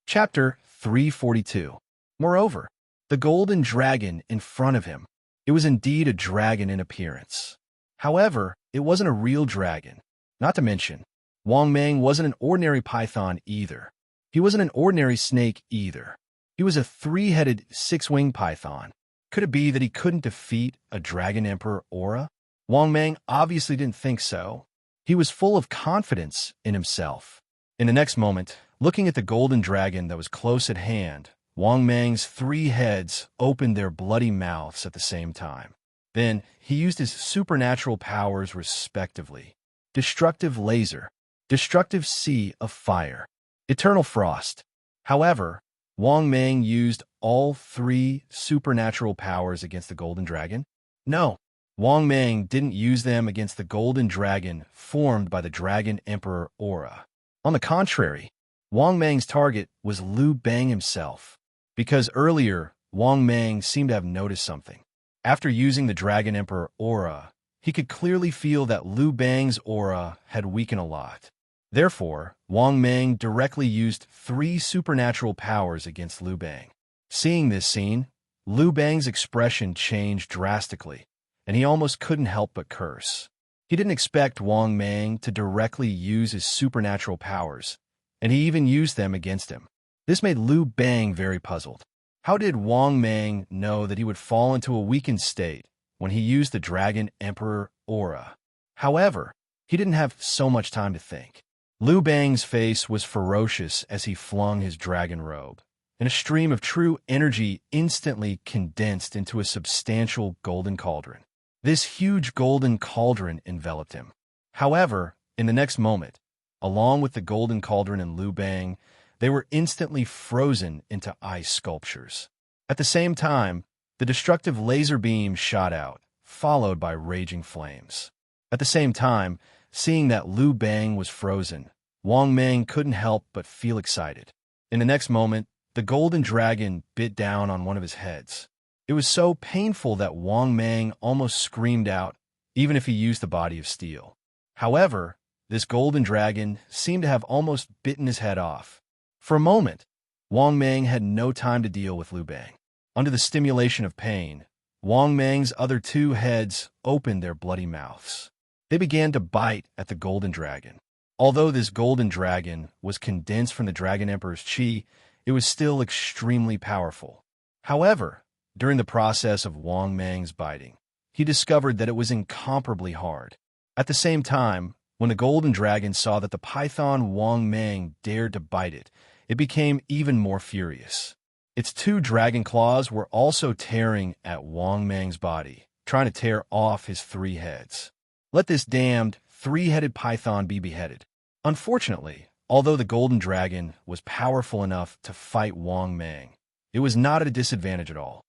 Chapter 342. Moreover, the golden dragon in front of him. It was indeed a dragon in appearance. However, it wasn't a real dragon. Not to mention, Wang Mang wasn't an ordinary python either. He wasn't an ordinary snake either. He was a three-headed, six-winged python. Could it be that he couldn't defeat a dragon emperor aura? Wang Mang obviously didn't think so. He was full of confidence in himself. In the next moment, looking at the golden dragon that was close at hand, Wang Mang's three heads opened their bloody mouths at the same time. Then, he used his supernatural powers respectively. Destructive laser, destructive sea of fire, eternal frost. However, Wang Mang used all three supernatural powers against the golden dragon? No, Wang Mang didn't use them against the golden dragon formed by the Dragon Emperor aura. On the contrary, Wang Mang's target was Liu Bang himself, because earlier, Wang Mang seemed to have noticed something. After using the Dragon Emperor aura, he could clearly feel that Liu Bang's aura had weakened a lot. Therefore, Wang Mang directly used three supernatural powers against Liu Bang. Seeing this scene, Liu Bang's expression changed drastically, and he almost couldn't help but curse. He didn't expect Wang Mang to directly use his supernatural powers, and he even used them against him. This made Liu Bang very puzzled. How did Wang Mang know that he would fall into a weakened state when he used the Dragon Emperor aura? However, he didn't have so much time to think. Liu Bang's face was ferocious as he flung his dragon robe, and a stream of true energy instantly condensed into a substantial golden cauldron. This huge golden cauldron enveloped him. However, in the next moment, along with the golden cauldron and Liu Bang, they were instantly frozen into ice sculptures. At the same time, the destructive laser beam shot out, followed by raging flames. At the same time, seeing that Liu Bang was frozen, Wang Mang couldn't help but feel excited. In the next moment, the golden dragon bit down on one of his heads. It was so painful that Wang Mang almost screamed out, even if he used the body of steel. However, this golden dragon seemed to have almost bitten his head off. For a moment, Wang Mang had no time to deal with Liu Bang. Under the stimulation of pain, Wang Mang's other two heads opened their bloody mouths. They began to bite at the golden dragon. Although this golden dragon was condensed from the Dragon Emperor's chi, it was still extremely powerful. However, during the process of Wang Mang's biting, he discovered that it was incomparably hard. At the same time, when the golden dragon saw that the python Wang Mang dared to bite it, it became even more furious. Its two dragon claws were also tearing at Wang Mang's body, trying to tear off his three heads. Let this damned three-headed python be beheaded. Unfortunately, although the golden dragon was powerful enough to fight Wang Mang, it was not at a disadvantage at all.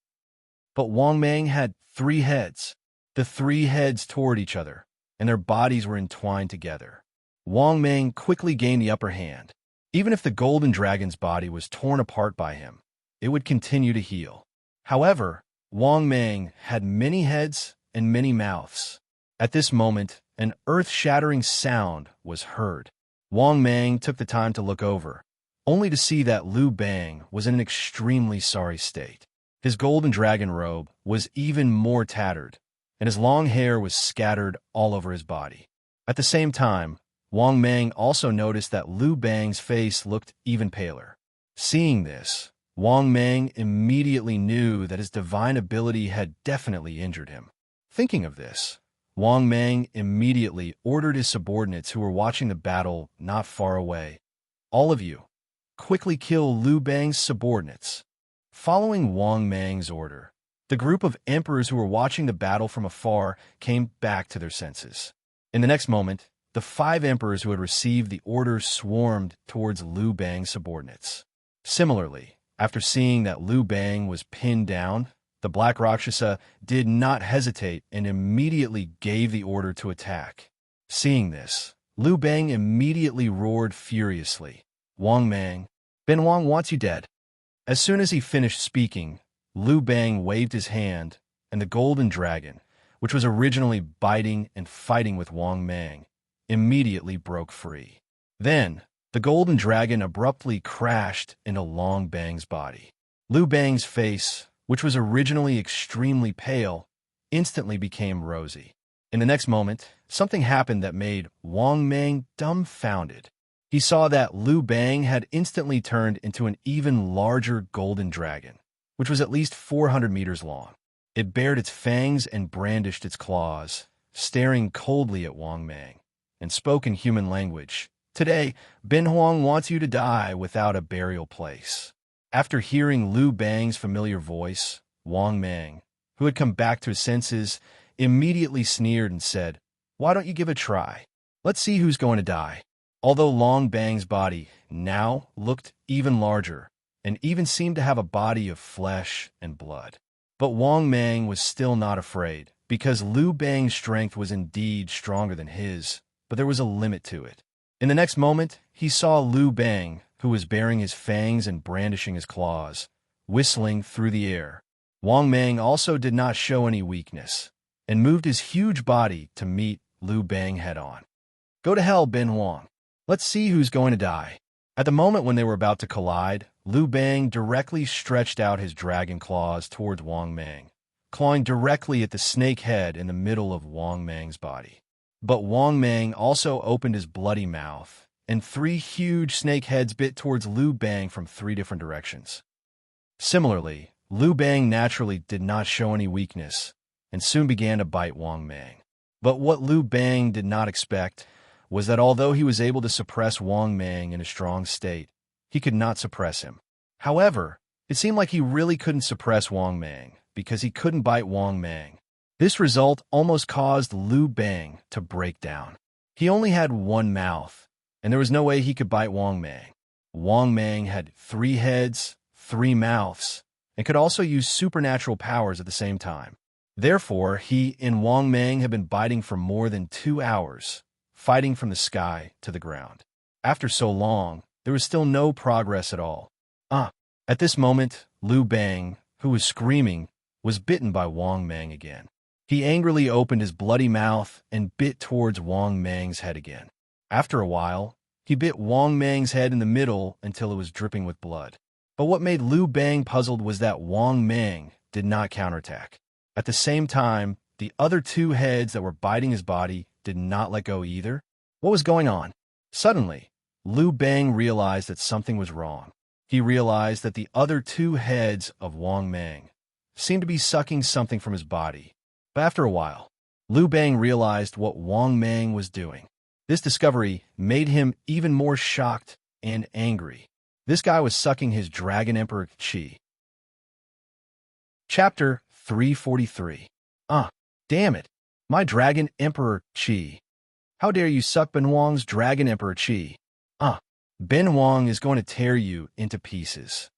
But Wang Mang had three heads. The three heads toward each other, and their bodies were entwined together. Wang Mang quickly gained the upper hand. Even if the golden dragon's body was torn apart by him, it would continue to heal. However, Wang Mang had many heads and many mouths. At this moment, an earth-shattering sound was heard. Wang Mang took the time to look over, only to see that Liu Bang was in an extremely sorry state. His golden dragon robe was even more tattered, and his long hair was scattered all over his body. At the same time, Wang Mang also noticed that Liu Bang's face looked even paler. Seeing this, Wang Mang immediately knew that his divine ability had definitely injured him. Thinking of this, Wang Mang immediately ordered his subordinates who were watching the battle not far away. All of you, quickly kill Liu Bang's subordinates. Following Wang Mang's order, the group of emperors who were watching the battle from afar came back to their senses. In the next moment, the 5 emperors who had received the order swarmed towards Liu Bang's subordinates. Similarly, after seeing that Liu Bang was pinned down, the Black Rakshasa did not hesitate and immediately gave the order to attack. Seeing this, Liu Bang immediately roared furiously, "Wang Mang, Ben Wang wants you dead." As soon as he finished speaking, Liu Bang waved his hand, and the golden dragon, which was originally biting and fighting with Wang Mang, immediately broke free. Then, the golden dragon abruptly crashed into Long Bang's body. Lu Bang's face, which was originally extremely pale, instantly became rosy. In the next moment, something happened that made Wang Mang dumbfounded. He saw that Lu Bang had instantly turned into an even larger golden dragon, which was at least 400 meters long. It bared its fangs and brandished its claws, staring coldly at Wang Mang, and spoke in human language. Today, Ben Huang wants you to die without a burial place. After hearing Lu Bang's familiar voice, Wang Mang, who had come back to his senses, immediately sneered and said, "Why don't you give it a try? Let's see who's going to die." Although Long Bang's body now looked even larger and even seemed to have a body of flesh and blood. But Wang Mang was still not afraid, because Lu Bang's strength was indeed stronger than his, but there was a limit to it. In the next moment, he saw Lu Bang, who was baring his fangs and brandishing his claws, whistling through the air. Wang Mang also did not show any weakness, and moved his huge body to meet Lu Bang head-on. "Go to hell, Ben Huang. Let's see who's going to die." At the moment when they were about to collide, Lu Bang directly stretched out his dragon claws towards Wang Mang, clawing directly at the snake head in the middle of Wang Mang's body. But Wang Mang also opened his bloody mouth, and 3 huge snake heads bit towards Lu Bang from 3 different directions. Similarly, Lu Bang naturally did not show any weakness, and soon began to bite Wang Mang. But what Lu Bang did not expect was that although he was able to suppress Wang Mang in a strong state, he could not suppress him. However, it seemed like he really couldn't suppress Wang Mang, because he couldn't bite Wang Mang. This result almost caused Lu Bang to break down. He only had 1 mouth, and there was no way he could bite Wang Mang. Wang Mang had 3 heads, 3 mouths, and could also use supernatural powers at the same time. Therefore, he and Wang Mang had been biting for more than 2 hours, fighting from the sky to the ground. After so long, there was still no progress at all. At this moment, Lu Bang, who was screaming, was bitten by Wang Mang again. He angrily opened his bloody mouth and bit towards Wang Mang's head again. After a while, he bit Wang Mang's head in the middle until it was dripping with blood. But what made Lu Bang puzzled was that Wang Mang did not counterattack. At the same time, the other 2 heads that were biting his body did not let go either. What was going on? Suddenly, Lu Bang realized that something was wrong. He realized that the other 2 heads of Wang Mang seemed to be sucking something from his body. But after a while, Lu Bang realized what Wang Mang was doing. This discovery made him even more shocked and angry. This guy was sucking his Dragon Emperor Qi. Chapter 343. Damn it. My Dragon Emperor Qi. How dare you suck Ben Huang's Dragon Emperor Qi? Ben Huang is going to tear you into pieces.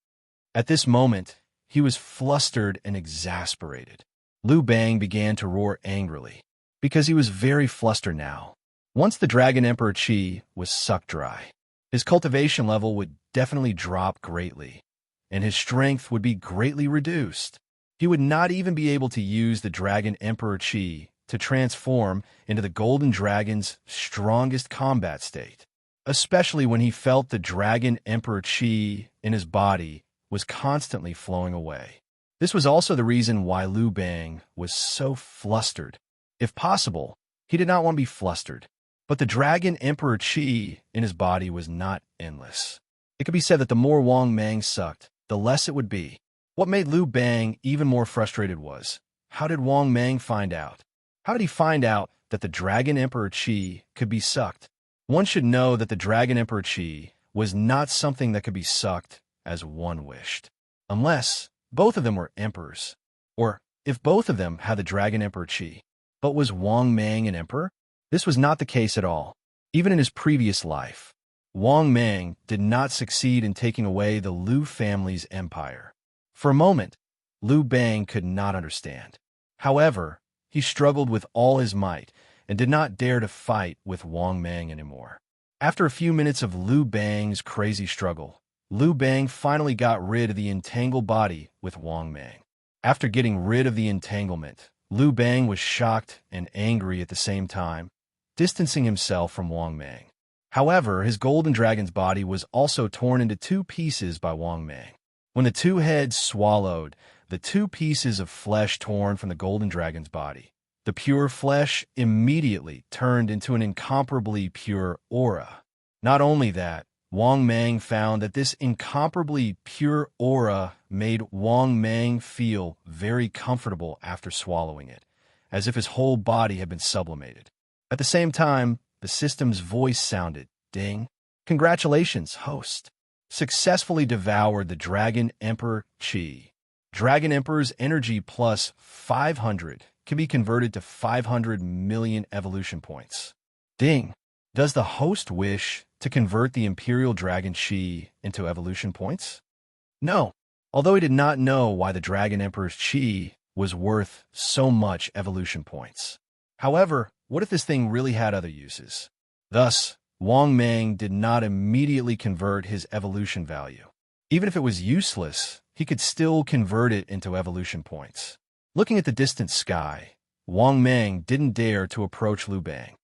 At this moment, he was flustered and exasperated. Lu Bang began to roar angrily, because he was very flustered now. Once the Dragon Emperor Qi was sucked dry, his cultivation level would definitely drop greatly, and his strength would be greatly reduced. He would not even be able to use the Dragon Emperor Qi to transform into the Golden Dragon's strongest combat state, especially when he felt the Dragon Emperor Qi in his body was constantly flowing away. This was also the reason why Lu Bang was so flustered. If possible, he did not want to be flustered, but the Dragon Emperor Qi in his body was not endless. It could be said that the more Wang Mang sucked, the less it would be. What made Lu Bang even more frustrated was, how did Wang Mang find out? How did he find out that the Dragon Emperor Qi could be sucked? One should know that the Dragon Emperor Qi was not something that could be sucked as one wished, unless both of them were emperors, or if both of them had the Dragon Emperor Qi. But was Wang Mang an emperor? This was not the case at all. Even in his previous life, Wang Mang did not succeed in taking away the Lu family's empire. For a moment, Lu Bang could not understand. However, he struggled with all his might and did not dare to fight with Wang Mang anymore. After a few minutes of Lu Bang's crazy struggle, Lu Bang finally got rid of the entangled body with Wang Mang. After getting rid of the entanglement, Lu Bang was shocked and angry at the same time, distancing himself from Wang Mang. However, his golden dragon's body was also torn into two pieces by Wang Mang. When the two heads swallowed, the two pieces of flesh torn from the golden dragon's body, the pure flesh immediately turned into an incomparably pure aura. Not only that, Wang Mang found that this incomparably pure aura made Wang Mang feel very comfortable after swallowing it, as if his whole body had been sublimated. At the same time, the system's voice sounded, "Ding. Congratulations, host. Successfully devoured the Dragon Emperor Chi. Dragon Emperor's energy plus 500 can be converted to 500 million evolution points. Ding. Does the host wish to convert the Imperial Dragon Chi into evolution points?" No. Although he did not know why the Dragon Emperor's Chi was worth so much evolution points. However, what if this thing really had other uses? Thus, Wang Mang did not immediately convert his evolution value. Even if it was useless, he could still convert it into evolution points. Looking at the distant sky, Wang Mang didn't dare to approach Lu Bang.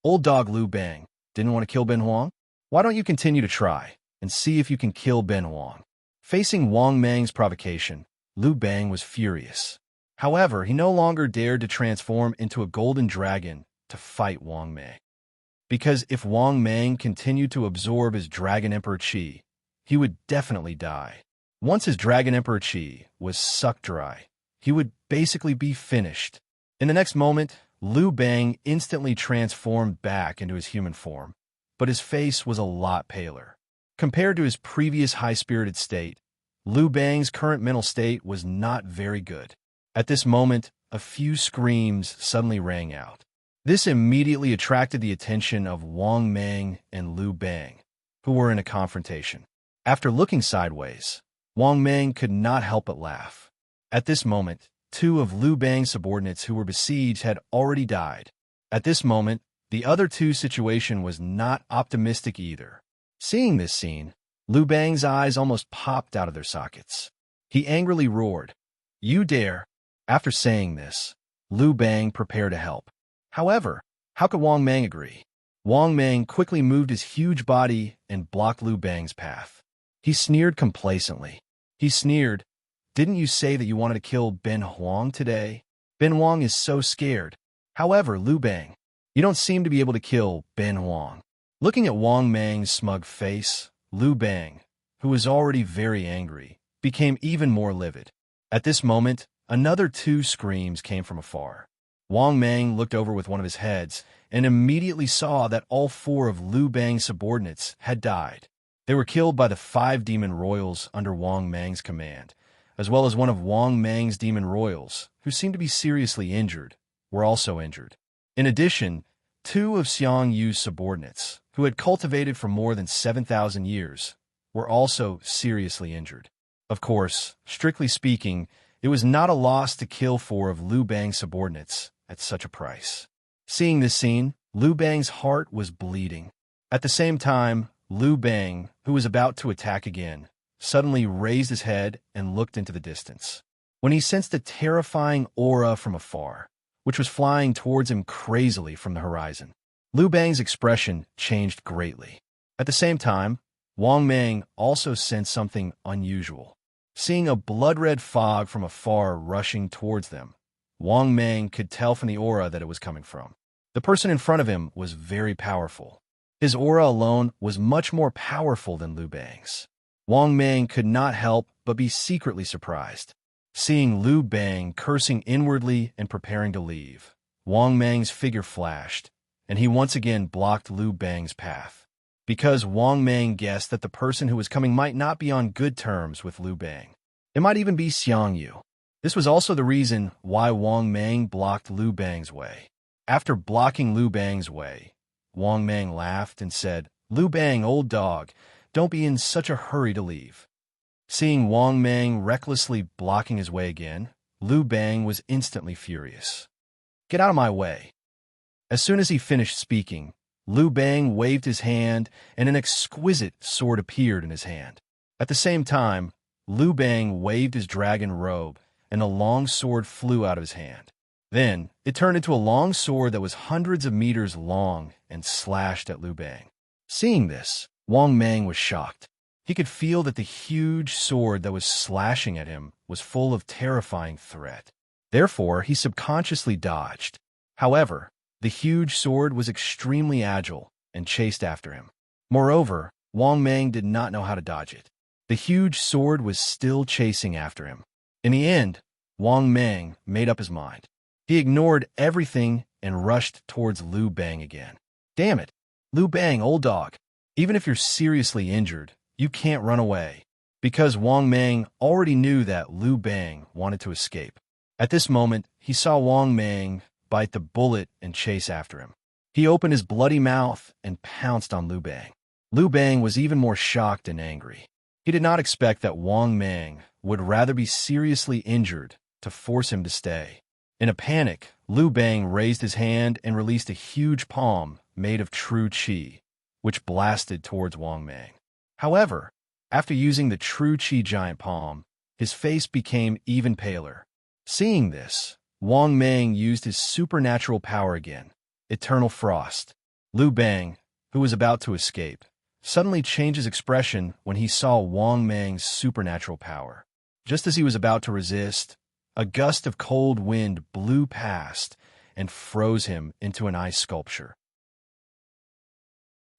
Old dog Lu Bang, didn't want to kill Ben Huang? Why don't you continue to try and see if you can kill Ben Huang? Facing Wang Mang's provocation, Lu Bang was furious. However, he no longer dared to transform into a golden dragon to fight Wang Mang. Because if Wang Mang continued to absorb his Dragon Emperor Chi, he would definitely die. Once his Dragon Emperor Chi was sucked dry, he would basically be finished. In the next moment, Lu Bang instantly transformed back into his human form, but his face was a lot paler. Compared to his previous high-spirited state, Lu Bang's current mental state was not very good. At this moment, a few screams suddenly rang out. This immediately attracted the attention of Wang Mang and Lu Bang, who were in a confrontation. After looking sideways, Wang Mang could not help but laugh. At this moment, two of Lu Bang's subordinates who were besieged had already died. At this moment, the other two situation was not optimistic either. Seeing this scene, Lu Bang's eyes almost popped out of their sockets. He angrily roared, "You dare!" After saying this, Lu Bang prepared to help. However, how could Wang Mang agree? Wang Mang quickly moved his huge body and blocked Lu Bang's path. He sneered complacently. He sneered, "Didn't you say that you wanted to kill Ben Huang today? Ben Huang is so scared. However, Lu Bang, you don't seem to be able to kill Ben Huang." Looking at Wang Mang's smug face, Lu Bang, who was already very angry, became even more livid. At this moment, another two screams came from afar. Wang Mang looked over with one of his heads and immediately saw that all four of Lu Bang's subordinates had died. They were killed by the 5 demon royals under Wang Mang's command, as well as one of Wang Mang's demon royals, who seemed to be seriously injured, were also injured. In addition, 2 of Xiang Yu's subordinates, who had cultivated for more than 7,000 years, were also seriously injured. Of course, strictly speaking, it was not a loss to kill 4 of Lu Bang's subordinates at such a price. Seeing this scene, Lu Bang's heart was bleeding. At the same time, Lu Bang, who was about to attack again, suddenly raised his head and looked into the distance. When he sensed a terrifying aura from afar, which was flying towards him crazily from the horizon, Lu Bang's expression changed greatly. At the same time, Wang Mang also sensed something unusual. Seeing a blood-red fog from afar rushing towards them, Wang Mang could tell from the aura that it was coming from. The person in front of him was very powerful. His aura alone was much more powerful than Lu Bang's. Wang Mang could not help but be secretly surprised. Seeing Lu Bang cursing inwardly and preparing to leave, Wang Mang's figure flashed, and he once again blocked Lu Bang's path. Because Wang Mang guessed that the person who was coming might not be on good terms with Lu Bang. It might even be Xiang Yu. This was also the reason why Wang Mang blocked Lu Bang's way. After blocking Lu Bang's way, Wang Mang laughed and said, "Lu Bang, old dog, don't be in such a hurry to leave." Seeing Wang Mang recklessly blocking his way again, Lu Bang was instantly furious. "Get out of my way." As soon as he finished speaking, Lu Bang waved his hand and an exquisite sword appeared in his hand. At the same time, Lu Bang waved his dragon robe and a long sword flew out of his hand. Then, it turned into a long sword that was hundreds of meters long and slashed at Lu Bang. Seeing this, Wang Mang was shocked. He could feel that the huge sword that was slashing at him was full of terrifying threat. Therefore, he subconsciously dodged. However, the huge sword was extremely agile and chased after him. Moreover, Wang Mang did not know how to dodge it. The huge sword was still chasing after him. In the end, Wang Mang made up his mind. He ignored everything and rushed towards Liu Bang again. Damn it, Liu Bang, old dog. Even if you're seriously injured, you can't run away. Because Wang Mang already knew that Liu Bang wanted to escape. At this moment, he saw Wang Mang bite the bullet and chase after him. He opened his bloody mouth and pounced on Liu Bang. Liu Bang was even more shocked and angry. He did not expect that Wang Mang would rather be seriously injured to force him to stay. In a panic, Liu Bang raised his hand and released a huge palm made of true qi, which blasted towards Wang Mang. However, after using the true qi giant palm, his face became even paler. Seeing this, Wang Mang used his supernatural power again, Eternal Frost. Liu Bang, who was about to escape, suddenly changed his expression when he saw Wang Mang's supernatural power. Just as he was about to resist, a gust of cold wind blew past and froze him into an ice sculpture.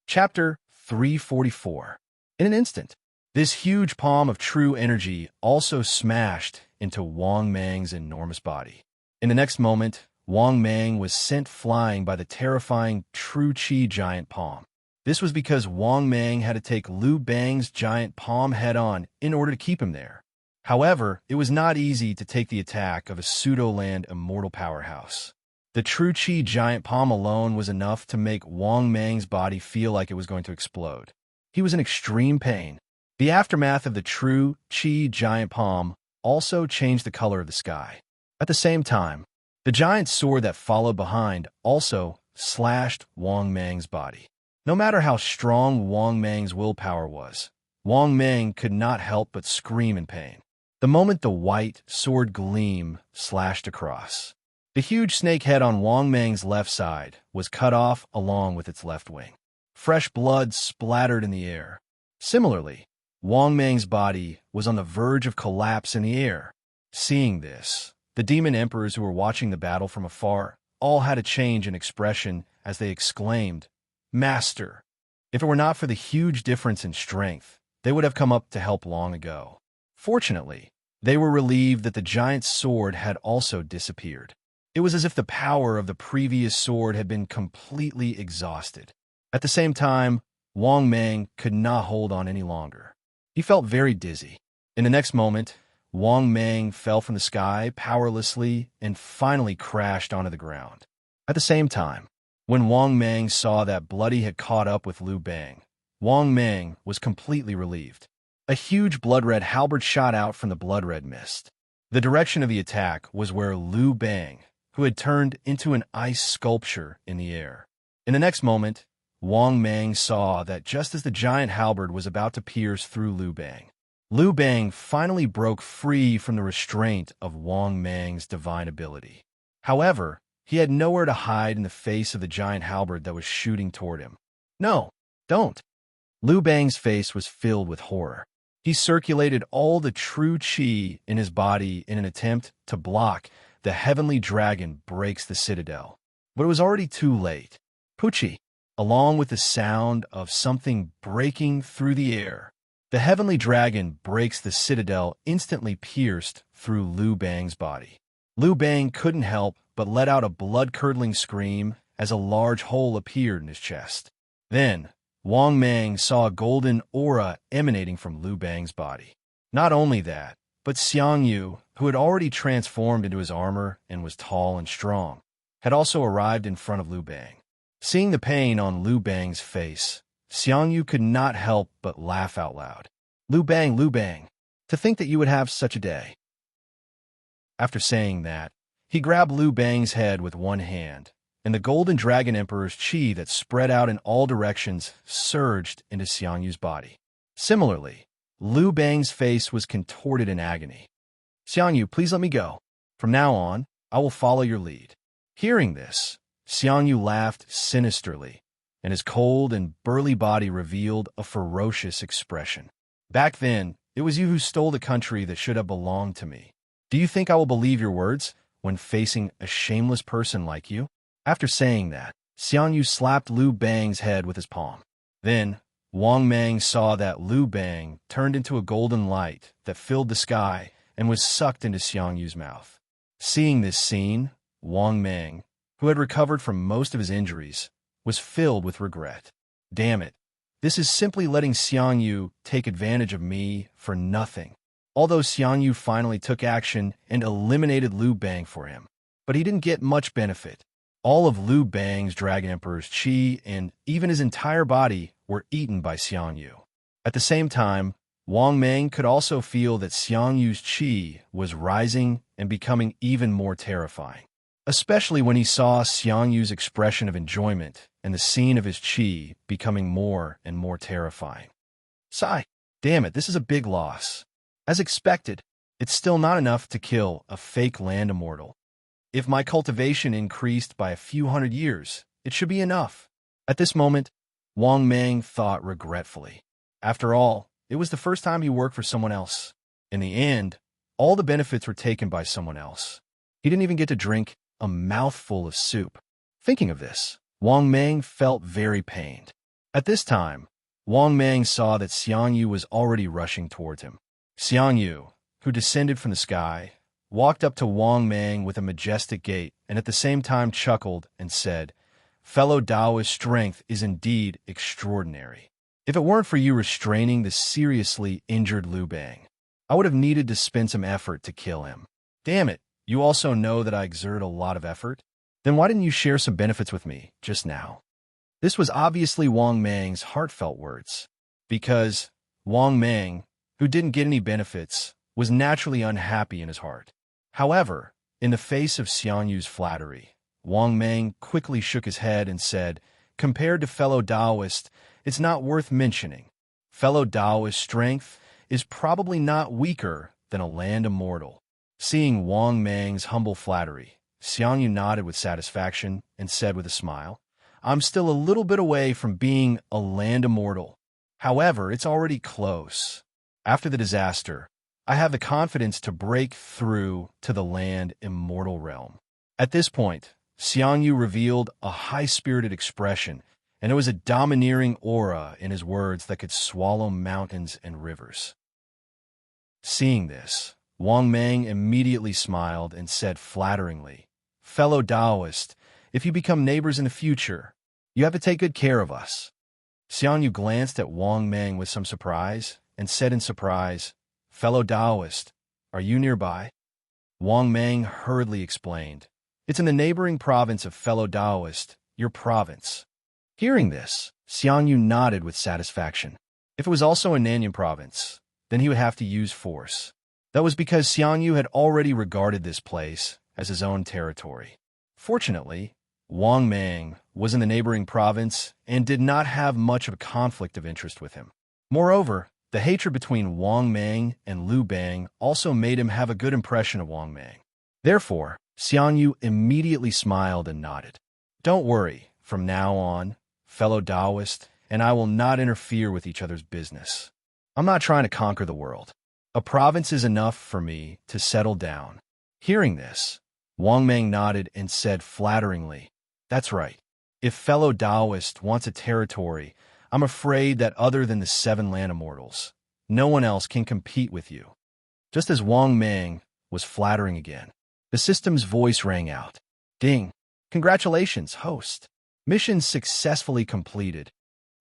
Chapter 344. In an instant, this huge palm of true energy also smashed into Wang Mang's enormous body. In the next moment, Wang Mang was sent flying by the terrifying true qi giant palm. This was because Wang Mang had to take Liu Bang's giant palm head-on in order to keep him there. However, it was not easy to take the attack of a pseudo-land immortal powerhouse. The true qi giant palm alone was enough to make Wang Mang's body feel like it was going to explode. He was in extreme pain. The aftermath of the true qi giant palm also changed the color of the sky. At the same time, the giant sword that followed behind also slashed Wang Mang's body. No matter how strong Wang Mang's willpower was, Wang Mang could not help but scream in pain. The moment the white sword gleam slashed across, the huge snake head on Wang Mang's left side was cut off along with its left wing. Fresh blood splattered in the air. Similarly, Wang Mang's body was on the verge of collapse in the air. Seeing this, the demon emperors who were watching the battle from afar all had a change in expression as they exclaimed, "Master!" If it were not for the huge difference in strength, they would have come up to help long ago. Fortunately, they were relieved that the giant sword had also disappeared. It was as if the power of the previous sword had been completely exhausted. At the same time, Wang Mang could not hold on any longer. He felt very dizzy. In the next moment, Wang Mang fell from the sky powerlessly and finally crashed onto the ground. At the same time, when Wang Mang saw that Bloody had caught up with Liu Bang, Wang Mang was completely relieved. A huge blood-red halberd shot out from the blood-red mist. The direction of the attack was where Liu Bang, who had turned into an ice sculpture in the air. In the next moment, Wang Mang saw that just as the giant halberd was about to pierce through Liu Bang finally broke free from the restraint of Wang Mang's divine ability. However, he had nowhere to hide in the face of the giant halberd that was shooting toward him. "No, don't." Liu Bang's face was filled with horror. He circulated all the true qi in his body in an attempt to block the heavenly dragon breaks the citadel. But it was already too late. Pucci, along with the sound of something breaking through the air, the heavenly dragon breaks the citadel instantly pierced through Liu Bang's body. Liu Bang couldn't help but let out a blood-curdling scream as a large hole appeared in his chest. Then, Wang Mang saw a golden aura emanating from Liu Bang's body. Not only that, but Xiang Yu, who had already transformed into his armor and was tall and strong, had also arrived in front of Liu Bang. Seeing the pain on Liu Bang's face, Xiang Yu could not help but laugh out loud. Liu Bang, to think that you would have such a day." After saying that, he grabbed Liu Bang's head with one hand, and the Golden Dragon Emperor's qi that spread out in all directions surged into Xiang Yu's body. Similarly, Liu Bang's face was contorted in agony. "Xiang Yu, please let me go. From now on, I will follow your lead." Hearing this, Xiang Yu laughed sinisterly, and his cold and burly body revealed a ferocious expression. Back then, it was you who stole the country that should have belonged to me. Do you think I will believe your words when facing a shameless person like you? After saying that, Xiang Yu slapped Liu Bang's head with his palm. Then, Wang Mang saw that Liu Bang turned into a golden light that filled the sky and was sucked into Xiang Yu's mouth. Seeing this scene, Wang Mang, who had recovered from most of his injuries, was filled with regret. Damn it. This is simply letting Xiang Yu take advantage of me for nothing. Although Xiang Yu finally took action and eliminated Liu Bang for him, but he didn't get much benefit. All of Liu Bang's Dragon Emperor's chi and even his entire body were eaten by Xiang Yu. At the same time, Wang Mang could also feel that Xiang Yu's chi was rising and becoming even more terrifying, especially when he saw Xiang Yu's expression of enjoyment and the scene of his chi becoming more and more terrifying. Sigh. Damn it, this is a big loss. As expected, it's still not enough to kill a fake land immortal. If my cultivation increased by a few hundred years, it should be enough. At this moment, Wang Mang thought regretfully. After all, it was the first time he worked for someone else. In the end, all the benefits were taken by someone else. He didn't even get to drink a mouthful of soup. Thinking of this, Wang Mang felt very pained. At this time, Wang Mang saw that Xiang Yu was already rushing towards him. Xiang Yu, who descended from the sky, walked up to Wang Mang with a majestic gait and at the same time chuckled and said, "Fellow Taoist strength is indeed extraordinary. If it weren't for you restraining the seriously injured Liu Bang, I would have needed to spend some effort to kill him. Damn it, you also know that I exerted a lot of effort? Then why didn't you share some benefits with me just now?" This was obviously Wang Mang's heartfelt words, because Wang Mang, who didn't get any benefits, was naturally unhappy in his heart. However, in the face of Xiang Yu's flattery, Wang Mang quickly shook his head and said, "Compared to fellow Taoist, it's not worth mentioning. Fellow Taoist strength is probably not weaker than a land immortal." Seeing Wang Mang's humble flattery, Xiang Yu nodded with satisfaction and said with a smile, "I'm still a little bit away from being a land immortal. However, it's already close. After the disaster, I have the confidence to break through to the land immortal realm." At this point, Xiang Yu revealed a high-spirited expression, and there was a domineering aura in his words that could swallow mountains and rivers. Seeing this, Wang Mang immediately smiled and said flatteringly, "Fellow Taoist, if you become neighbors in the future, you have to take good care of us." Xiang Yu glanced at Wang Mang with some surprise and said in surprise, "Fellow Taoist, are you nearby?" Wang Mang hurriedly explained, "It's in the neighboring province of fellow Taoist, your province." Hearing this, Xiang Yu nodded with satisfaction. If it was also in Nanyang province, then he would have to use force. That was because Xiang Yu had already regarded this place as his own territory. Fortunately, Wang Mang was in the neighboring province and did not have much of a conflict of interest with him. Moreover, the hatred between Wang Mang and Liu Bang also made him have a good impression of Wang Mang. Therefore, Xiang Yu immediately smiled and nodded. "Don't worry, from now on, fellow Taoist and I will not interfere with each other's business. I'm not trying to conquer the world. A province is enough for me to settle down." Hearing this, Wang Mang nodded and said flatteringly, "That's right. If fellow Taoist wants a territory, I'm afraid that other than the 7 land immortals, no one else can compete with you." Just as Wang Mang was flattering again, the system's voice rang out. "Ding! Congratulations, host. Mission successfully completed.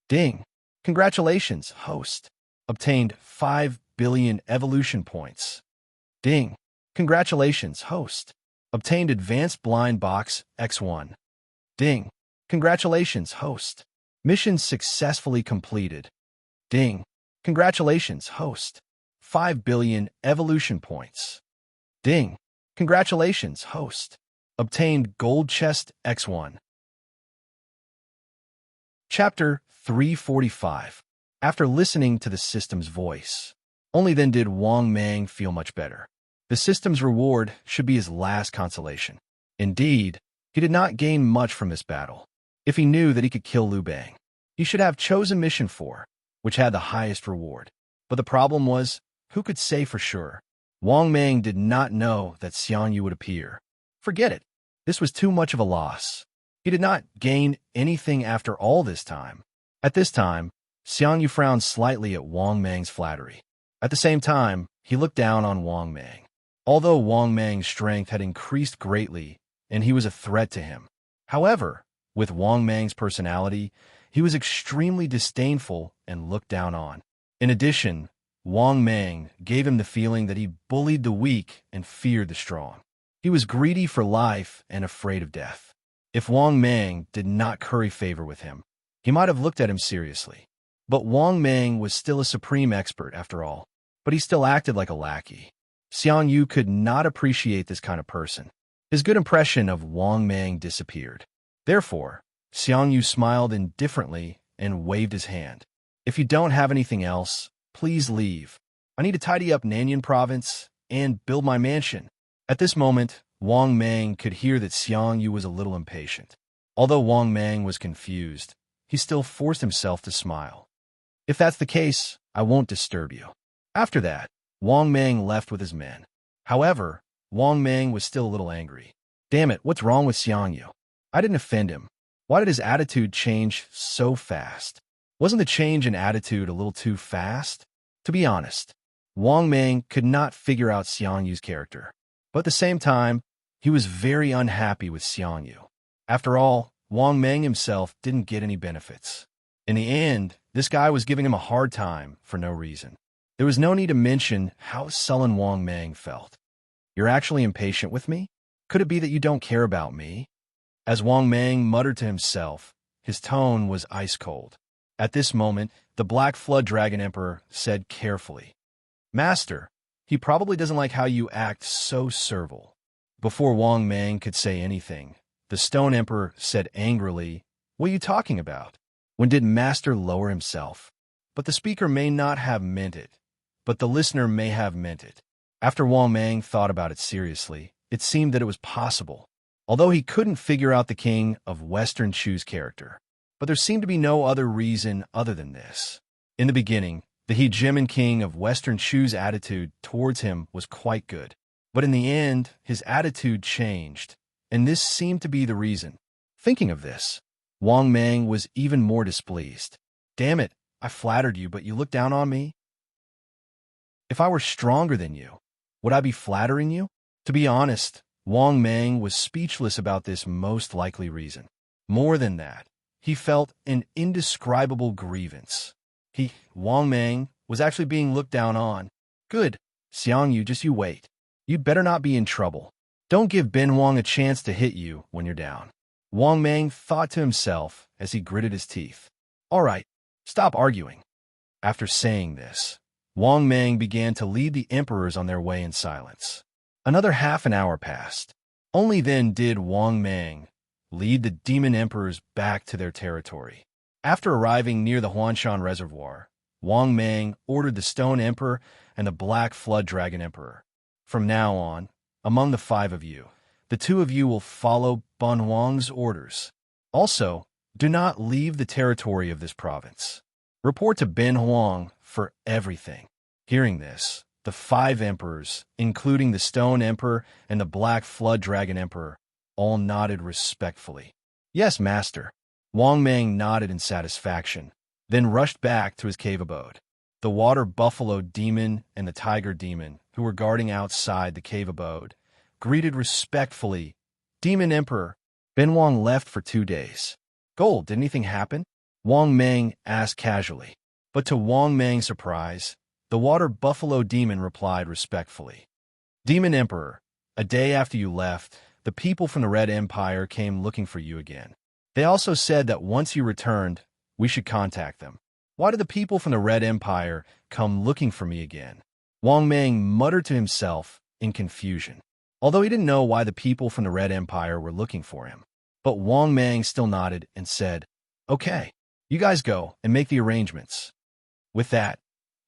Ding! Congratulations, host. Obtained 5 billion evolution points. Ding! Congratulations, host. Obtained Advanced Blind Box X1. Ding! Congratulations, host. Mission successfully completed. Ding! Congratulations, host. 5 billion evolution points. Ding! Congratulations, host. Obtained Gold Chest X1. Chapter 345. After listening to the system's voice, only then did Wang Mang feel much better. The system's reward should be his last consolation. Indeed, he did not gain much from this battle. if he knew that he could kill Liu Bang. He should have chosen mission 4, which had the highest reward. But the problem was, who could say for sure? Wang Mang did not know that Xiang Yu would appear. Forget it. This was too much of a loss. He did not gain anything after all this time. At this time, Xiang Yu frowned slightly at Wang Mang's flattery. At the same time, he looked down on Wang Mang. Although Wang Mang's strength had increased greatly, and he was a threat to him. However, with Wang Mang's personality, he was extremely disdainful and looked down on. In addition, Wang Mang gave him the feeling that he bullied the weak and feared the strong. He was greedy for life and afraid of death. If Wang Mang did not curry favor with him, he might have looked at him seriously. But Wang Mang was still a supreme expert after all, but he still acted like a lackey. Xiang Yu could not appreciate this kind of person. His good impression of Wang Mang disappeared. Therefore, Xiang Yu smiled indifferently and waved his hand. If you don't have anything else, please leave. I need to tidy up Nanyan province and build my mansion. At this moment, Wang Mang could hear that Xiang Yu was a little impatient. Although Wang Mang was confused, he still forced himself to smile. If that's the case, I won't disturb you. After that, Wang Mang left with his men. However, Wang Mang was still a little angry. Damn it, what's wrong with Xiang Yu? I didn't offend him. Why did his attitude change so fast? Wasn't the change in attitude a little too fast? To be honest, Wang Mang could not figure out Xiang Yu's character. But at the same time, he was very unhappy with Xiang Yu. After all, Wang Mang himself didn't get any benefits. In the end, this guy was giving him a hard time for no reason. There was no need to mention how sullen Wang Mang felt. You're actually impatient with me? Could it be that you don't care about me? As Wang Mang muttered to himself, his tone was ice cold. At this moment, the Black Flood Dragon Emperor said carefully, Master, he probably doesn't like how you act so servile. Before Wang Mang could say anything, the Stone Emperor said angrily, What are you talking about? When did Master lower himself? But the speaker may not have meant it, but the listener may have meant it. After Wang Mang thought about it seriously, it seemed that it was possible, although he couldn't figure out the King of Western Chu's character. But there seemed to be no other reason other than this. In the beginning, the hegemon King of Western Chu's attitude towards him was quite good. But in the end, his attitude changed, and this seemed to be the reason. Thinking of this, Wang Mang was even more displeased. Damn it, I flattered you, but you looked down on me? If I were stronger than you, would I be flattering you? To be honest, Wang Mang was speechless about this most likely reason. More than that, he felt an indescribable grievance. Wang Mang, was actually being looked down on. Good, Xiang Yu, just you wait. You'd better not be in trouble. Don't give Ben Wang a chance to hit you when you're down. Wang Mang thought to himself as he gritted his teeth. All right, stop arguing. After saying this, Wang Mang began to lead the emperors on their way in silence. Another half an hour passed. Only then did Wang Mang lead the demon emperors back to their territory. After arriving near the Huanshan Reservoir, Wang Mang ordered the Stone Emperor and the Black Flood Dragon Emperor. From now on, among the 5 of you, the 2 of you will follow Ben Huang's orders. Also, do not leave the territory of this province. Report to Ben Huang for everything. Hearing this, the 5 emperors, including the Stone Emperor and the Black Flood Dragon Emperor, all nodded respectfully. Yes, master. Wang Mang nodded in satisfaction, then rushed back to his cave abode. The Water Buffalo Demon and the Tiger Demon, who were guarding outside the cave abode, greeted respectfully. Demon Emperor, Ben Wang left for 2 days. Gold, did anything happen? Wang Mang asked casually. But to Wang Mang's surprise, the Water Buffalo Demon replied respectfully. Demon Emperor, a day after you left, the people from the Red Empire came looking for you again. They also said that once you returned, we should contact them. Why did the people from the Red Empire come looking for me again? Wang Mang muttered to himself in confusion, although he didn't know why the people from the Red Empire were looking for him. But Wang Mang still nodded and said, Okay, you guys go and make the arrangements. With that,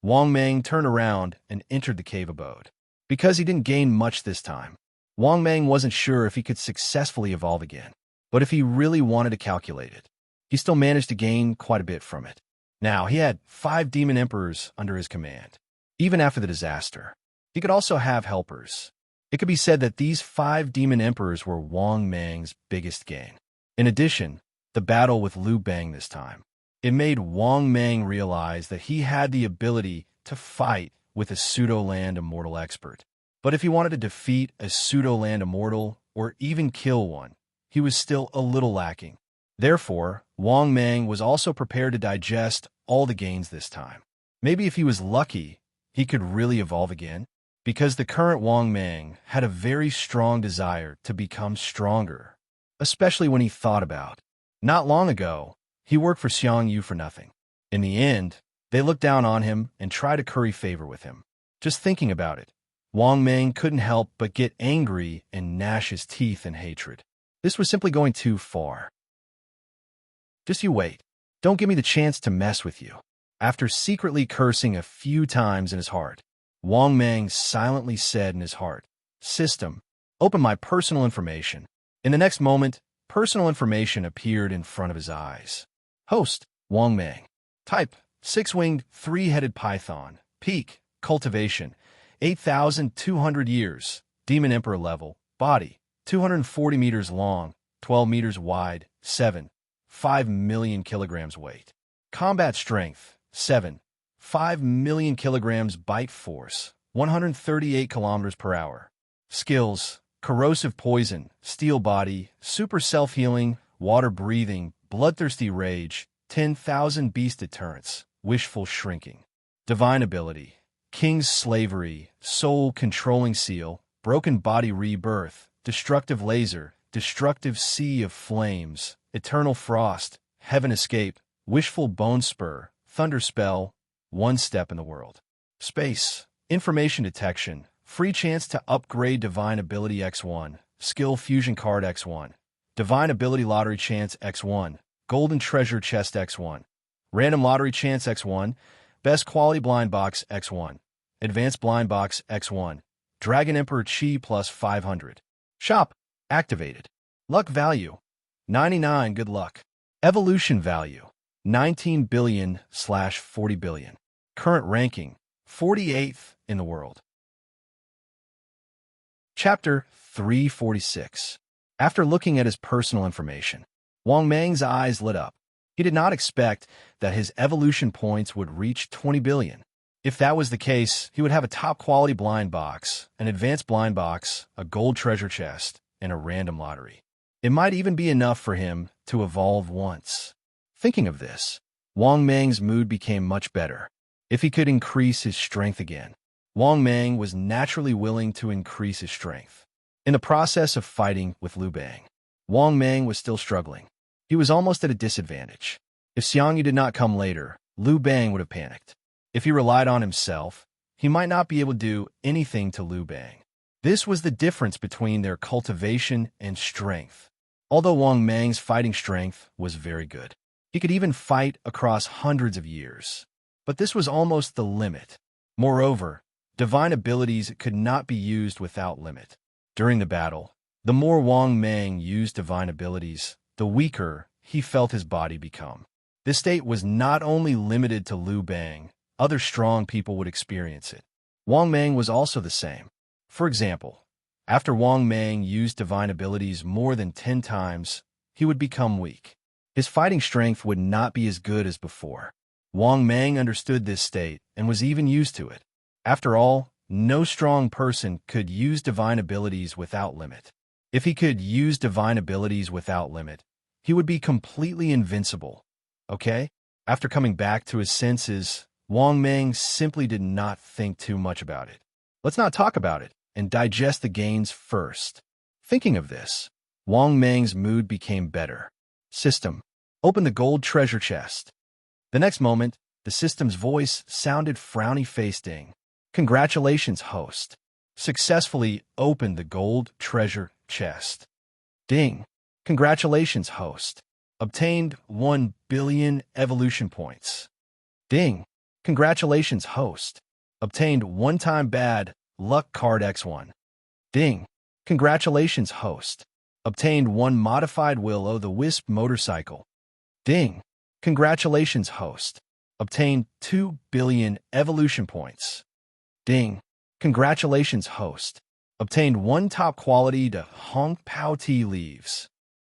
Wang Mang turned around and entered the cave abode. Because he didn't gain much this time, Wang Mang wasn't sure if he could successfully evolve again. But if he really wanted to calculate it, he still managed to gain quite a bit from it. Now, he had 5 demon emperors under his command. Even after the disaster, he could also have helpers. It could be said that these 5 demon emperors were Wang Mang's biggest gain. In addition, the battle with Liu Bang this time, it made Wang Mang realize that he had the ability to fight with a pseudo-land immortal expert. But if he wanted to defeat a pseudo-land immortal or even kill one, he was still a little lacking. Therefore, Wang Mang was also prepared to digest all the gains this time. Maybe if he was lucky, he could really evolve again, because the current Wang Mang had a very strong desire to become stronger, especially when he thought about. Not long ago, he worked for Xiang Yu for nothing. In the end, they looked down on him and tried to curry favor with him. Just thinking about it, Wang Mang couldn't help but get angry and gnash his teeth in hatred. This was simply going too far. Just you wait. Don't give me the chance to mess with you. After secretly cursing a few times in his heart, Wang Mang silently said in his heart, "System, open my personal information." In the next moment, personal information appeared in front of his eyes. Host, Wang Mang. Type, 6-winged, 3-headed python. Peak, cultivation, 8,200 years. Demon Emperor level. Body, 240 meters long, 12 meters wide, 5 million kilograms weight. Combat strength, 5 million kilograms. Bite force, 138 kilometers per hour. Skills, corrosive poison, steel body, super self-healing, water breathing, bloodthirsty rage, 10,000 beast deterrence, wishful shrinking. Divine ability, king's slavery, soul controlling seal, broken body rebirth, destructive laser, destructive sea of flames, eternal frost, heaven escape, wishful bone spur, thunder spell, one step in the world. Space, information detection, free chance to upgrade divine ability X1, skill fusion card X1, divine ability lottery chance X1, golden treasure chest X1, random lottery chance X1, best quality blind box X1, advanced blind box X1, dragon emperor chi plus 500. Shop, activated. Luck value, 99 good luck. Evolution value, 19 billion/40 billion. Current ranking, 48th in the world. Chapter 346. After looking at his personal information, Wang Mang's eyes lit up. He did not expect that his evolution points would reach 20 billion. If that was the case, he would have a top-quality blind box, an advanced blind box, a gold treasure chest, and a random lottery. It might even be enough for him to evolve once. Thinking of this, Wang Mang's mood became much better. If he could increase his strength again, Wang Mang was naturally willing to increase his strength. In the process of fighting with Liu Bang, Wang Mang was still struggling. He was almost at a disadvantage. If Xiang Yu did not come later, Liu Bang would have panicked. If he relied on himself, he might not be able to do anything to Liu Bang. This was the difference between their cultivation and strength. Although Wang Mang's fighting strength was very good, he could even fight across hundreds of years. But this was almost the limit. Moreover, divine abilities could not be used without limit. During the battle, the more Wang Mang used divine abilities, the weaker he felt his body become. This state was not only limited to Liu Bang, other strong people would experience it. Wang Mang was also the same. For example, after Wang Mang used divine abilities more than 10 times, he would become weak. His fighting strength would not be as good as before. Wang Mang understood this state and was even used to it. After all, no strong person could use divine abilities without limit. If he could use divine abilities without limit, he would be completely invincible. Okay? After coming back to his senses, Wang Mang simply did not think too much about it. Let's not talk about it and digest the gains first. Thinking of this, Wang Mang's mood became better. System, open the gold treasure chest. The next moment, the system's voice sounded frowny-faced ding. Congratulations, host. Successfully opened the gold treasure chest. Ding. Congratulations, host. Obtained 1 billion evolution points. Ding. Congratulations, host. Obtained one-time bad luck card X1. Ding. Congratulations, host. Obtained 1 modified Will-O-the-Wisp motorcycle. Ding! Congratulations, host. Obtained 2 billion evolution points. Ding! Congratulations, host. Obtained 1 top quality to Hong Pao tea leaves.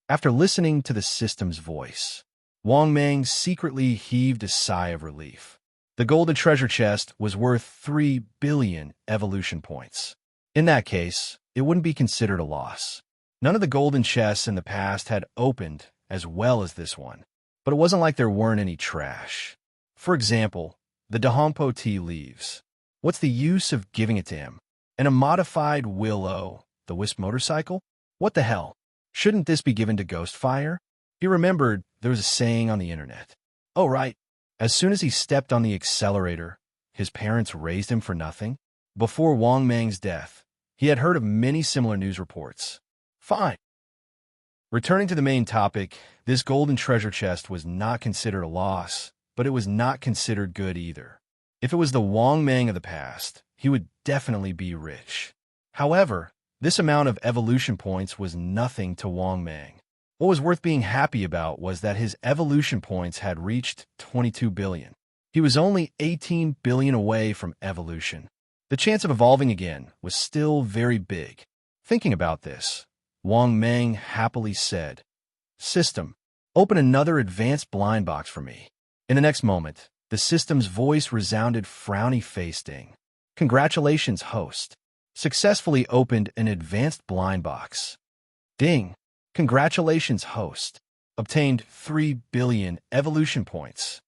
After listening to the system's voice, Wang Mang secretly heaved a sigh of relief. The golden treasure chest was worth 3 billion evolution points. In that case, it wouldn't be considered a loss. None of the golden chests in the past had opened as well as this one, but it wasn't like there weren't any trash. For example, the Dahongpo tea leaves. What's the use of giving it to him? And a modified Willow, the Wisp motorcycle? What the hell? Shouldn't this be given to Ghostfire? He remembered there was a saying on the internet. Oh, right. As soon as he stepped on the accelerator, his parents raised him for nothing. Before Wang Mang's death, he had heard of many similar news reports. Fine. Returning to the main topic, this golden treasure chest was not considered a loss, but it was not considered good either. If it was the Wang Mang of the past, he would definitely be rich. However, this amount of evolution points was nothing to Wang Mang. What was worth being happy about was that his evolution points had reached 22 billion. He was only 18 billion away from evolution. The chance of evolving again was still very big. Thinking about this, Wang Mang happily said, "System, open another advanced blind box for me." In the next moment, the system's voice resounded frowny face ding. Congratulations, host. Successfully opened an advanced blind box. Ding. Congratulations, host. Obtained 3 billion evolution points.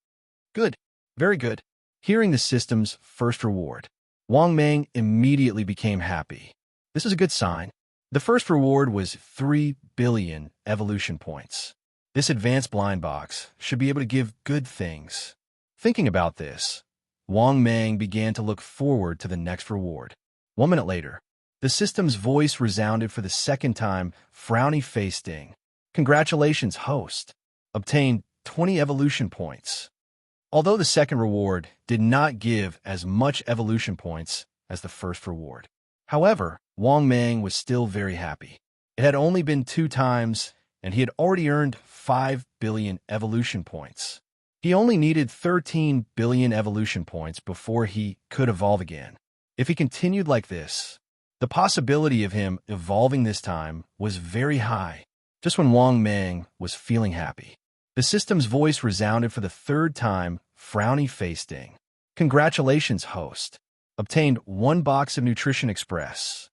Good. Very good. Hearing the system's first reward, Wang Mang immediately became happy. This is a good sign. The first reward was 3 billion evolution points. This advanced blind box should be able to give good things. Thinking about this, Wang Mang began to look forward to the next reward. 1 minute later, the system's voice resounded for the second time, frowny face ding. Congratulations, host. Obtained 20 evolution points. Although the second reward did not give as much evolution points as the first reward. However, Wang Mang was still very happy. It had only been 2 times, and he had already earned 5 billion evolution points. He only needed 13 billion evolution points before he could evolve again. If he continued like this, the possibility of him evolving this time was very high. Just when Wang Mang was feeling happy, the system's voice resounded for the third time, frowny face ding. Congratulations, host. Obtained 1 box of Nutrition Express.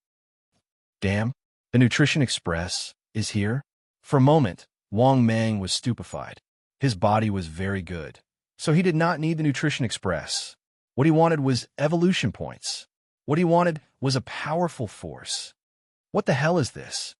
Damn, the Nutrition Express is here? For a moment, Wang Mang was stupefied. His body was very good, so he did not need the Nutrition Express. What he wanted was evolution points. What he wanted was a powerful force. What the hell is this?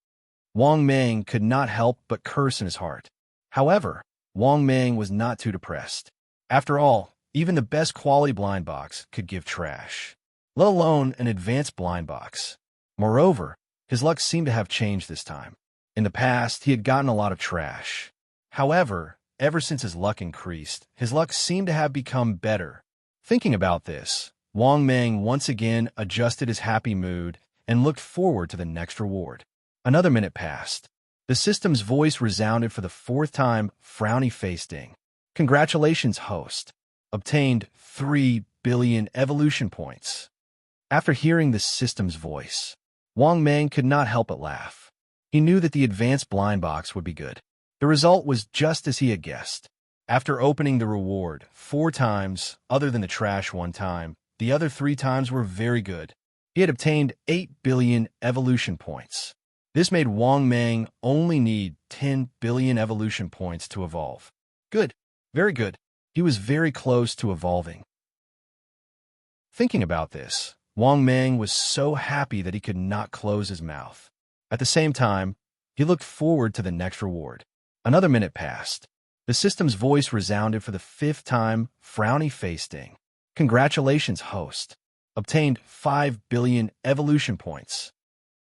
Wang Mang could not help but curse in his heart. However, Wang Mang was not too depressed. After all, even the best quality blind box could give trash, let alone an advanced blind box. Moreover, his luck seemed to have changed this time. In the past, he had gotten a lot of trash. However, ever since his luck increased, his luck seemed to have become better. Thinking about this, Wang Mang once again adjusted his happy mood and looked forward to the next reward. Another minute passed. The system's voice resounded for the 4th time, frowny face ding. Congratulations, host. Obtained 3 billion evolution points. After hearing the system's voice, Wang Mang could not help but laugh. He knew that the advanced blind box would be good. The result was just as he had guessed. After opening the reward 4 times, other than the trash 1 time, the other 3 times were very good. He had obtained 8 billion evolution points. This made Wang Mang only need 10 billion evolution points to evolve. Good. Very good. He was very close to evolving. Thinking about this, Wang Mang was so happy that he could not close his mouth. At the same time, he looked forward to the next reward. Another minute passed. The system's voice resounded for the 5th time, frowny face ding. Congratulations, host. Obtained 5 billion evolution points.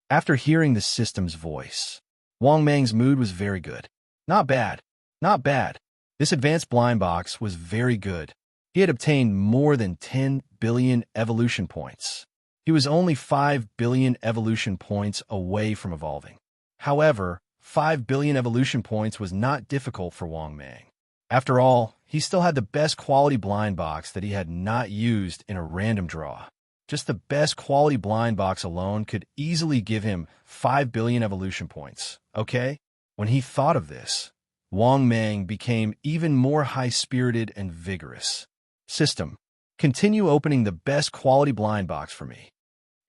After hearing the system's voice, Wang Mang's mood was very good. Not bad. Not bad. This advanced blind box was very good. He had obtained more than 10 billion evolution points. He was only 5 billion evolution points away from evolving. However, 5 billion evolution points was not difficult for Wang Mang. After all, he still had the best quality blind box that he had not used in a random draw. Just the best quality blind box alone could easily give him 5 billion evolution points, okay? When he thought of this, Wang Mang became even more high-spirited and vigorous. System, continue opening the best quality blind box for me.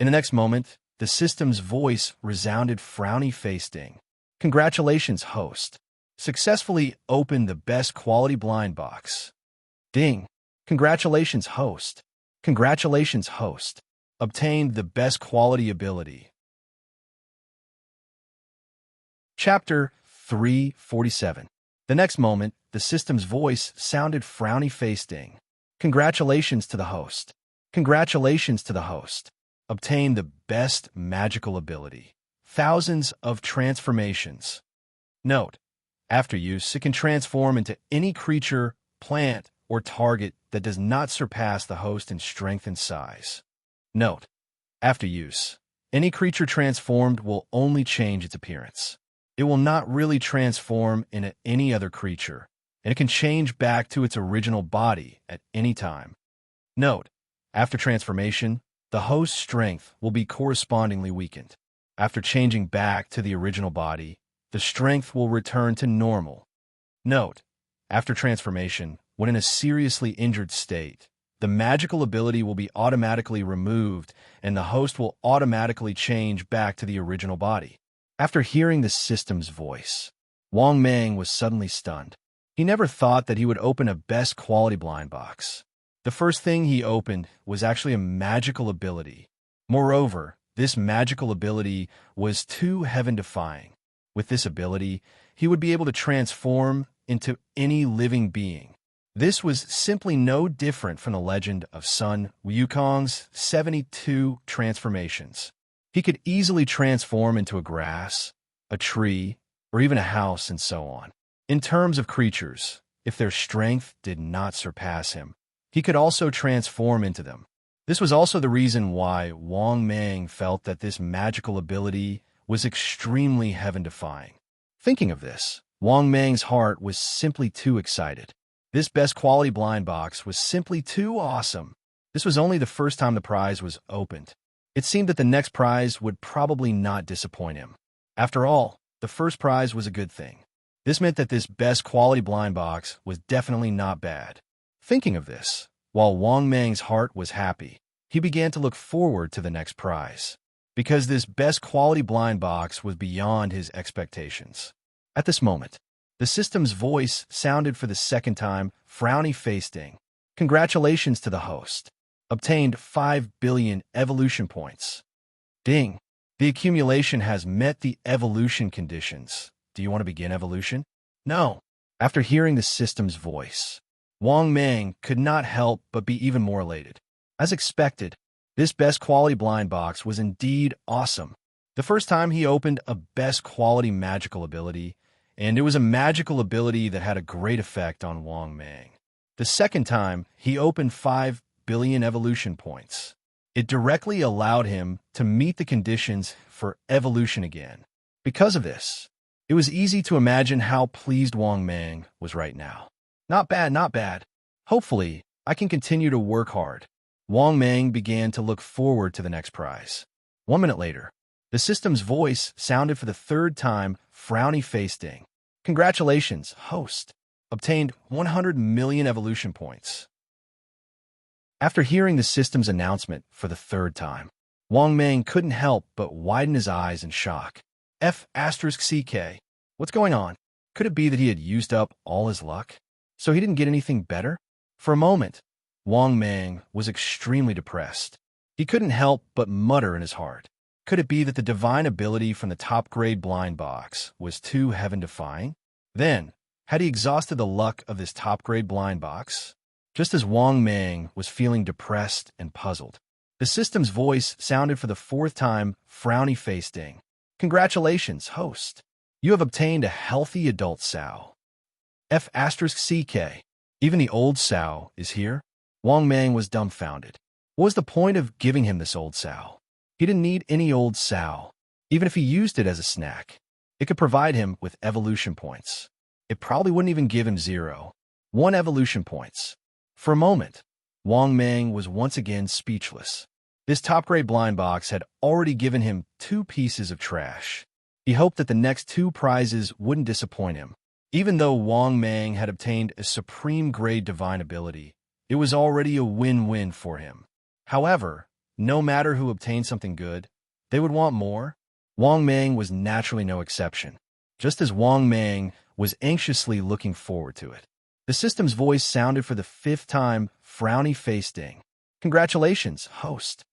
In the next moment, the system's voice resounded frowny-faced ding. Congratulations, host. Successfully opened the best quality blind box. Ding. Congratulations, host. Congratulations, host. Obtained the best quality ability. Chapter 347. The next moment, the system's voice sounded frowny-faced ding. Congratulations to the host. Congratulations to the host. Obtain the best magical ability. Thousands of transformations. Note, after use, it can transform into any creature, plant, or target that does not surpass the host in strength and size. Note, after use, any creature transformed will only change its appearance. It will not really transform into any other creature, and it can change back to its original body at any time. Note, after transformation, the host's strength will be correspondingly weakened. After changing back to the original body, the strength will return to normal. Note, after transformation, when in a seriously injured state, the magical ability will be automatically removed and the host will automatically change back to the original body. After hearing the system's voice, Wang Mang was suddenly stunned. He never thought that he would open a best quality blind box. The first thing he opened was actually a magical ability. Moreover, this magical ability was too heaven-defying. With this ability, he would be able to transform into any living being. This was simply no different from the legend of Sun Wukong's 72 transformations. He could easily transform into a grass, a tree, or even a house and so on. In terms of creatures, if their strength did not surpass him, he could also transform into them. This was also the reason why Wang Mang felt that this magical ability was extremely heaven-defying. Thinking of this, Wang Mang's heart was simply too excited. This best quality blind box was simply too awesome. This was only the first time the prize was opened. It seemed that the next prize would probably not disappoint him. After all, the first prize was a good thing. This meant that this best quality blind box was definitely not bad. Thinking of this, while Wang Mang's heart was happy, he began to look forward to the next prize, because this best quality blind box was beyond his expectations. At this moment, the system's voice sounded for the second time, frowny-faced ding. Congratulations to the host. Obtained 5 billion evolution points. Ding. The accumulation has met the evolution conditions. Do you want to begin evolution? No. After hearing the system's voice, Wang Mang could not help but be even more elated. As expected, this best quality blind box was indeed awesome. The first time he opened a best quality magical ability, and it was a magical ability that had a great effect on Wang Mang. The second time, he opened 5 billion evolution points. It directly allowed him to meet the conditions for evolution again. Because of this, it was easy to imagine how pleased Wang Mang was right now. Not bad, not bad. Hopefully, I can continue to work hard. Wang Mang began to look forward to the next prize. 1 minute later, the system's voice sounded for the third time, frowny-faced ding. Congratulations, host. Obtained 100 million evolution points. After hearing the system's announcement for the third time, Wang Mang couldn't help but widen his eyes in shock. F***CK. What's going on? Could it be that he had used up all his luck, so he didn't get anything better? For a moment, Wang Mang was extremely depressed. He couldn't help but mutter in his heart. Could it be that the divine ability from the top-grade blind box was too heaven-defying? Then, had he exhausted the luck of this top-grade blind box? Just as Wang Mang was feeling depressed and puzzled, the system's voice sounded for the fourth time, frowny-faced ding. Congratulations, host. You have obtained a healthy adult sow. F***CK. Even the old sow is here? Wang Mang was dumbfounded. What was the point of giving him this old sow? He didn't need any old sow. Even if he used it as a snack, it could provide him with evolution points. It probably wouldn't even give him 0. 1 evolution points. For a moment, Wang Mang was once again speechless. This top-grade blind box had already given him 2 pieces of trash. He hoped that the next 2 prizes wouldn't disappoint him. Even though Wang Mang had obtained a supreme-grade divine ability, it was already a win-win for him. However, no matter who obtained something good, they would want more. Wang Mang was naturally no exception, just as Wang Mang was anxiously looking forward to it. The system's voice sounded for the 5th time, frowny face ding. Congratulations, host.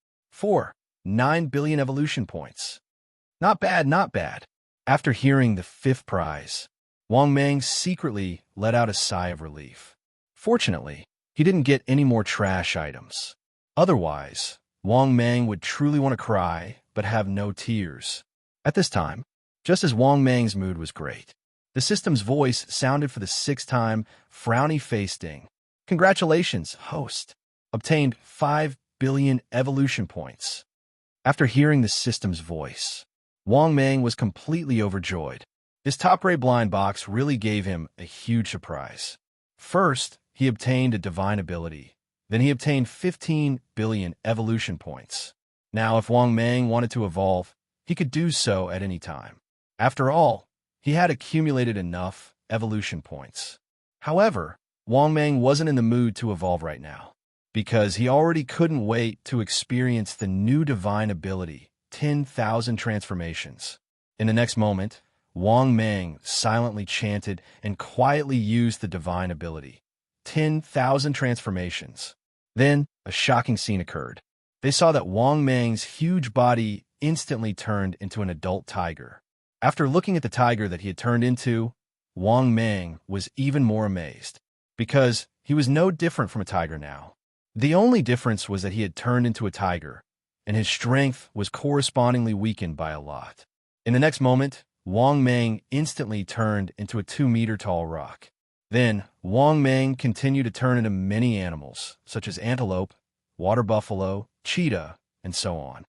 9 billion evolution points. Not bad, not bad. After hearing the 5th prize, Wang Mang secretly let out a sigh of relief. Fortunately, he didn't get any more trash items. Otherwise, Wang Mang would truly want to cry, but have no tears. At this time, just as Wang Mang's mood was great, the system's voice sounded for the 6th time, frowny face ding. Congratulations, host. Obtained 5 billion evolution points. After hearing the system's voice, Wang Mang was completely overjoyed. His top-grade blind box really gave him a huge surprise. First, he obtained a divine ability. Then he obtained 15 billion evolution points. Now, if Wang Mang wanted to evolve, he could do so at any time. After all, he had accumulated enough evolution points. However, Wang Mang wasn't in the mood to evolve right now, because he already couldn't wait to experience the new divine ability, 10,000 transformations. In the next moment, Wang Mang silently chanted and quietly used the divine ability, 10,000 transformations. Then, a shocking scene occurred. They saw that Wang Mang's huge body instantly turned into an adult tiger. After looking at the tiger that he had turned into, Wang Mang was even more amazed, because he was no different from a tiger now. The only difference was that he had turned into a tiger, and his strength was correspondingly weakened by a lot. In the next moment, Wang Mang instantly turned into a 2-meter-tall rock. Then, Wang Mang continued to turn into many animals, such as antelope, water buffalo, cheetah, and so on.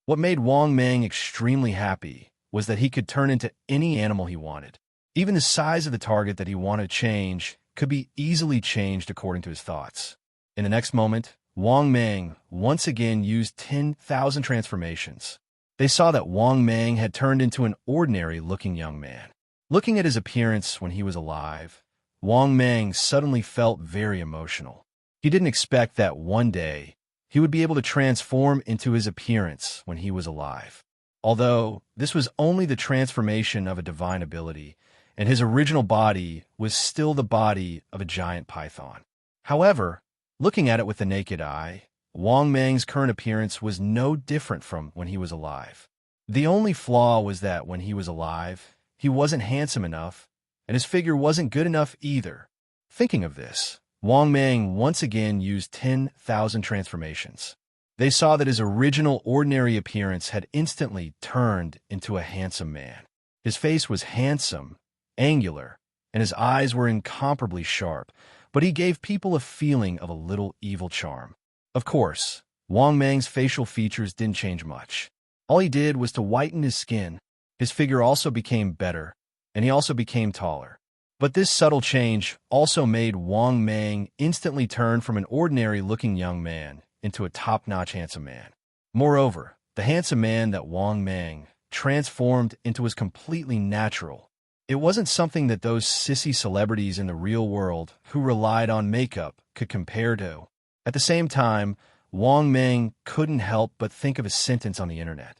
What made Wang Mang extremely happy was that he could turn into any animal he wanted. Even the size of the target that he wanted to change could be easily changed according to his thoughts. In the next moment, Wang Mang once again used 10,000 transformations. They saw that Wang Mang had turned into an ordinary-looking young man. Looking at his appearance when he was alive, Wang Mang suddenly felt very emotional. He didn't expect that one day he would be able to transform into his appearance when he was alive. Although this was only the transformation of a divine ability, and his original body was still the body of a giant python. However, looking at it with the naked eye, Wang Mang's current appearance was no different from when he was alive. The only flaw was that when he was alive, he wasn't handsome enough, and his figure wasn't good enough either. Thinking of this, Wang Mang once again used 10,000 transformations. They saw that his original ordinary appearance had instantly turned into a handsome man. His face was handsome, angular, and his eyes were incomparably sharp, but he gave people a feeling of a little evil charm. Of course, Wang Mang's facial features didn't change much. All he did was to whiten his skin. His figure also became better, and he also became taller. But this subtle change also made Wang Mang instantly turn from an ordinary-looking young man into a top-notch handsome man. Moreover, the handsome man that Wang Mang transformed into was completely natural. It wasn't something that those sissy celebrities in the real world who relied on makeup could compare to. At the same time, Wang Mang couldn't help but think of a sentence on the internet.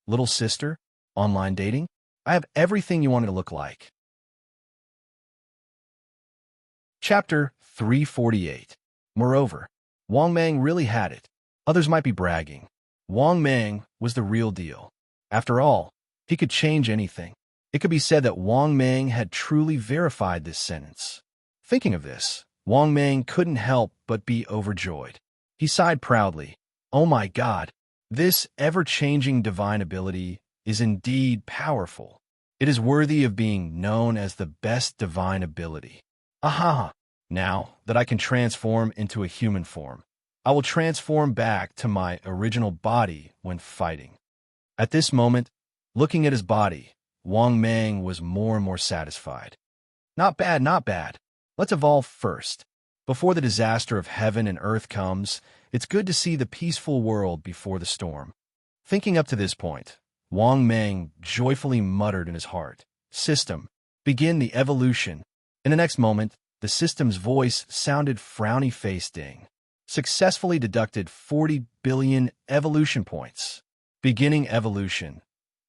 Little sister, online dating? I have everything you wanted to look like. Chapter 348. Moreover, Wang Mang really had it. Others might be bragging. Wang Mang was the real deal. After all, he could change anything. It could be said that Wang Mang had truly verified this sentence. Thinking of this, Wang Mang couldn't help but be overjoyed. He sighed proudly. Oh my God, this ever-changing divine ability is indeed powerful. It is worthy of being known as the best divine ability. Aha! Now that I can transform into a human form, I will transform back to my original body when fighting. At this moment, looking at his body, Wang Mang was more and more satisfied. Not bad, not bad. Let's evolve first. Before the disaster of heaven and earth comes, it's good to see the peaceful world before the storm. Thinking up to this point, Wang Mang joyfully muttered in his heart, "System, begin the evolution." In the next moment, the system's voice sounded frowny-faced ding. Successfully deducted 40 billion evolution points. Beginning evolution.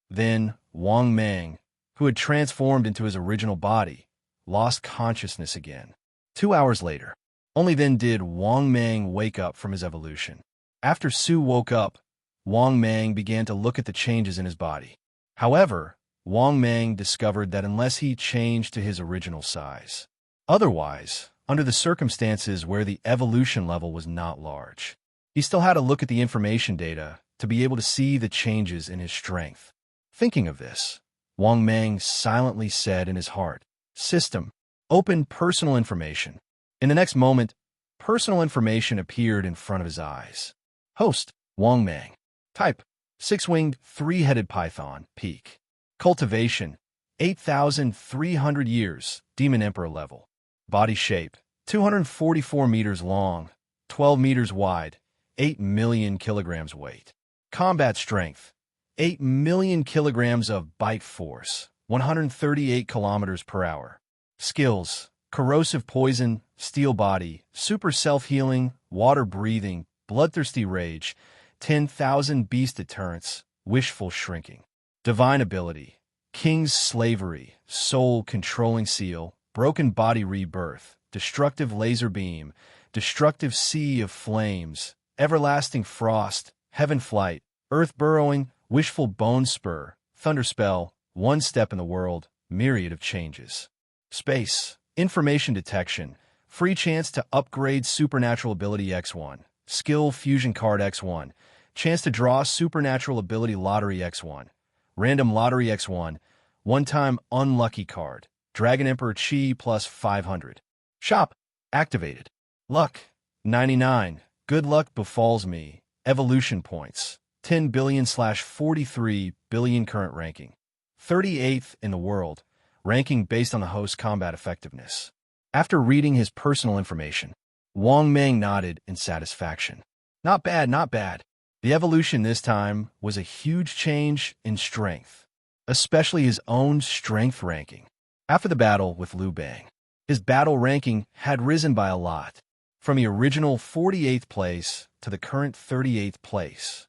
Then, Wang Mang, who had transformed into his original body, lost consciousness again. 2 hours later, only then did Wang Mang wake up from his evolution. After Su woke up, Wang Mang began to look at the changes in his body. However, Wang Mang discovered that unless he changed to his original size, otherwise, under the circumstances where the evolution level was not large, he still had to look at the information data to be able to see the changes in his strength. Thinking of this, Wang Mang silently said in his heart, "System, open personal information." In the next moment, personal information appeared in front of his eyes. Host, Wang Mang. Type, six-winged, three-headed python, peak. Cultivation, 8,300 years, Demon Emperor level. Body shape, 244 meters long, 12 meters wide, 8 million kilograms weight. Combat strength, 8 million kilograms of bite force, 138 kilometers per hour. Skills, corrosive poison, steel body, super self-healing, water breathing, bloodthirsty rage, 10,000 beast deterrence, wishful shrinking. Divine ability, king's slavery, soul controlling seal, broken body rebirth, destructive laser beam, destructive sea of flames, everlasting frost, heaven flight, earth burrowing, wishful bone spur, thunder spell, one step in the world, myriad of changes. Space, information detection, free chance to upgrade supernatural ability X1, skill fusion card X1, chance to draw supernatural ability lottery X1, random lottery X1, one-time unlucky card, Dragon Emperor Chi plus 500. Shop, activated. Luck, 99. Good luck befalls me. Evolution points, 10 billion/43 billion current ranking. 38th in the world, ranking based on the host's combat effectiveness. After reading his personal information, Wang Mang nodded in satisfaction. Not bad, not bad. The evolution this time was a huge change in strength, especially his own strength ranking. After the battle with Liu Bang, his battle ranking had risen by a lot, from the original 48th place to the current 38th place.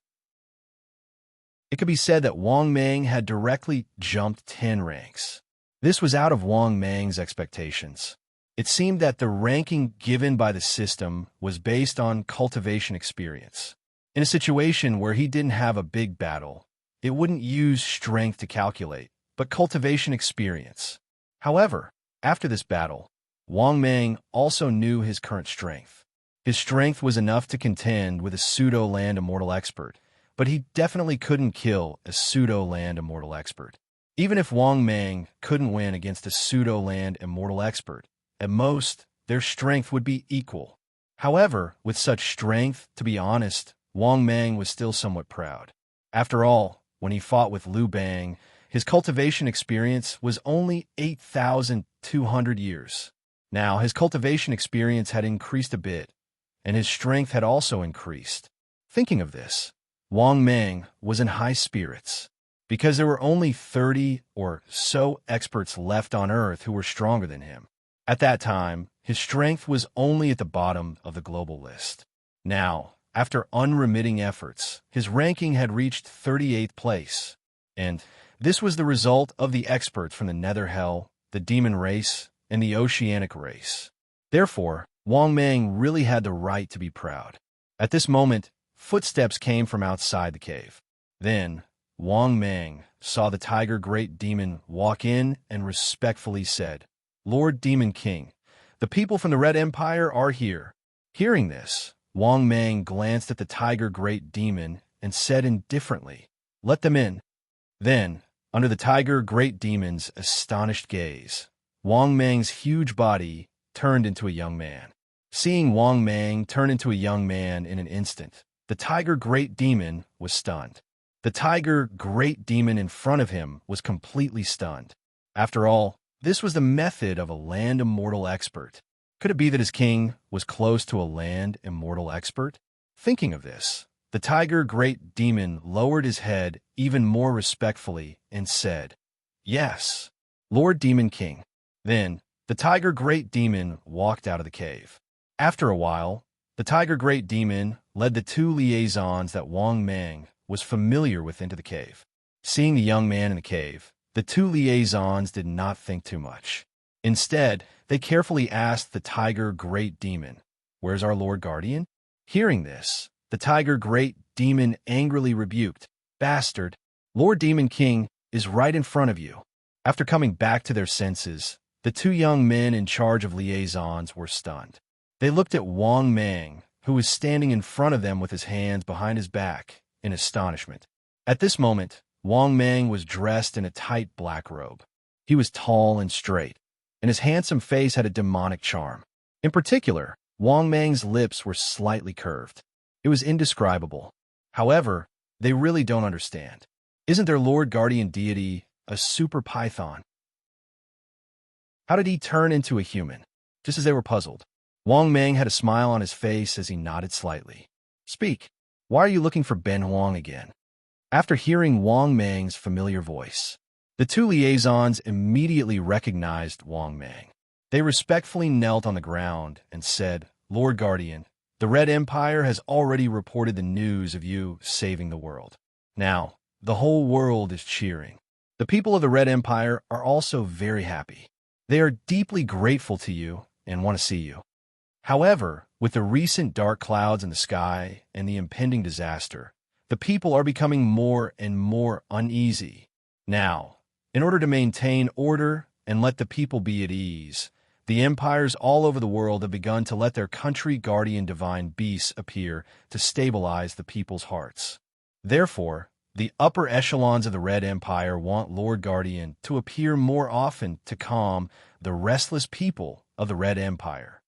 It could be said that Wang Mang had directly jumped 10 ranks. This was out of Wang Mang's expectations. It seemed that the ranking given by the system was based on cultivation experience. In a situation where he didn't have a big battle, it wouldn't use strength to calculate, but cultivation experience. However, after this battle, Wang Mang also knew his current strength. His strength was enough to contend with a pseudo-land immortal expert, but he definitely couldn't kill a pseudo-land immortal expert. Even if Wang Mang couldn't win against a pseudo-land immortal expert, at most, their strength would be equal. However, with such strength, to be honest, Wang Mang was still somewhat proud. After all, when he fought with Liu Bang, his cultivation experience was only 8,200 years. Now, his cultivation experience had increased a bit, and his strength had also increased. Thinking of this, Wang Mang was in high spirits, because there were only 30 or so experts left on Earth who were stronger than him. At that time, his strength was only at the bottom of the global list. Now, after unremitting efforts, his ranking had reached 38th place, and this was the result of the experts from the Nether Hell, the Demon race, and the Oceanic race. Therefore, Wang Mang really had the right to be proud. At this moment, footsteps came from outside the cave. Then, Wang Mang saw the Tiger Great Demon walk in and respectfully said, "Lord Demon King, the people from the Red Empire are here." Hearing this, Wang Mang glanced at the Tiger Great Demon and said indifferently, "Let them in." Then, under the Tiger Great Demon's astonished gaze, Wang Mang's huge body turned into a young man. Seeing Wang Mang turn into a young man in an instant, the Tiger Great Demon was stunned. The Tiger Great Demon in front of him was completely stunned. After all, This was the method of a land immortal expert. Could it be that his king was close to a land immortal expert? Thinking of this, the tiger great demon lowered his head even more respectfully and said, "Yes, Lord Demon King." Then, the tiger great demon walked out of the cave. After a while, the tiger great demon led the two liaisons that Wang Mang was familiar with into the cave. Seeing the young man in the cave, the two liaisons did not think too much. Instead, they carefully asked the tiger great demon, "Where's our Lord Guardian?" Hearing this, the tiger great demon angrily rebuked, "Bastard, Lord Demon King is right in front of you." After coming back to their senses, the two young men in charge of liaisons were stunned. They looked at Wang Mang, who was standing in front of them with his hands behind his back, in astonishment. At this moment, Wang Mang was dressed in a tight black robe. He was tall and straight, and his handsome face had a demonic charm. In particular, Wang Mang's lips were slightly curved. It was indescribable. However, they really don't understand. Isn't their Lord Guardian deity a super python? How did he turn into a human? Just as they were puzzled, Wang Mang had a smile on his face as he nodded slightly. "Speak. Why are you looking for Ben Huang again?" After hearing Wang Mang's familiar voice, the two liaisons immediately recognized Wang Mang. They respectfully knelt on the ground and said, "Lord Guardian, the Red Empire has already reported the news of you saving the world. Now, the whole world is cheering. The people of the Red Empire are also very happy. They are deeply grateful to you and want to see you. However, with the recent dark clouds in the sky and the impending disaster, the people are becoming more and more uneasy. Now, in order to maintain order and let the people be at ease, the empires all over the world have begun to let their country guardian divine beasts appear to stabilize the people's hearts. Therefore, the upper echelons of the Red Empire want Lord Guardian to appear more often to calm the restless people of the Red Empire."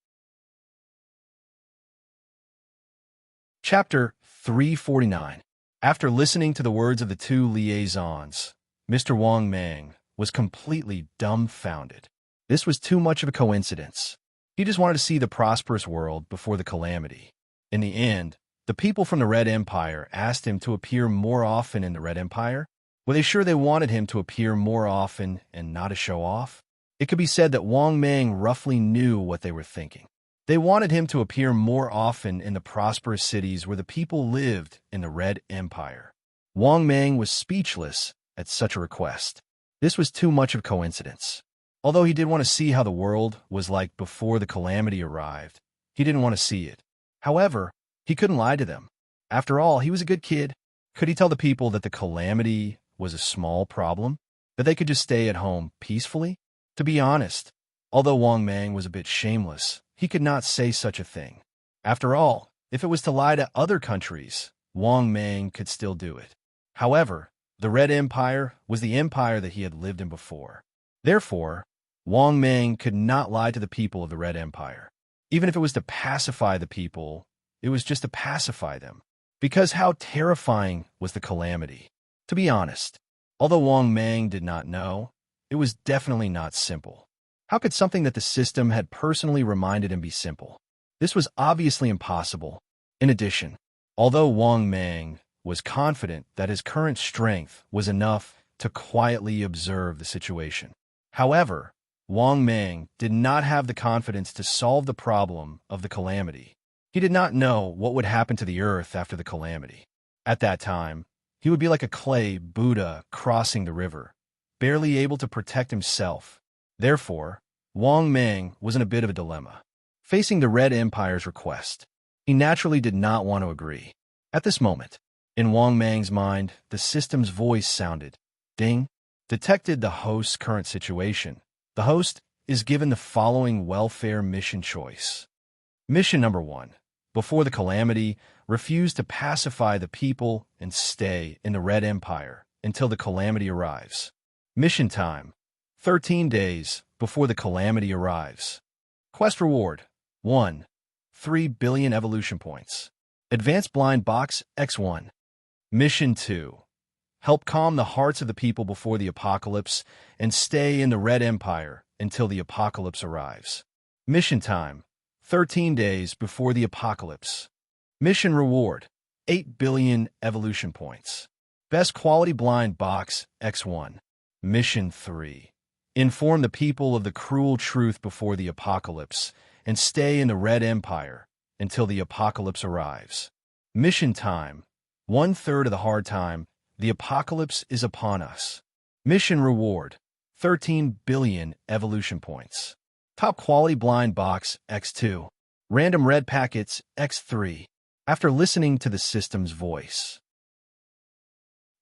Chapter 349. After listening to the words of the two liaisons, Mr. Wang Mang was completely dumbfounded. This was too much of a coincidence. He just wanted to see the prosperous world before the calamity. In the end, the people from the Red Empire asked him to appear more often in the Red Empire. Were they sure they wanted him to appear more often and not to show off? It could be said that Wang Mang roughly knew what they were thinking. They wanted him to appear more often in the prosperous cities where the people lived in the Red Empire. Wang Mang was speechless at such a request. This was too much of a coincidence. Although he did want to see how the world was like before the calamity arrived, he didn't want to see it. However, he couldn't lie to them. After all, he was a good kid. Could he tell the people that the calamity was a small problem? That they could just stay at home peacefully? To be honest, although Wang Mang was a bit shameless, he could not say such a thing. After all, if it was to lie to other countries, Wang Mang could still do it. However, the Red Empire was the empire that he had lived in before. Therefore, Wang Mang could not lie to the people of the Red Empire. Even if it was to pacify the people, it was just to pacify them. Because how terrifying was the calamity? To be honest, although Wang Mang did not know, it was definitely not simple. How could something that the system had personally reminded him be simple? This was obviously impossible. In addition, although Wang Mang was confident that his current strength was enough to quietly observe the situation. However, Wang Mang did not have the confidence to solve the problem of the calamity. He did not know what would happen to the earth after the calamity. At that time, he would be like a clay Buddha crossing the river, barely able to protect himself. Therefore, Wang Mang was in a bit of a dilemma. Facing the Red Empire's request, he naturally did not want to agree. At this moment, in Wang Mang's mind, the system's voice sounded, "Ding." Detected the host's current situation. The host is given the following welfare mission choice. Mission number 1. Before the calamity, refuse to pacify the people and stay in the Red Empire until the calamity arrives. Mission time, 13 days before the calamity arrives. Quest reward, 1. 3 billion evolution points. Advanced blind box X1. Mission 2. help calm the hearts of the people before the apocalypse, and stay in the Red Empire until the apocalypse arrives. Mission time: 13 days before the apocalypse. Mission reward: 8 billion evolution points. Best quality blind box X1. Mission 3. Inform the people of the cruel truth before the apocalypse, and stay in the Red Empire until the apocalypse arrives. Mission time: 1/3 of the hard time. The apocalypse is upon us. Mission reward: 13 billion evolution points. Top quality blind box X2. Random red packets X3. After listening to the system's voice,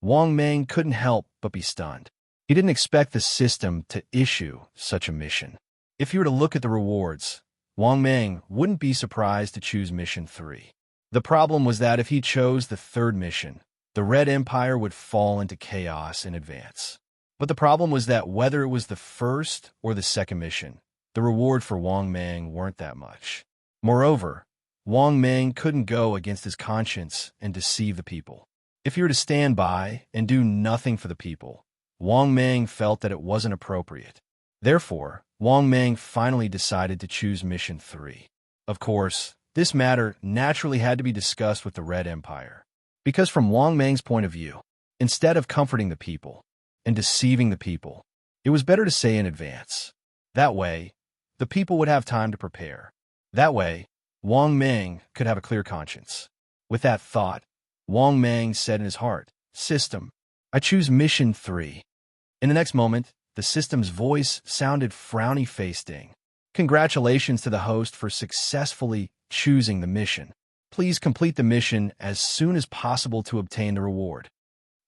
Wang Mang couldn't help but be stunned. He didn't expect the system to issue such a mission. If you were to look at the rewards, Wang Mang wouldn't be surprised to choose Mission 3. The problem was that if he chose the third mission, the Red Empire would fall into chaos in advance. But the problem was that whether it was the first or the second mission, the reward for Wang Mang weren't that much. Moreover, Wang Mang couldn't go against his conscience and deceive the people. If he were to stand by and do nothing for the people, Wang Mang felt that it wasn't appropriate. Therefore, Wang Mang finally decided to choose Mission 3. Of course, this matter naturally had to be discussed with the Red Empire. Because from Wang Mang's point of view, instead of comforting the people and deceiving the people, it was better to say in advance. That way, the people would have time to prepare. That way, Wang Mang could have a clear conscience. With that thought, Wang Mang said in his heart, "System, I choose Mission 3. In the next moment, the system's voice sounded frowny-faced. Congratulations to the host for successfully choosing the mission. Please complete the mission as soon as possible to obtain the reward."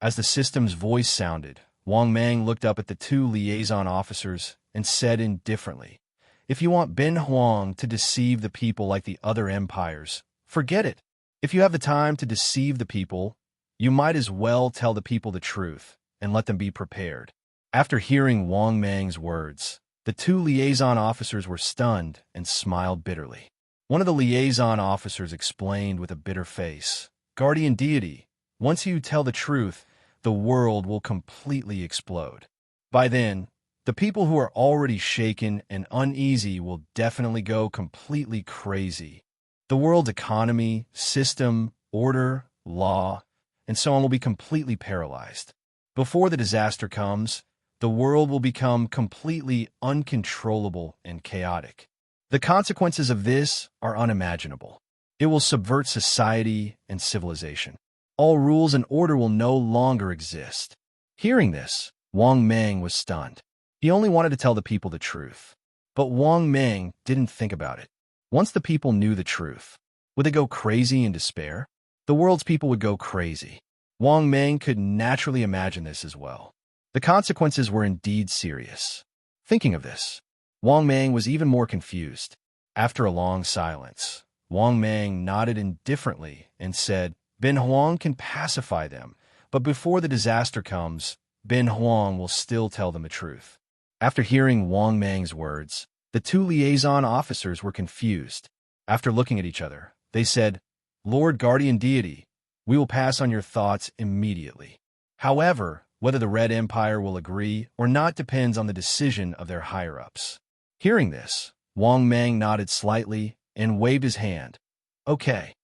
As the system's voice sounded, Wang Mang looked up at the two liaison officers and said indifferently, "If you want Ben Huang to deceive the people like the other empires, forget it. If you have the time to deceive the people, you might as well tell the people the truth and let them be prepared." After hearing Wang Mang's words, the two liaison officers were stunned and smiled bitterly. One of the liaison officers explained with a bitter face, "Guardian deity, once you tell the truth, the world will completely explode. By then, the people who are already shaken and uneasy will definitely go completely crazy. The world's economy, system, order, law, and so on will be completely paralyzed. Before the disaster comes, the world will become completely uncontrollable and chaotic. The consequences of this are unimaginable. It will subvert society and civilization. All rules and order will no longer exist." Hearing this, Wang Mang was stunned. He only wanted to tell the people the truth. But Wang Mang didn't think about it. Once the people knew the truth, would they go crazy in despair? The world's people would go crazy. Wang Mang could naturally imagine this as well. The consequences were indeed serious. Thinking of this, Wang Mang was even more confused. After a long silence, Wang Mang nodded indifferently and said, "Ben Huang can pacify them, but before the disaster comes, Ben Huang will still tell them the truth." After hearing Wang Mang's words, the two liaison officers were confused. After looking at each other, they said, "Lord Guardian Deity, we will pass on your thoughts immediately. However, whether the Red Empire will agree or not depends on the decision of their higher-ups." Hearing this, Wang Mang nodded slightly and waved his hand. "Okay.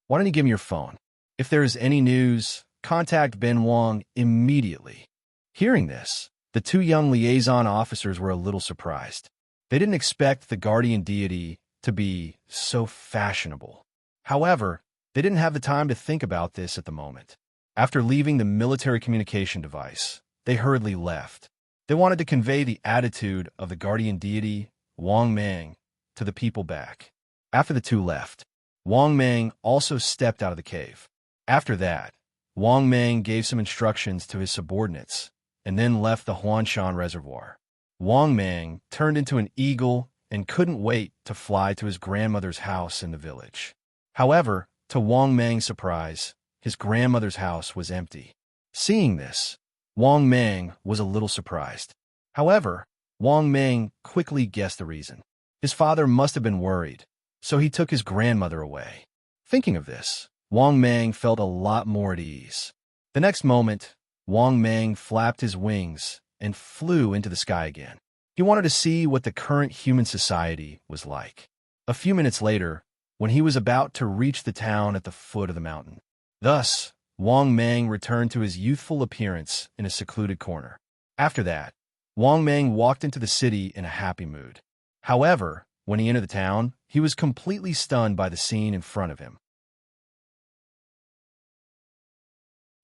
Why don't you give me your phone? If there is any news, contact Ben Huang immediately." Hearing this, the two young liaison officers were a little surprised. They didn't expect the guardian deity to be so fashionable. However, they didn't have the time to think about this at the moment. After leaving the military communication device, they hurriedly left. They wanted to convey the attitude of the guardian deity, Wang Mang, to the people back. After the two left, Wang Mang also stepped out of the cave. After that, Wang Mang gave some instructions to his subordinates and then left the Huanshan Reservoir. Wang Mang turned into an eagle and couldn't wait to fly to his grandmother's house in the village. However, to Wang Mang's surprise, his grandmother's house was empty. Seeing this, Wang Mang was a little surprised. However, Wang Mang quickly guessed the reason. His father must have been worried, so he took his grandmother away. Thinking of this, Wang Mang felt a lot more at ease. The next moment, Wang Mang flapped his wings and flew into the sky again. He wanted to see what the current human society was like. A few minutes later, when he was about to reach the town at the foot of the mountain. Thus, Wang Mang returned to his youthful appearance in a secluded corner. After that, Wang Mang walked into the city in a happy mood. However, when he entered the town, he was completely stunned by the scene in front of him.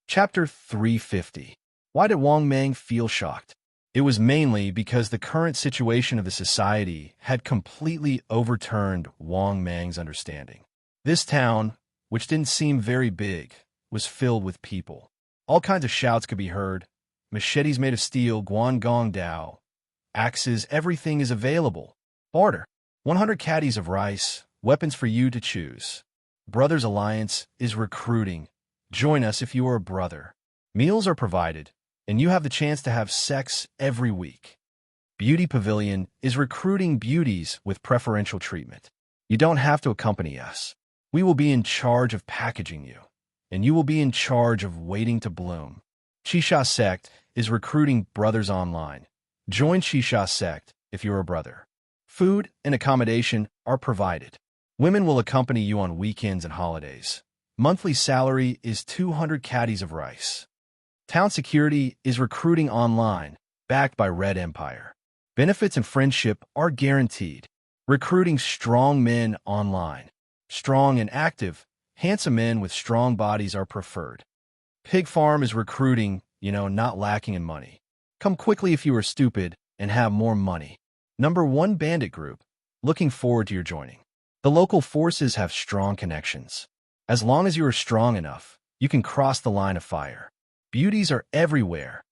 Chapter 350. Why did Wang Mang feel shocked? It was mainly because the current situation of the society had completely overturned Wang Mang's understanding. This town, which didn't seem very big, was filled with people. All kinds of shouts could be heard. Machetes made of steel, guangong dao. Axes, everything is available. Barter. 100 caddies of rice, weapons for you to choose. Brothers Alliance is recruiting. Join us if you are a brother. Meals are provided, and you have the chance to have sex every week. Beauty Pavilion is recruiting beauties with preferential treatment. You don't have to accompany us. We will be in charge of packaging you, and you will be in charge of waiting to bloom. Shisha Sect is recruiting brothers online. Join Shisha Sect if you're a brother. Food and accommodation are provided. Women will accompany you on weekends and holidays. Monthly salary is 200 caddies of rice. Town Security is recruiting online, backed by Red Empire. Benefits and friendship are guaranteed. Recruiting strong men online. Strong and active, handsome men with strong bodies are preferred. Pig Farm is recruiting, not lacking in money. Come quickly if you are stupid and have more money. Number 1 Bandit Group, looking forward to your joining. The local forces have strong connections. As long as you are strong enough, you can cross the line of fire. Beauties are everywhere.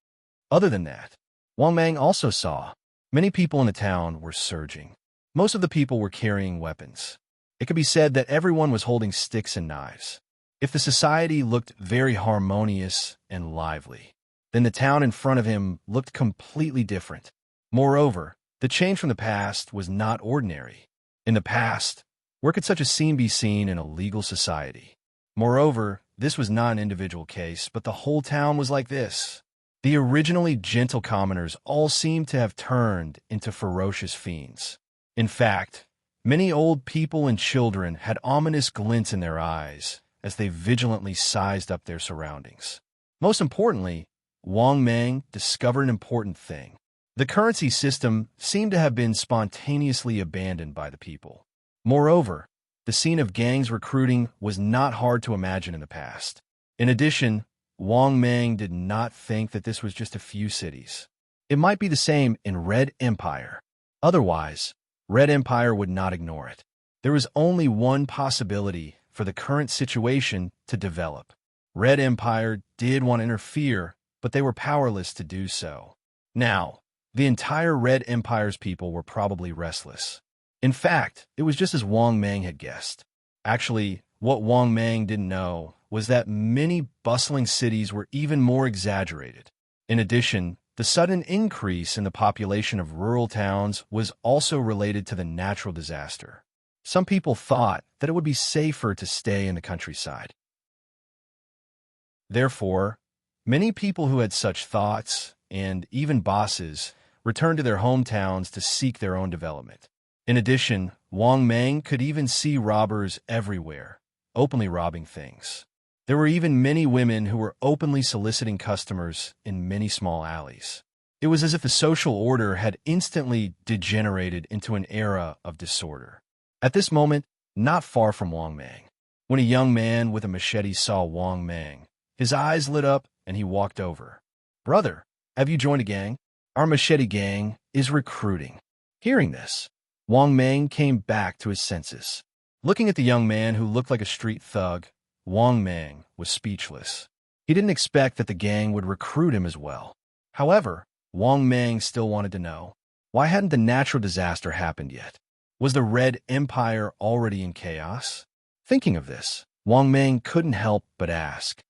Other than that, Wang Mang also saw many people in the town were surging. Most of the people were carrying weapons. It could be said that everyone was holding sticks and knives. If the society looked very harmonious and lively, then the town in front of him looked completely different. Moreover, the change from the past was not ordinary. In the past, where could such a scene be seen in a legal society? Moreover, this was not an individual case, but the whole town was like this. The originally gentle commoners all seemed to have turned into ferocious fiends. In fact, many old people and children had ominous glints in their eyes as they vigilantly sized up their surroundings. Most importantly, Wang Mang discovered an important thing. The currency system seemed to have been spontaneously abandoned by the people. Moreover, the scene of gangs recruiting was not hard to imagine in the past. In addition, Wang Mang did not think that this was just a few cities. It might be the same in Red Empire. Otherwise, Red Empire would not ignore it. There was only one possibility for the current situation to develop. Red Empire did want to interfere, but they were powerless to do so. Now, the entire Red Empire's people were probably restless. In fact, it was just as Wang Mang had guessed. Actually, what Wang Mang didn't know was that many bustling cities were even more exaggerated. In addition, the sudden increase in the population of rural towns was also related to the natural disaster. Some people thought that it would be safer to stay in the countryside. Therefore, many people who had such thoughts, and even bosses, returned to their hometowns to seek their own development. In addition, Wang Mang could even see robbers everywhere, openly robbing things. There were even many women who were openly soliciting customers in many small alleys. It was as if the social order had instantly degenerated into an era of disorder. At this moment, not far from Wang Mang, when a young man with a machete saw Wang Mang, his eyes lit up and he walked over. "Brother, have you joined a gang? Our machete gang is recruiting." Hearing this, Wang Mang came back to his senses. Looking at the young man who looked like a street thug, Wang Mang was speechless. He didn't expect that the gang would recruit him as well. However, Wang Mang still wanted to know, why hadn't the natural disaster happened yet? Was the Red Empire already in chaos? Thinking of this, Wang Mang couldn't help but ask,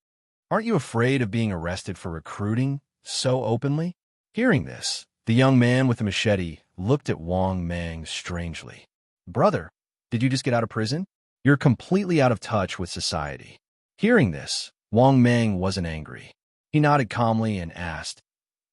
"Aren't you afraid of being arrested for recruiting so openly?" Hearing this, the young man with the machete looked at Wang Mang strangely. "Brother, did you just get out of prison? You're completely out of touch with society." Hearing this, Wang Mang wasn't angry. He nodded calmly and asked,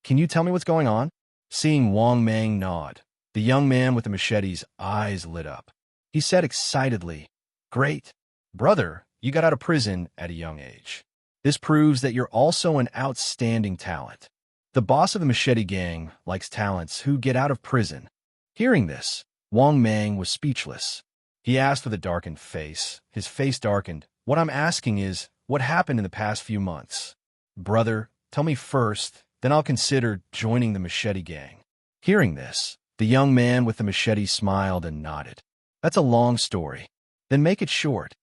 "Can you tell me what's going on?" Seeing Wang Mang nod, the young man with the machete's eyes lit up. He said excitedly, "Great. Brother, you got out of prison at a young age. This proves that you're also an outstanding talent. The boss of the machete gang likes talents who get out of prison." Hearing this, Wang Mang was speechless. He asked with a darkened face. His face darkened. "What I'm asking is, what happened in the past few months? Brother, tell me first, then I'll consider joining the machete gang." Hearing this, the young man with the machete smiled and nodded. "That's a long story. Then make it short,"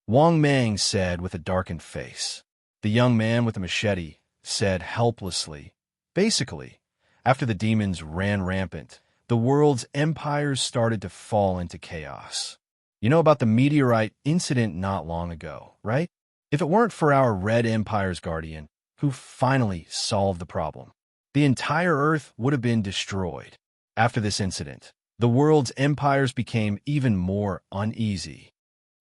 Wang Mang said with a darkened face. The young man with the machete said helplessly, "Basically, after the demons ran rampant, the world's empires started to fall into chaos. You know about the meteorite incident not long ago, right? If it weren't for our Red Empire's guardian, who finally solved the problem, the entire Earth would have been destroyed. After this incident, the world's empires became even more uneasy.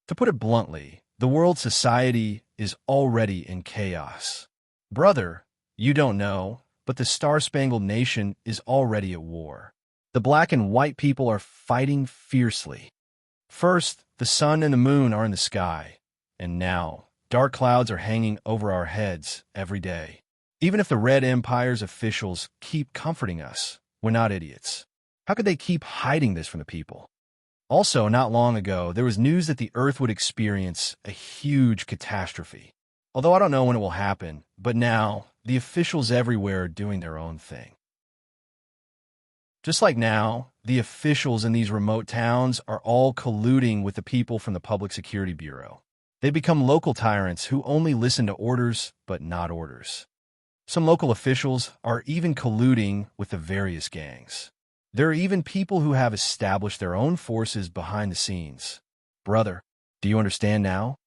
To put it bluntly, the world society is already in chaos. Brother, you don't know, but the Star-Spangled Nation is already at war. The black and white people are fighting fiercely. First, the sun and the moon are in the sky, and now dark clouds are hanging over our heads every day. Even if the Red Empire's officials keep comforting us, we're not idiots. How could they keep hiding this from the people? Also, not long ago, there was news that the Earth would experience a huge catastrophe. Although I don't know when it will happen, but now, the officials everywhere are doing their own thing. Just like now, the officials in these remote towns are all colluding with the people from the Public Security Bureau. They become local tyrants who only listen to orders, but not orders. Some local officials are even colluding with the various gangs. There are even people who have established their own forces behind the scenes. Brother, do you understand now?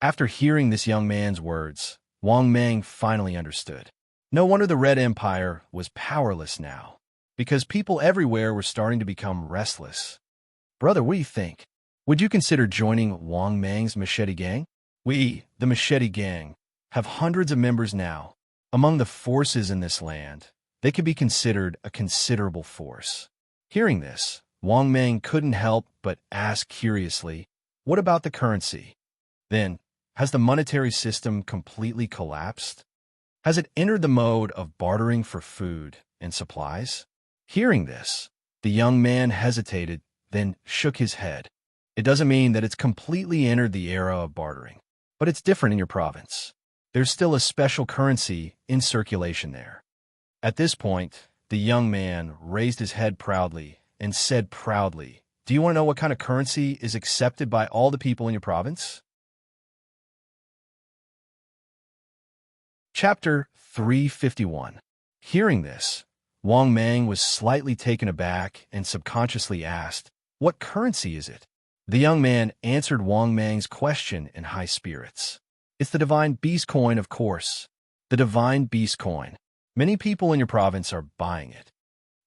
After hearing this young man's words, Wang Mang finally understood. No wonder the Red Empire was powerless now, because people everywhere were starting to become restless. Brother, what do you think? Would you consider joining Wang Mang's machete gang? We, the machete gang, have hundreds of members now. Among the forces in this land, they could be considered a considerable force. Hearing this, Wang Mang couldn't help but ask curiously, "What about the currency? Then, has the monetary system completely collapsed? Has it entered the mode of bartering for food and supplies?" Hearing this, the young man hesitated, then shook his head. "It doesn't mean that it's completely entered the era of bartering, but it's different in your province. There's still a special currency in circulation there." At this point, the young man raised his head proudly and said proudly, "Do you want to know what kind of currency is accepted by all the people in your province?" Chapter 351. Hearing this, Wang Mang was slightly taken aback and subconsciously asked, "What currency is it?" The young man answered Wang Mang's question in high spirits. "It's the Divine Beast Coin, of course. The Divine Beast Coin. Many people in your province are buying it.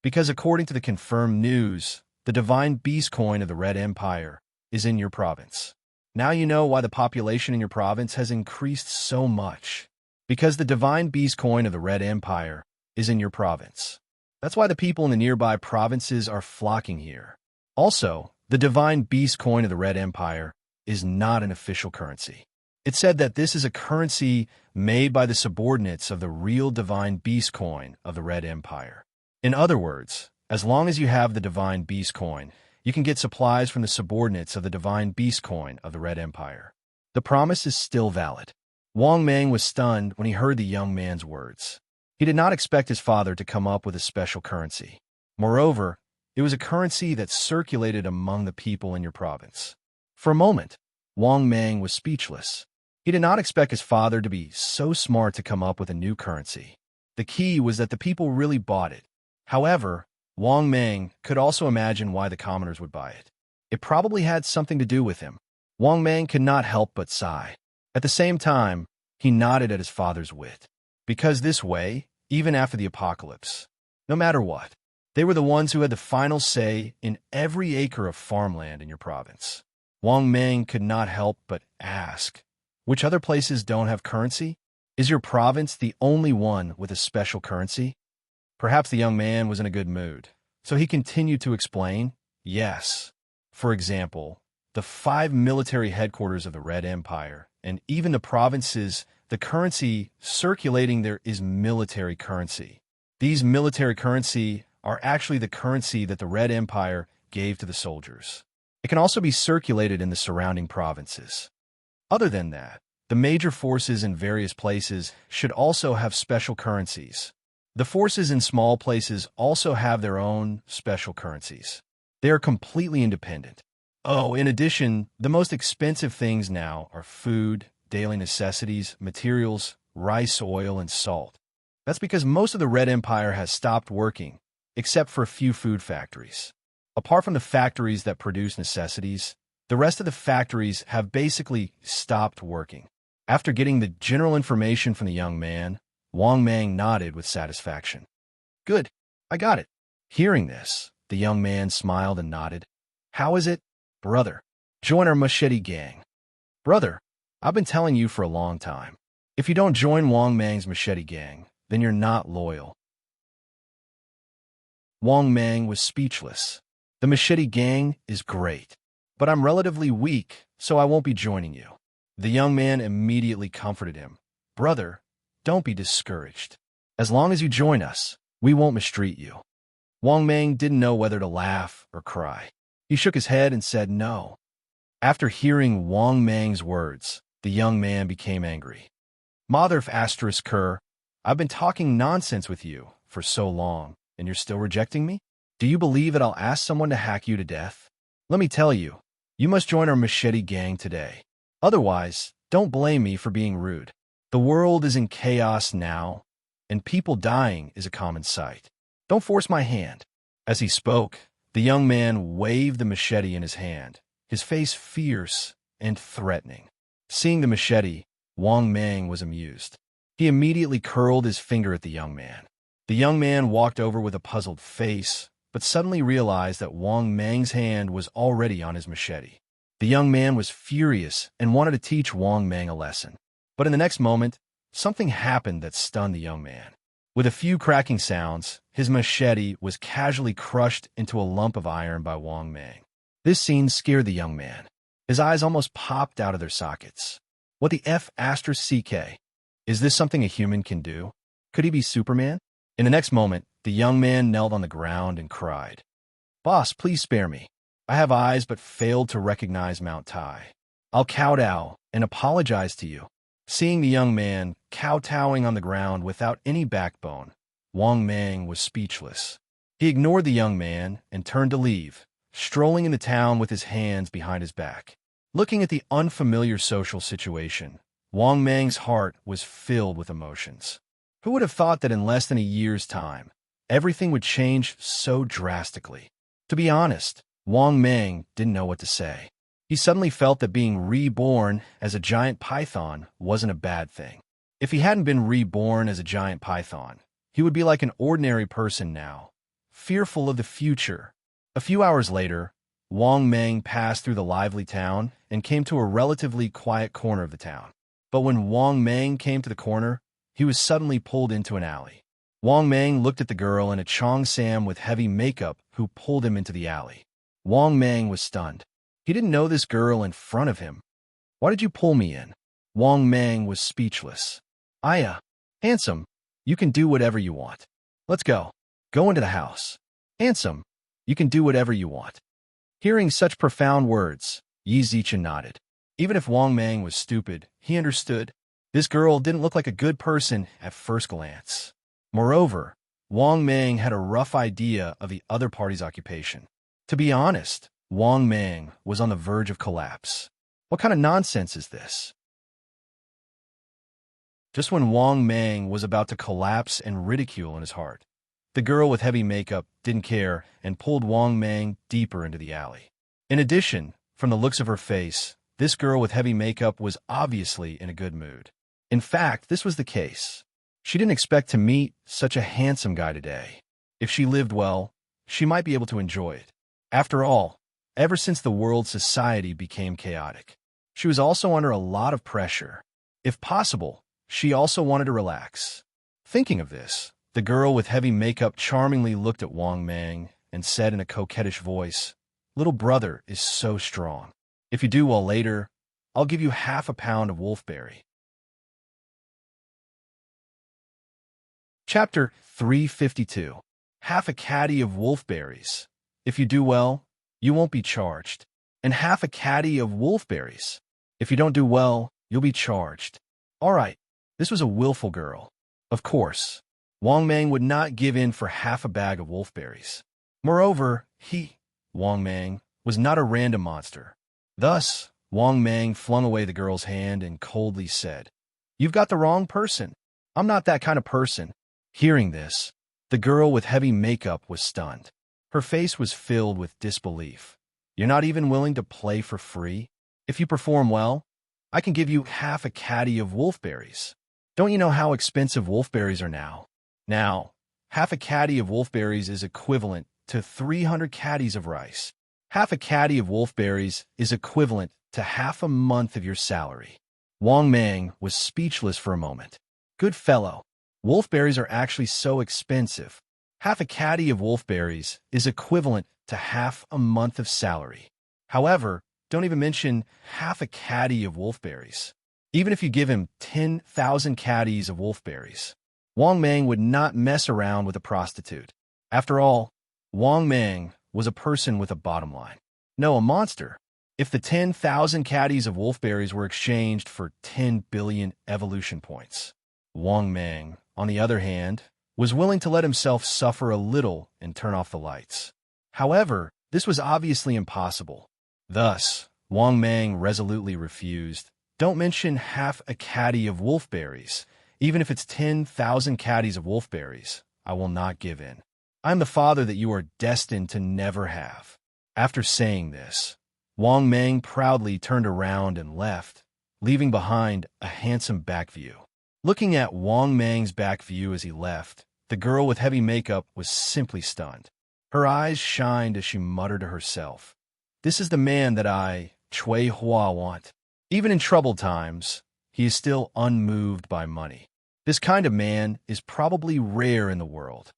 Because according to the confirmed news, the Divine Beast Coin of the Red Empire is in your province. Now you know why the population in your province has increased so much. Because the Divine Beast Coin of the Red Empire is in your province. That's why the people in the nearby provinces are flocking here. Also, the Divine Beast Coin of the Red Empire is not an official currency. It's said that this is a currency made by the subordinates of the real Divine Beast Coin of the Red Empire. In other words, as long as you have the Divine Beast Coin, you can get supplies from the subordinates of the Divine Beast Coin of the Red Empire. The promise is still valid." Wang Mang was stunned when he heard the young man's words. He did not expect his father to come up with a special currency. Moreover, it was a currency that circulated among the people in your province. For a moment, Wang Mang was speechless. He did not expect his father to be so smart to come up with a new currency. The key was that the people really bought it. However, Wang Mang could also imagine why the commoners would buy it. It probably had something to do with him. Wang Mang could not help but sigh. At the same time, he nodded at his father's wit. Because this way, even after the apocalypse, no matter what, they were the ones who had the final say in every acre of farmland in your province. Wang Mang could not help but ask, "Which other places don't have currency?" Is your province the only one with a special currency? Perhaps the young man was in a good mood, so he continued to explain, yes. For example, the 5 military headquarters of the Red Empire, and even the provinces, the currency circulating there is military currency. These military currency are actually the currency that the Red Empire gave to the soldiers. It can also be circulated in the surrounding provinces. Other than that, the major forces in various places should also have special currencies. The forces in small places also have their own special currencies. They are completely independent. Oh, in addition, the most expensive things now are food, daily necessities, materials, rice, oil, and salt. That's because most of the Red Empire has stopped working, except for a few food factories. Apart from the factories that produce necessities, the rest of the factories have basically stopped working. After getting the general information from the young man, Wang Mang nodded with satisfaction. Good, I got it. Hearing this, the young man smiled and nodded. How is it, brother? Join our machete gang. Brother, I've been telling you for a long time. If you don't join Wang Mang's machete gang, then you're not loyal. Wang Mang was speechless. The machete gang is great, but I'm relatively weak, so I won't be joining you. The young man immediately comforted him. Brother, don't be discouraged. As long as you join us, we won't mistreat you. Wang Mang didn't know whether to laugh or cry. He shook his head and said no. After hearing Wang Mang's words, the young man became angry. Mother of asterisk Kerr, I've been talking nonsense with you for so long, and you're still rejecting me? Do you believe that I'll ask someone to hack you to death? Let me tell you, you must join our machete gang today. Otherwise, don't blame me for being rude. The world is in chaos now, and people dying is a common sight. Don't force my hand. As he spoke, the young man waved the machete in his hand, his face fierce and threatening. Seeing the machete, Wang Mang was amused. He immediately curled his finger at the young man. The young man walked over with a puzzled face, but suddenly realized that Wang Mang's hand was already on his machete. The young man was furious and wanted to teach Wang Mang a lesson. But in the next moment, something happened that stunned the young man. With a few cracking sounds, his machete was casually crushed into a lump of iron by Wang Mang. This scene scared the young man. His eyes almost popped out of their sockets. What the F asterisk CK? Is this something a human can do? Could he be Superman? In the next moment, the young man knelt on the ground and cried. Boss, please spare me. I have eyes but failed to recognize Mount Tai. I'll kowtow and apologize to you. Seeing the young man kowtowing on the ground without any backbone, Wang Mang was speechless. He ignored the young man and turned to leave, strolling in the town with his hands behind his back. Looking at the unfamiliar social situation, Wang Mang's heart was filled with emotions. Who would have thought that in less than a year's time, everything would change so drastically? To be honest, Wang Mang didn't know what to say. He suddenly felt that being reborn as a giant python wasn't a bad thing. If he hadn't been reborn as a giant python, he would be like an ordinary person now, fearful of the future. A few hours later, Wang Mang passed through the lively town and came to a relatively quiet corner of the town. But when Wang Mang came to the corner, he was suddenly pulled into an alley. Wang Mang looked at the girl in a Chong Sam with heavy makeup who pulled him into the alley. Wang Mang was stunned. He didn't know this girl in front of him. Why did you pull me in? Wang Mang was speechless. Handsome, you can do whatever you want. Let's go. Go into the house. Handsome, you can do whatever you want. Hearing such profound words, Yi Zichen nodded. Even if Wang Mang was stupid, he understood. This girl didn't look like a good person at first glance. Moreover, Wang Mang had a rough idea of the other party's occupation. To be honest, Wang Mang was on the verge of collapse. What kind of nonsense is this? Just when Wang Mang was about to collapse and ridicule in his heart, the girl with heavy makeup didn't care and pulled Wang Mang deeper into the alley. In addition, from the looks of her face, this girl with heavy makeup was obviously in a good mood. In fact, this was the case. She didn't expect to meet such a handsome guy today. If she lived well, she might be able to enjoy it. After all, ever since the world society became chaotic, she was also under a lot of pressure. If possible, she also wanted to relax. Thinking of this, the girl with heavy makeup charmingly looked at Wang Mang and said in a coquettish voice, "Little brother is so strong. If you do well later, I'll give you half a pound of wolfberry." Chapter 352. Half a caddy of wolfberries. If you do well, you won't be charged. And half a caddy of wolfberries. If you don't do well, you'll be charged. All right, this was a willful girl. Of course, Wang Mang would not give in for half a bag of wolfberries. Moreover, Wang Mang, was not a random monster. Thus, Wang Mang flung away the girl's hand and coldly said, "You've got the wrong person. I'm not that kind of person." Hearing this, the girl with heavy makeup was stunned. Her face was filled with disbelief. "You're not even willing to play for free? If you perform well, I can give you half a caddy of wolfberries. Don't you know how expensive wolfberries are now? Now, half a caddy of wolfberries is equivalent to 300 caddies of rice. Half a caddy of wolfberries is equivalent to half a month of your salary." Wang Mang was speechless for a moment. "Good fellow, wolfberries are actually so expensive. Half a caddy of wolfberries is equivalent to half a month of salary. However, don't even mention half a caddy of wolfberries. Even if you give him 10,000 caddies of wolfberries, Wang Mang would not mess around with a prostitute. After all, Wang Mang was a person with a bottom line. No, a monster. If the 10,000 caddies of wolfberries were exchanged for 10 billion evolution points, Wang Mang, on the other hand, was willing to let himself suffer a little and turn off the lights. However, this was obviously impossible. Thus, Wang Mang resolutely refused. Don't mention half a caddy of wolfberries. Even if it's 10,000 caddies of wolfberries, I will not give in. I'm the father that you are destined to never have. After saying this, Wang Mang proudly turned around and left, leaving behind a handsome back view. Looking at Wang Mang's back view as he left, the girl with heavy makeup was simply stunned. Her eyes shined as she muttered to herself, "This is the man that I, Cui Hua, want." Even in troubled times, he is still unmoved by money. This kind of man is probably rare in the world.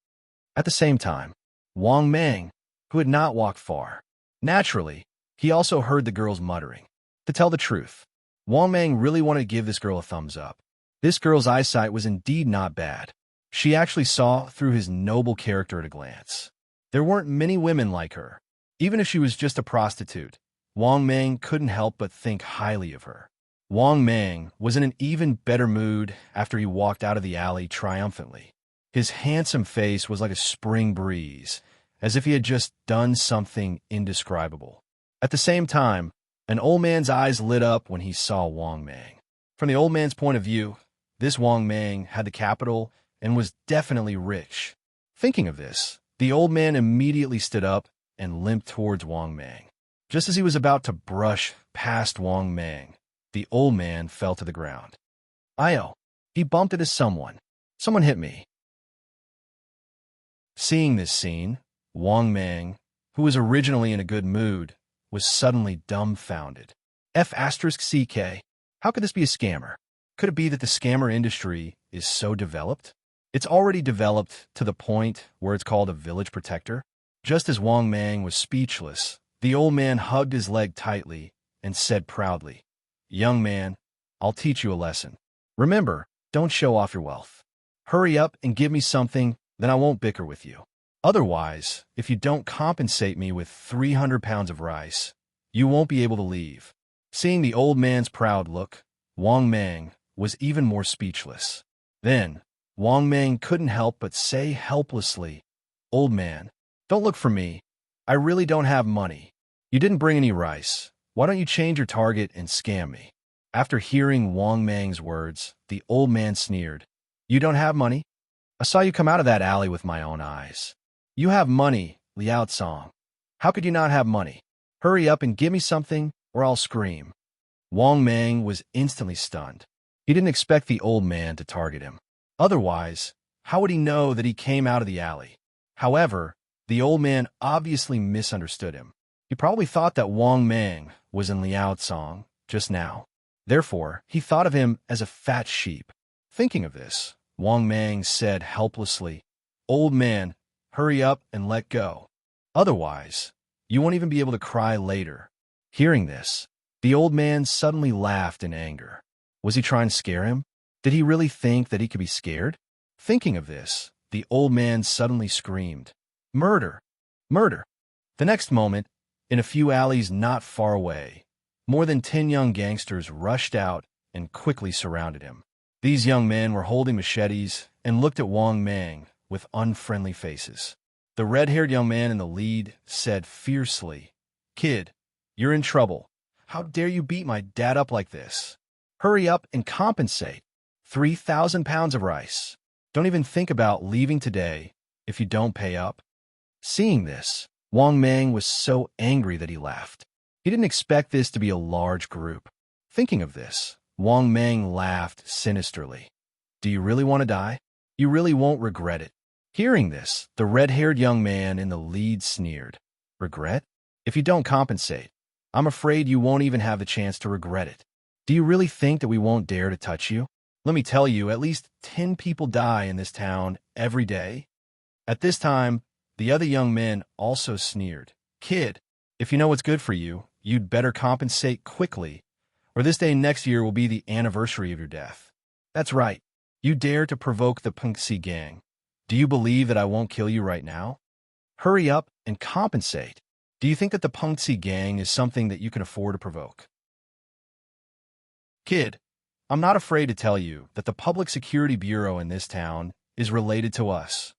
At the same time, Wang Mang, who had not walked far, naturally, he also heard the girl's muttering. To tell the truth, Wang Mang really wanted to give this girl a thumbs up. This girl's eyesight was indeed not bad. She actually saw through his noble character at a glance. There weren't many women like her. Even if she was just a prostitute, Wang Mang couldn't help but think highly of her. Wang Mang was in an even better mood after he walked out of the alley triumphantly. His handsome face was like a spring breeze, as if he had just done something indescribable. At the same time, an old man's eyes lit up when he saw Wang Mang. From the old man's point of view, this Wang Mang had the capital and was definitely rich. Thinking of this, the old man immediately stood up and limped towards Wang Mang. Just as he was about to brush past Wang Mang, the old man fell to the ground. "Ayo!" He bumped into someone. "Someone hit me." Seeing this scene, Wang Mang, who was originally in a good mood, was suddenly dumbfounded. F*CK. How could this be a scammer? Could it be that the scammer industry is so developed? It's already developed to the point where it's called a village protector. Just as Wang Mang was speechless, the old man hugged his leg tightly and said proudly, "Young man, I'll teach you a lesson. Remember, don't show off your wealth. Hurry up and give me something, then I won't bicker with you. Otherwise, if you don't compensate me with 300 pounds of rice, you won't be able to leave." Seeing the old man's proud look, Wang Mang was even more speechless. Then, Wang Mang couldn't help but say helplessly, "Old man, don't look for me. I really don't have money. You didn't bring any rice. Why don't you change your target and scam me?" After hearing Wang Mang's words, the old man sneered. "You don't have money? I saw you come out of that alley with my own eyes. You have money, Liao Tsong. How could you not have money? Hurry up and give me something, or I'll scream." Wang Mang was instantly stunned. He didn't expect the old man to target him. Otherwise, how would he know that he came out of the alley? However, the old man obviously misunderstood him. He probably thought that Wang Mang was in Liao Tsong just now. Therefore, he thought of him as a fat sheep. Thinking of this, Wang Mang said helplessly, "Old man, hurry up and let go. Otherwise, you won't even be able to cry later." Hearing this, the old man suddenly laughed in anger. Was he trying to scare him? Did he really think that he could be scared? Thinking of this, the old man suddenly screamed, "Murder! Murder!" The next moment, in a few alleys not far away, more than 10 young gangsters rushed out and quickly surrounded him. These young men were holding machetes and looked at Wang Mang with unfriendly faces. The red-haired young man in the lead said fiercely, "Kid, you're in trouble. How dare you beat my dad up like this? Hurry up and compensate. 3,000 pounds of rice. Don't even think about leaving today if you don't pay up." Seeing this, Wang Mang was so angry that he laughed. He didn't expect this to be a large group. Thinking of this, Wang Mang laughed sinisterly. "Do you really want to die? You really won't regret it." Hearing this, the red-haired young man in the lead sneered, "Regret? If you don't compensate, I'm afraid you won't even have the chance to regret it. Do you really think that we won't dare to touch you? Let me tell you, at least 10 people die in this town every day." At this time, the other young men also sneered, "Kid, if you know what's good for you, you'd better compensate quickly, or this day next year will be the anniversary of your death. That's right. You dare to provoke the Punxi gang. Do you believe that I won't kill you right now? Hurry up and compensate. Do you think that the Punxi gang is something that you can afford to provoke?" "Kid, I'm not afraid to tell you that the Public Security Bureau in this town is related to us."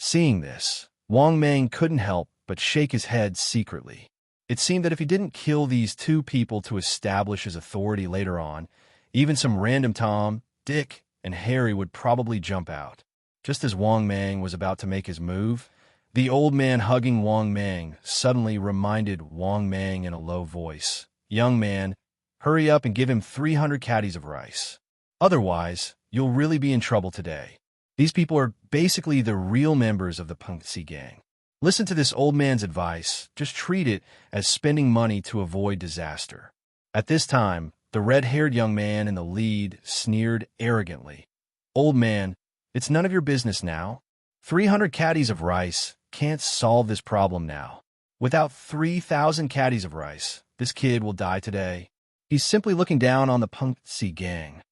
Seeing this, Wang Mang couldn't help but shake his head secretly. It seemed that if he didn't kill these 2 people to establish his authority later on, even some random Tom, Dick, and Harry would probably jump out. Just as Wang Mang was about to make his move, the old man hugging Wang Mang suddenly reminded Wang Mang in a low voice, "Young man, hurry up and give him 300 caddies of rice. Otherwise, you'll really be in trouble today. These people are basically the real members of the Punxi gang. Listen to this old man's advice. Just treat it as spending money to avoid disaster." At this time, the red-haired young man in the lead sneered arrogantly, "Old man, it's none of your business now. 300 caddies of rice can't solve this problem now. Without 3,000 caddies of rice, this kid will die today." He's simply looking down on the Punxi gang.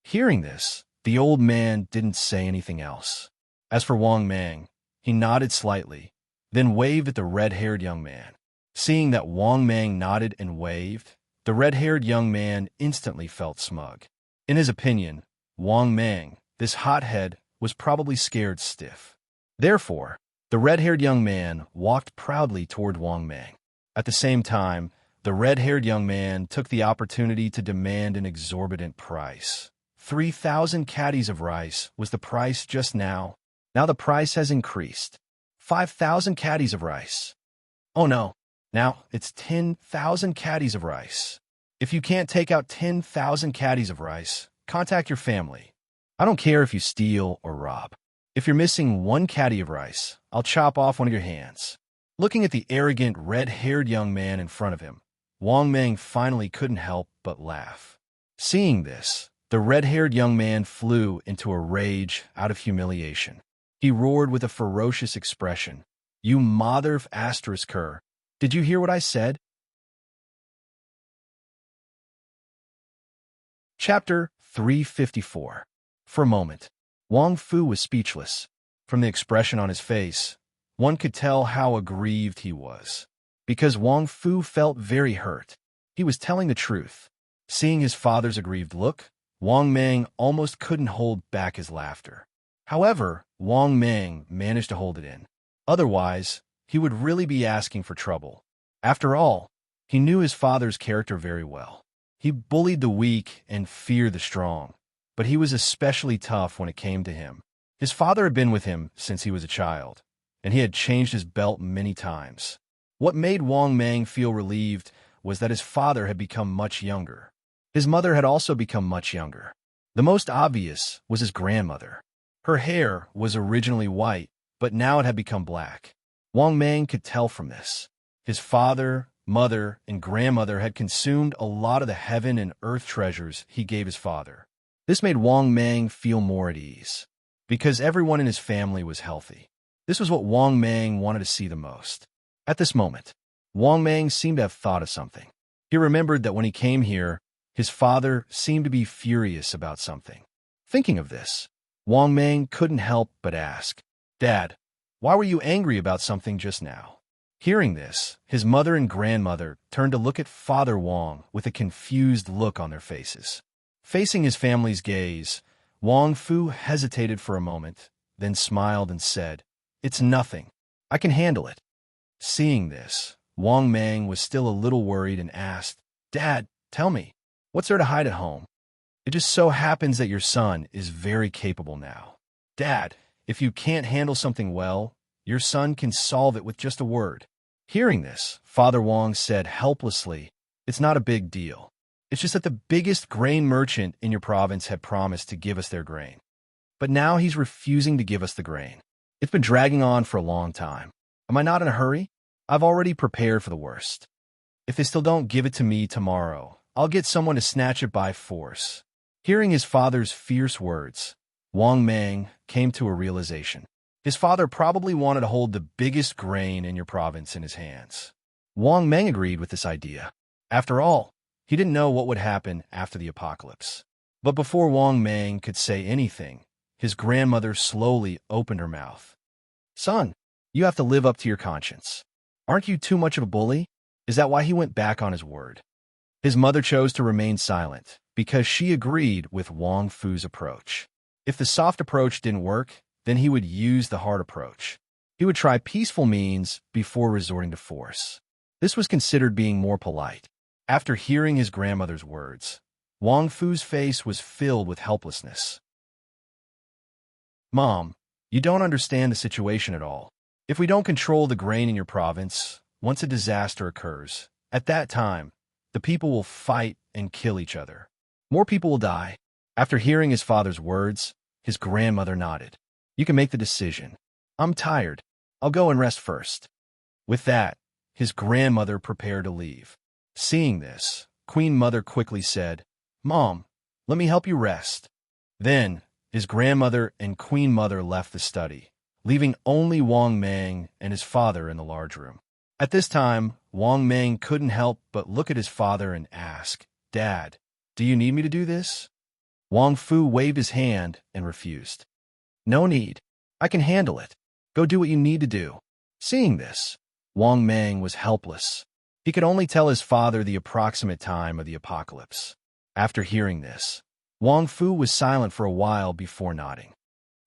Hearing this, the old man didn't say anything else. As for Wang Mang, he nodded slightly, then waved at the red-haired young man. Seeing that Wang Mang nodded and waved, the red-haired young man instantly felt smug. In his opinion, Wang Mang, this hothead, was probably scared stiff. Therefore, the red-haired young man walked proudly toward Wang Mang. At the same time, the red-haired young man took the opportunity to demand an exorbitant price. 3,000 caddies of rice was the price just now. Now the price has increased. 5,000 caddies of rice. Oh no, now it's 10,000 caddies of rice. If you can't take out 10,000 caddies of rice, contact your family. I don't care if you steal or rob. If you're missing 1 caddy of rice, I'll chop off one of your hands." Looking at the arrogant, red-haired young man in front of him, Wang Mang finally couldn't help but laugh. Seeing this, the red-haired young man flew into a rage out of humiliation. He roared with a ferocious expression, "You mother of asterisk her! Did you hear what I said?" Chapter 354. For a moment, Wang Fu was speechless. From the expression on his face, one could tell how aggrieved he was. Because Wang Fu felt very hurt. He was telling the truth. Seeing his father's aggrieved look, Wang Mang almost couldn't hold back his laughter. However, Wang Mang managed to hold it in. Otherwise, he would really be asking for trouble. After all, he knew his father's character very well. He bullied the weak and feared the strong, but he was especially tough when it came to him. His father had been with him since he was a child, and he had changed his belt many times. What made Wang Mang feel relieved was that his father had become much younger. His mother had also become much younger. The most obvious was his grandmother. Her hair was originally white, but now it had become black. Wang Mang could tell from this. His father, mother, and grandmother had consumed a lot of the heaven and earth treasures he gave his father. This made Wang Mang feel more at ease, because everyone in his family was healthy. This was what Wang Mang wanted to see the most. At this moment, Wang Mang seemed to have thought of something. He remembered that when he came here, his father seemed to be furious about something. Thinking of this, Wang Mang couldn't help but ask, "Dad, why were you angry about something just now?" Hearing this, his mother and grandmother turned to look at Father Wang with a confused look on their faces. Facing his family's gaze, Wang Fu hesitated for a moment, then smiled and said, "It's nothing. I can handle it." Seeing this, Wang Mang was still a little worried and asked, "Dad, tell me, what's there to hide at home? It just so happens that your son is very capable now. Dad, if you can't handle something well, your son can solve it with just a word." Hearing this, Father Wang said helplessly, "It's not a big deal. It's just that the biggest grain merchant in your province had promised to give us their grain. But now he's refusing to give us the grain. It's been dragging on for a long time. Am I not in a hurry? I've already prepared for the worst. If they still don't give it to me tomorrow, I'll get someone to snatch it by force." Hearing his father's fierce words, Wang Mang came to a realization. His father probably wanted to hold the biggest grain in your province in his hands. Wang Mang agreed with this idea. After all, he didn't know what would happen after the apocalypse. But before Wang Mang could say anything, his grandmother slowly opened her mouth. "Son, you have to live up to your conscience. Aren't you too much of a bully? Is that why he went back on his word?" His mother chose to remain silent because she agreed with Wang Fu's approach. If the soft approach didn't work, then he would use the hard approach. He would try peaceful means before resorting to force. This was considered being more polite. After hearing his grandmother's words, Wang Fu's face was filled with helplessness. "Mom, you don't understand the situation at all. If we don't control the grain in your province, once a disaster occurs, at that time, the people will fight and kill each other. More people will die." After hearing his father's words, his grandmother nodded. "You can make the decision. I'm tired. I'll go and rest first." With that, his grandmother prepared to leave. Seeing this, Queen Mother quickly said, "Mom, let me help you rest." Then, his grandmother and Queen Mother left the study, leaving only Wang Mang and his father in the large room. At this time, Wang Mang couldn't help but look at his father and ask, "Dad, do you need me to do this?" Wang Fu waved his hand and refused. "No need. I can handle it. Go do what you need to do." Seeing this, Wang Mang was helpless. He could only tell his father the approximate time of the apocalypse. After hearing this, Wang Fu was silent for a while before nodding.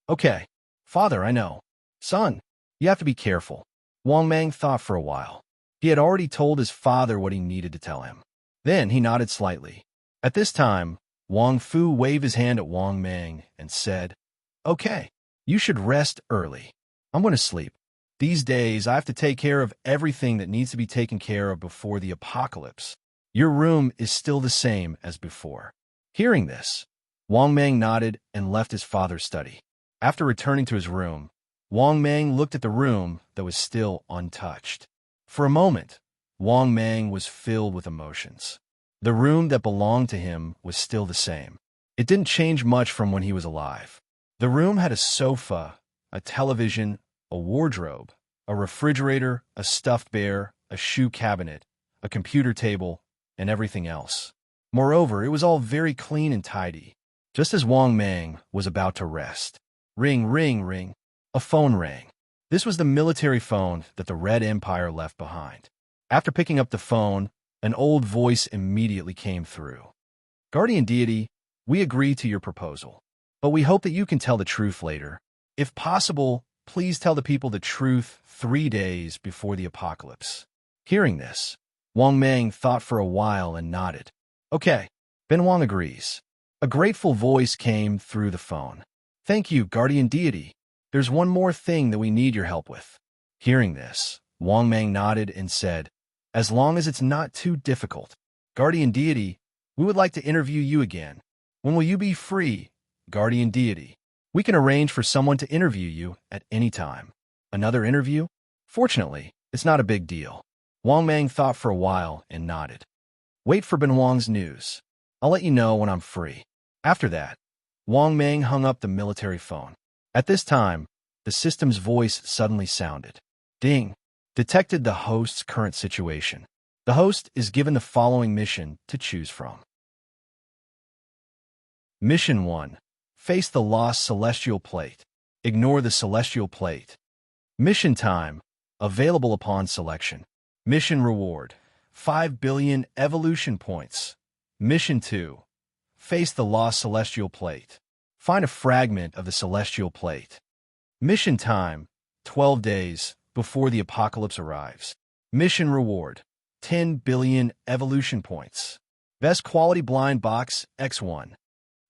"Okay, father, I know. Son, you have to be careful." Wang Mang thought for a while. He had already told his father what he needed to tell him. Then he nodded slightly. At this time, Wang Fu waved his hand at Wang Mang and said, "Okay, you should rest early. I'm going to sleep. These days, I have to take care of everything that needs to be taken care of before the apocalypse. Your room is still the same as before." Hearing this, Wang Mang nodded and left his father's study. After returning to his room, Wang Mang looked at the room that was still untouched. For a moment, Wang Mang was filled with emotions. The room that belonged to him was still the same. It didn't change much from when he was alive. The room had a sofa, a television, a wardrobe, a refrigerator, a stuffed bear, a shoe cabinet, a computer table, and everything else. Moreover, it was all very clean and tidy. Just as Wang Mang was about to rest. Ring, ring, ring. A phone rang. This was the military phone that the Red Empire left behind. After picking up the phone, an old voice immediately came through. "Guardian deity, we agree to your proposal, but we hope that you can tell the truth later. If possible, please tell the people the truth 3 days before the apocalypse." Hearing this, Wang Mang thought for a while and nodded. "Okay." Ben Wang agrees. A grateful voice came through the phone. "Thank you, Guardian deity. There's one more thing that we need your help with." Hearing this, Wang Mang nodded and said, "As long as it's not too difficult. Guardian deity, we would like to interview you again. When will you be free, Guardian deity? We can arrange for someone to interview you at any time." "Another interview? Fortunately, it's not a big deal." Wang Mang thought for a while and nodded. "Wait for Ben Wang's news. I'll let you know when I'm free." After that, Wang Mang hung up the military phone. At this time, the system's voice suddenly sounded. Ding. Detected the host's current situation. The host is given the following mission to choose from. Mission 1. Face the lost celestial plate. Ignore the celestial plate. Mission time. Available upon selection. Mission reward. 5 billion evolution points. Mission 2. Face the lost celestial plate. Find a fragment of the celestial plate. Mission time. 12 days before the apocalypse arrives. Mission reward. 10 billion evolution points. Best quality blind box X1.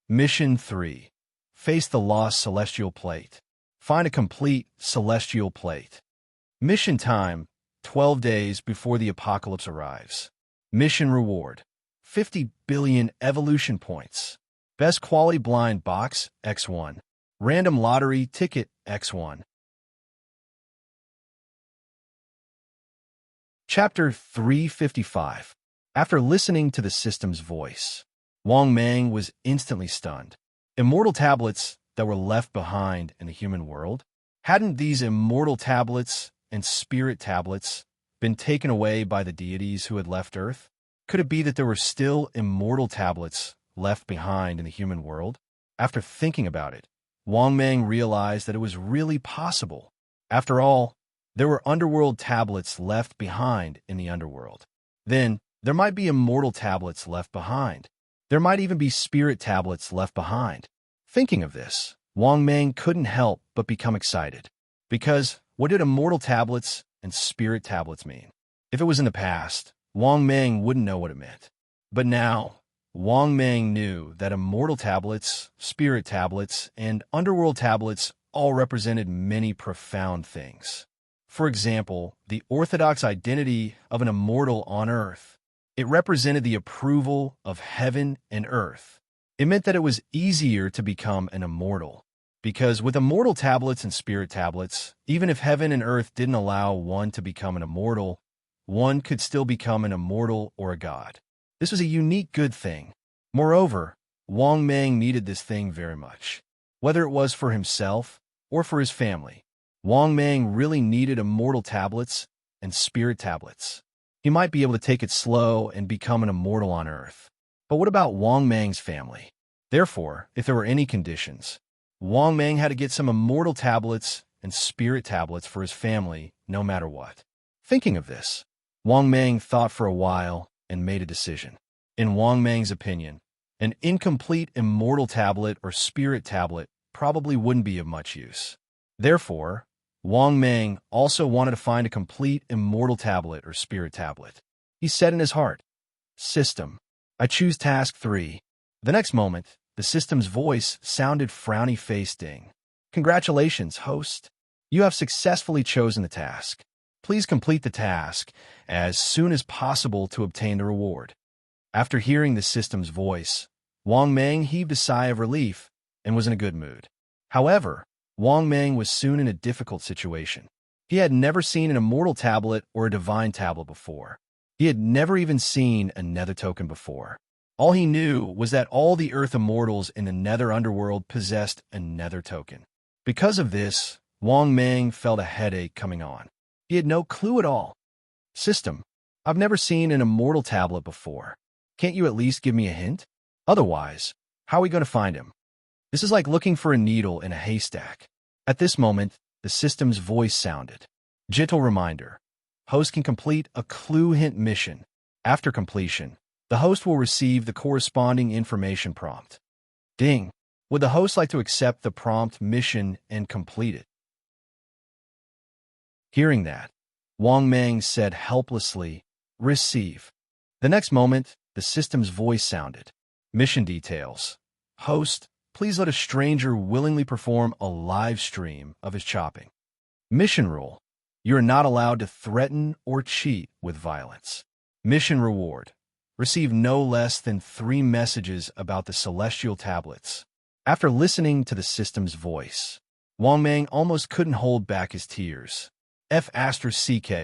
Mission 3. Face the lost celestial plate. Find a complete celestial plate. Mission time. 12 days before the apocalypse arrives. Mission reward. 50 billion evolution points. Best quality blind box X1. Random lottery ticket X1. Chapter 355. After listening to the system's voice, Wang Mang was instantly stunned. Immortal tablets that were left behind in the human world? Hadn't these immortal tablets and spirit tablets been taken away by the deities who had left Earth? Could it be that there were still immortal tablets left behind in the human world? After thinking about it, Wang Mang realized that it was really possible. After all, there were underworld tablets left behind in the underworld. Then, there might be immortal tablets left behind. There might even be spirit tablets left behind. Thinking of this, Wang Mang couldn't help but become excited. Because what did immortal tablets and spirit tablets mean? If it was in the past, Wang Mang wouldn't know what it meant. But now, Wang Mang knew that immortal tablets, spirit tablets, and underworld tablets all represented many profound things. For example, the orthodox identity of an immortal on Earth. It represented the approval of heaven and earth. It meant that it was easier to become an immortal. Because with immortal tablets and spirit tablets, even if heaven and earth didn't allow one to become an immortal, one could still become an immortal or a god. This was a unique good thing. Moreover, Wang Mang needed this thing very much. Whether it was for himself or for his family, Wang Mang really needed immortal tablets and spirit tablets. He might be able to take it slow and become an immortal on Earth. But what about Wang Mang's family? Therefore, if there were any conditions, Wang Mang had to get some immortal tablets and spirit tablets for his family, no matter what. Thinking of this, Wang Mang thought for a while and made a decision. In Wang Mang's opinion, an incomplete immortal tablet or spirit tablet probably wouldn't be of much use. Therefore, Wang Mang also wanted to find a complete immortal tablet or spirit tablet. He said in his heart, "System, I choose task 3. The next moment, the system's voice sounded frowny-faced ding. Congratulations, host. You have successfully chosen the task. Please complete the task as soon as possible to obtain the reward." After hearing the system's voice, Wang Mang heaved a sigh of relief and was in a good mood. However, Wang Mang was soon in a difficult situation. He had never seen an immortal tablet or a divine tablet before. He had never even seen a nether token before. All he knew was that all the Earth immortals in the nether underworld possessed a nether token. Because of this, Wang Mang felt a headache coming on. He had no clue at all. "System, I've never seen an immortal tablet before. Can't you at least give me a hint? Otherwise, how are we going to find him? This is like looking for a needle in a haystack." At this moment, the system's voice sounded. Gentle reminder. Host can complete a clue hint mission. After completion, the host will receive the corresponding information prompt. Ding. Would the host like to accept the prompt mission and complete it? Hearing that, Wang Mang said helplessly, "Receive." The next moment, the system's voice sounded. Mission details. Host, please let a stranger willingly perform a live stream of his chopping. Mission rule. You are not allowed to threaten or cheat with violence. Mission reward. Receive no less than 3 messages about the celestial tablets. After listening to the system's voice, Wang Mang almost couldn't hold back his tears. F***,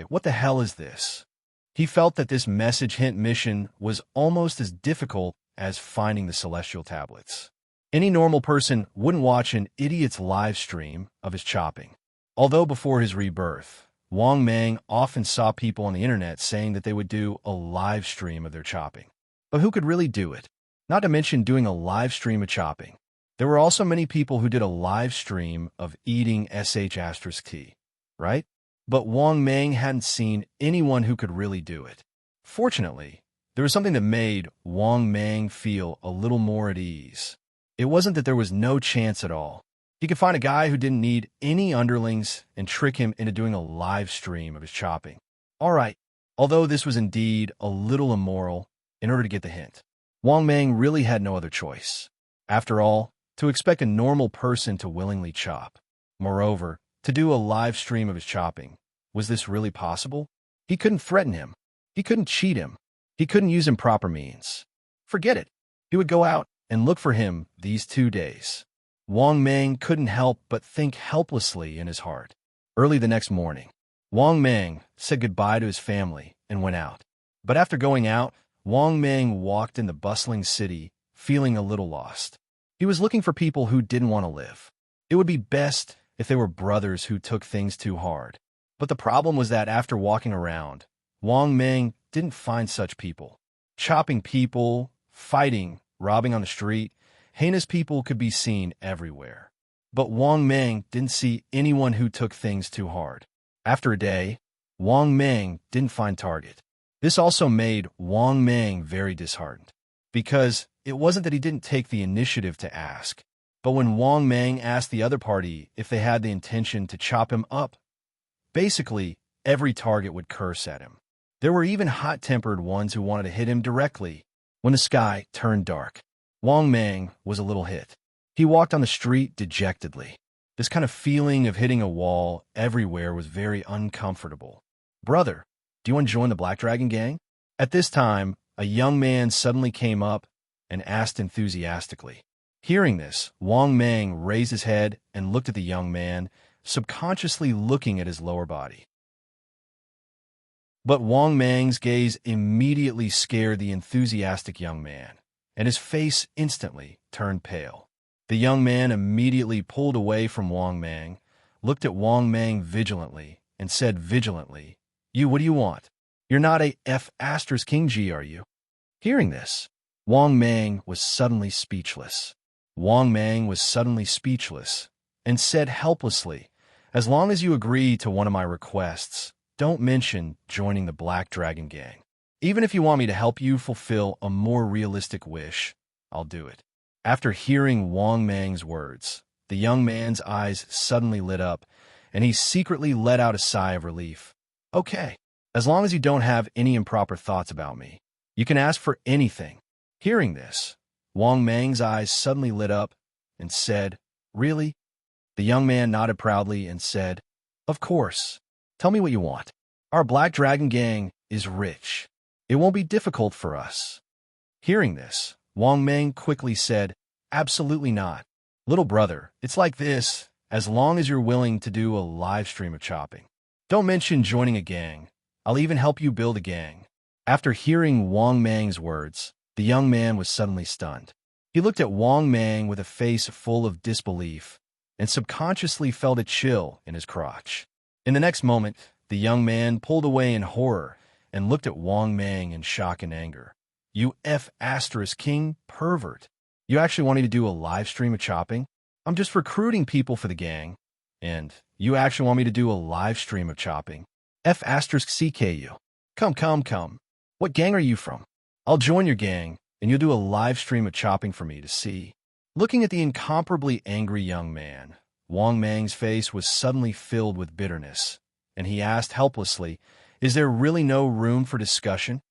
what the hell is this? He felt that this message hint mission was almost as difficult as finding the celestial tablets. Any normal person wouldn't watch an idiot's live stream of his chopping. Although before his rebirth, Wang Mang often saw people on the internet saying that they would do a live stream of their chopping. But who could really do it? Not to mention doing a live stream of chopping. There were also many people who did a live stream of eating sh*t, right? But Wang Mang hadn't seen anyone who could really do it. Fortunately, there was something that made Wang Mang feel a little more at ease. It wasn't that there was no chance at all. He could find a guy who didn't need any underlings and trick him into doing a live stream of his chopping. All right, although this was indeed a little immoral, in order to get the hint, Wang Mang really had no other choice. After all, to expect a normal person to willingly chop, moreover, to do a live stream of his chopping, was this really possible? He couldn't threaten him. He couldn't cheat him. He couldn't use improper means. Forget it. He would go out and look for him these 2 days. Wang Mang couldn't help but think helplessly in his heart. Early the next morning, Wang Mang said goodbye to his family and went out. But after going out, Wang Mang walked in the bustling city, feeling a little lost. He was looking for people who didn't want to live. It would be best if they were brothers who took things too hard. But the problem was that after walking around, Wang Mang didn't find such people. Chopping people, fighting, robbing on the street, heinous people could be seen everywhere. But Wang Mang didn't see anyone who took things too hard. After a day, Wang Mang didn't find target. This also made Wang Mang very disheartened, because it wasn't that he didn't take the initiative to ask, but when Wang Mang asked the other party if they had the intention to chop him up, basically every target would curse at him. There were even hot-tempered ones who wanted to hit him directly. When the sky turned dark, Wang Mang was a little hit. He walked on the street dejectedly. This kind of feeling of hitting a wall everywhere was very uncomfortable. "Brother, do you want to join the Black Dragon gang?" At this time, a young man suddenly came up and asked enthusiastically. Hearing this, Wang Mang raised his head and looked at the young man, subconsciously looking at his lower body. But Wang Mang's gaze immediately scared the enthusiastic young man, and his face instantly turned pale. The young man immediately pulled away from Wang Mang, looked at Wang Mang vigilantly, and said vigilantly, What do you want? You're not a F***king G, are you?" Hearing this, Wang Mang was suddenly speechless. Wang Mang was suddenly speechless and said helplessly, "As long as you agree to one of my requests, don't mention joining the Black Dragon gang. Even if you want me to help you fulfill a more realistic wish, I'll do it." After hearing Wang Mang's words, the young man's eyes suddenly lit up, and he secretly let out a sigh of relief. "Okay, as long as you don't have any improper thoughts about me, you can ask for anything." Hearing this, Wang Mang's eyes suddenly lit up and said, "Really?" The young man nodded proudly and said, "Of course. Tell me what you want. Our Black Dragon gang is rich. It won't be difficult for us." Hearing this, Wang Mang quickly said, "Absolutely not. Little brother, it's like this, as long as you're willing to do a live stream of chopping. Don't mention joining a gang. I'll even help you build a gang." After hearing Wang Mang's words, the young man was suddenly stunned. He looked at Wang Mang with a face full of disbelief and subconsciously felt a chill in his crotch. In the next moment, the young man pulled away in horror and looked at Wang Mang in shock and anger. "You F***king pervert. You actually want me to do a live stream of chopping? I'm just recruiting people for the gang. And you actually want me to do a live stream of chopping? F***CKU. Come. What gang are you from? I'll join your gang, and you'll do a live stream of chopping for me to see." Looking at the incomparably angry young man, Wang Mang's face was suddenly filled with bitterness, and he asked helplessly, "Is there really no room for discussion?"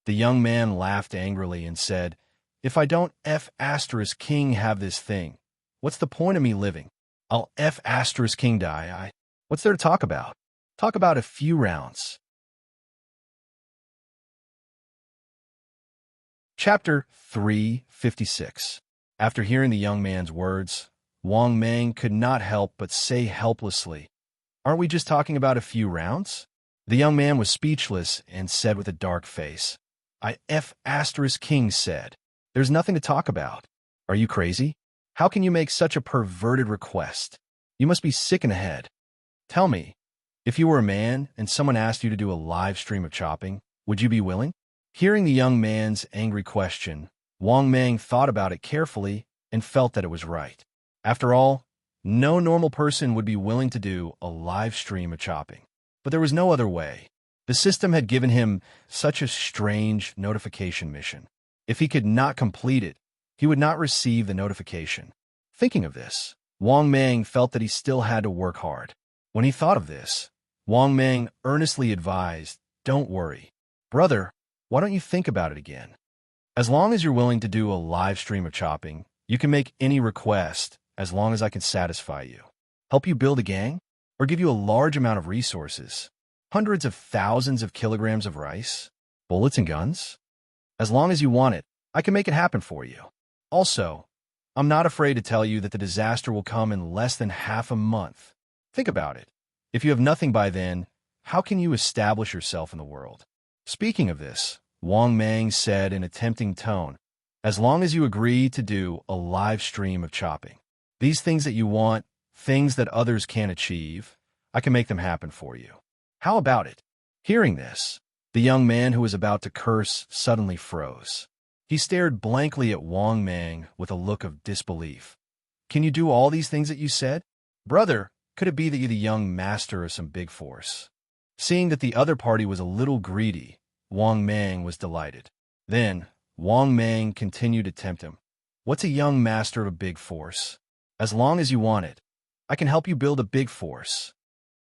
The young man laughed angrily and said, "If I don't F***king have this thing, what's the point of me living? I'll F***king die. What's there to talk about? Talk about a few rounds." Chapter 356. After hearing the young man's words, Wang Mang could not help but say helplessly, "Aren't we just talking about a few rounds?" The young man was speechless and said with a dark face, "I F***king said, there's nothing to talk about. Are you crazy? How can you make such a perverted request? You must be sick in the head. Tell me, if you were a man and someone asked you to do a live stream of chopping, would you be willing? Hearing the young man's angry question, Wang Mang thought about it carefully and felt that it was right. After all, no normal person would be willing to do a live stream of chopping. But there was no other way. The system had given him such a strange notification mission. If he could not complete it, he would not receive the notification. Thinking of this, Wang Mang felt that he still had to work hard. When he thought of this, Wang Mang earnestly advised, "Don't worry. Brother, why don't you think about it again? As long as you're willing to do a live stream of chopping, you can make any request as long as I can satisfy you. Help you build a gang? Or give you a large amount of resources? Hundreds of thousands of kilograms of rice? Bullets and guns? As long as you want it, I can make it happen for you. Also, I'm not afraid to tell you that the disaster will come in less than half a month. Think about it. If you have nothing by then, how can you establish yourself in the world?" Speaking of this, Wang Mang said in a tempting tone, "As long as you agree to do a live stream of chopping, these things that you want, things that others can't achieve, I can make them happen for you. How about it?" Hearing this, the young man who was about to curse suddenly froze. He stared blankly at Wang Mang with a look of disbelief. "Can you do all these things that you said? Brother, could it be that you're the young master of some big force?" Seeing that the other party was a little greedy, Wang Mang was delighted. Then, Wang Mang continued to tempt him. "What's a young master of a big force? As long as you want it, I can help you build a big force.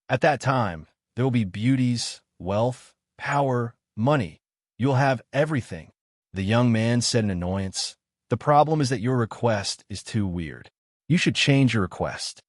At that time, there will be beauties, wealth, power, money. You'll have everything." The young man said in annoyance, "The problem is that your request is too weird. You should change your request.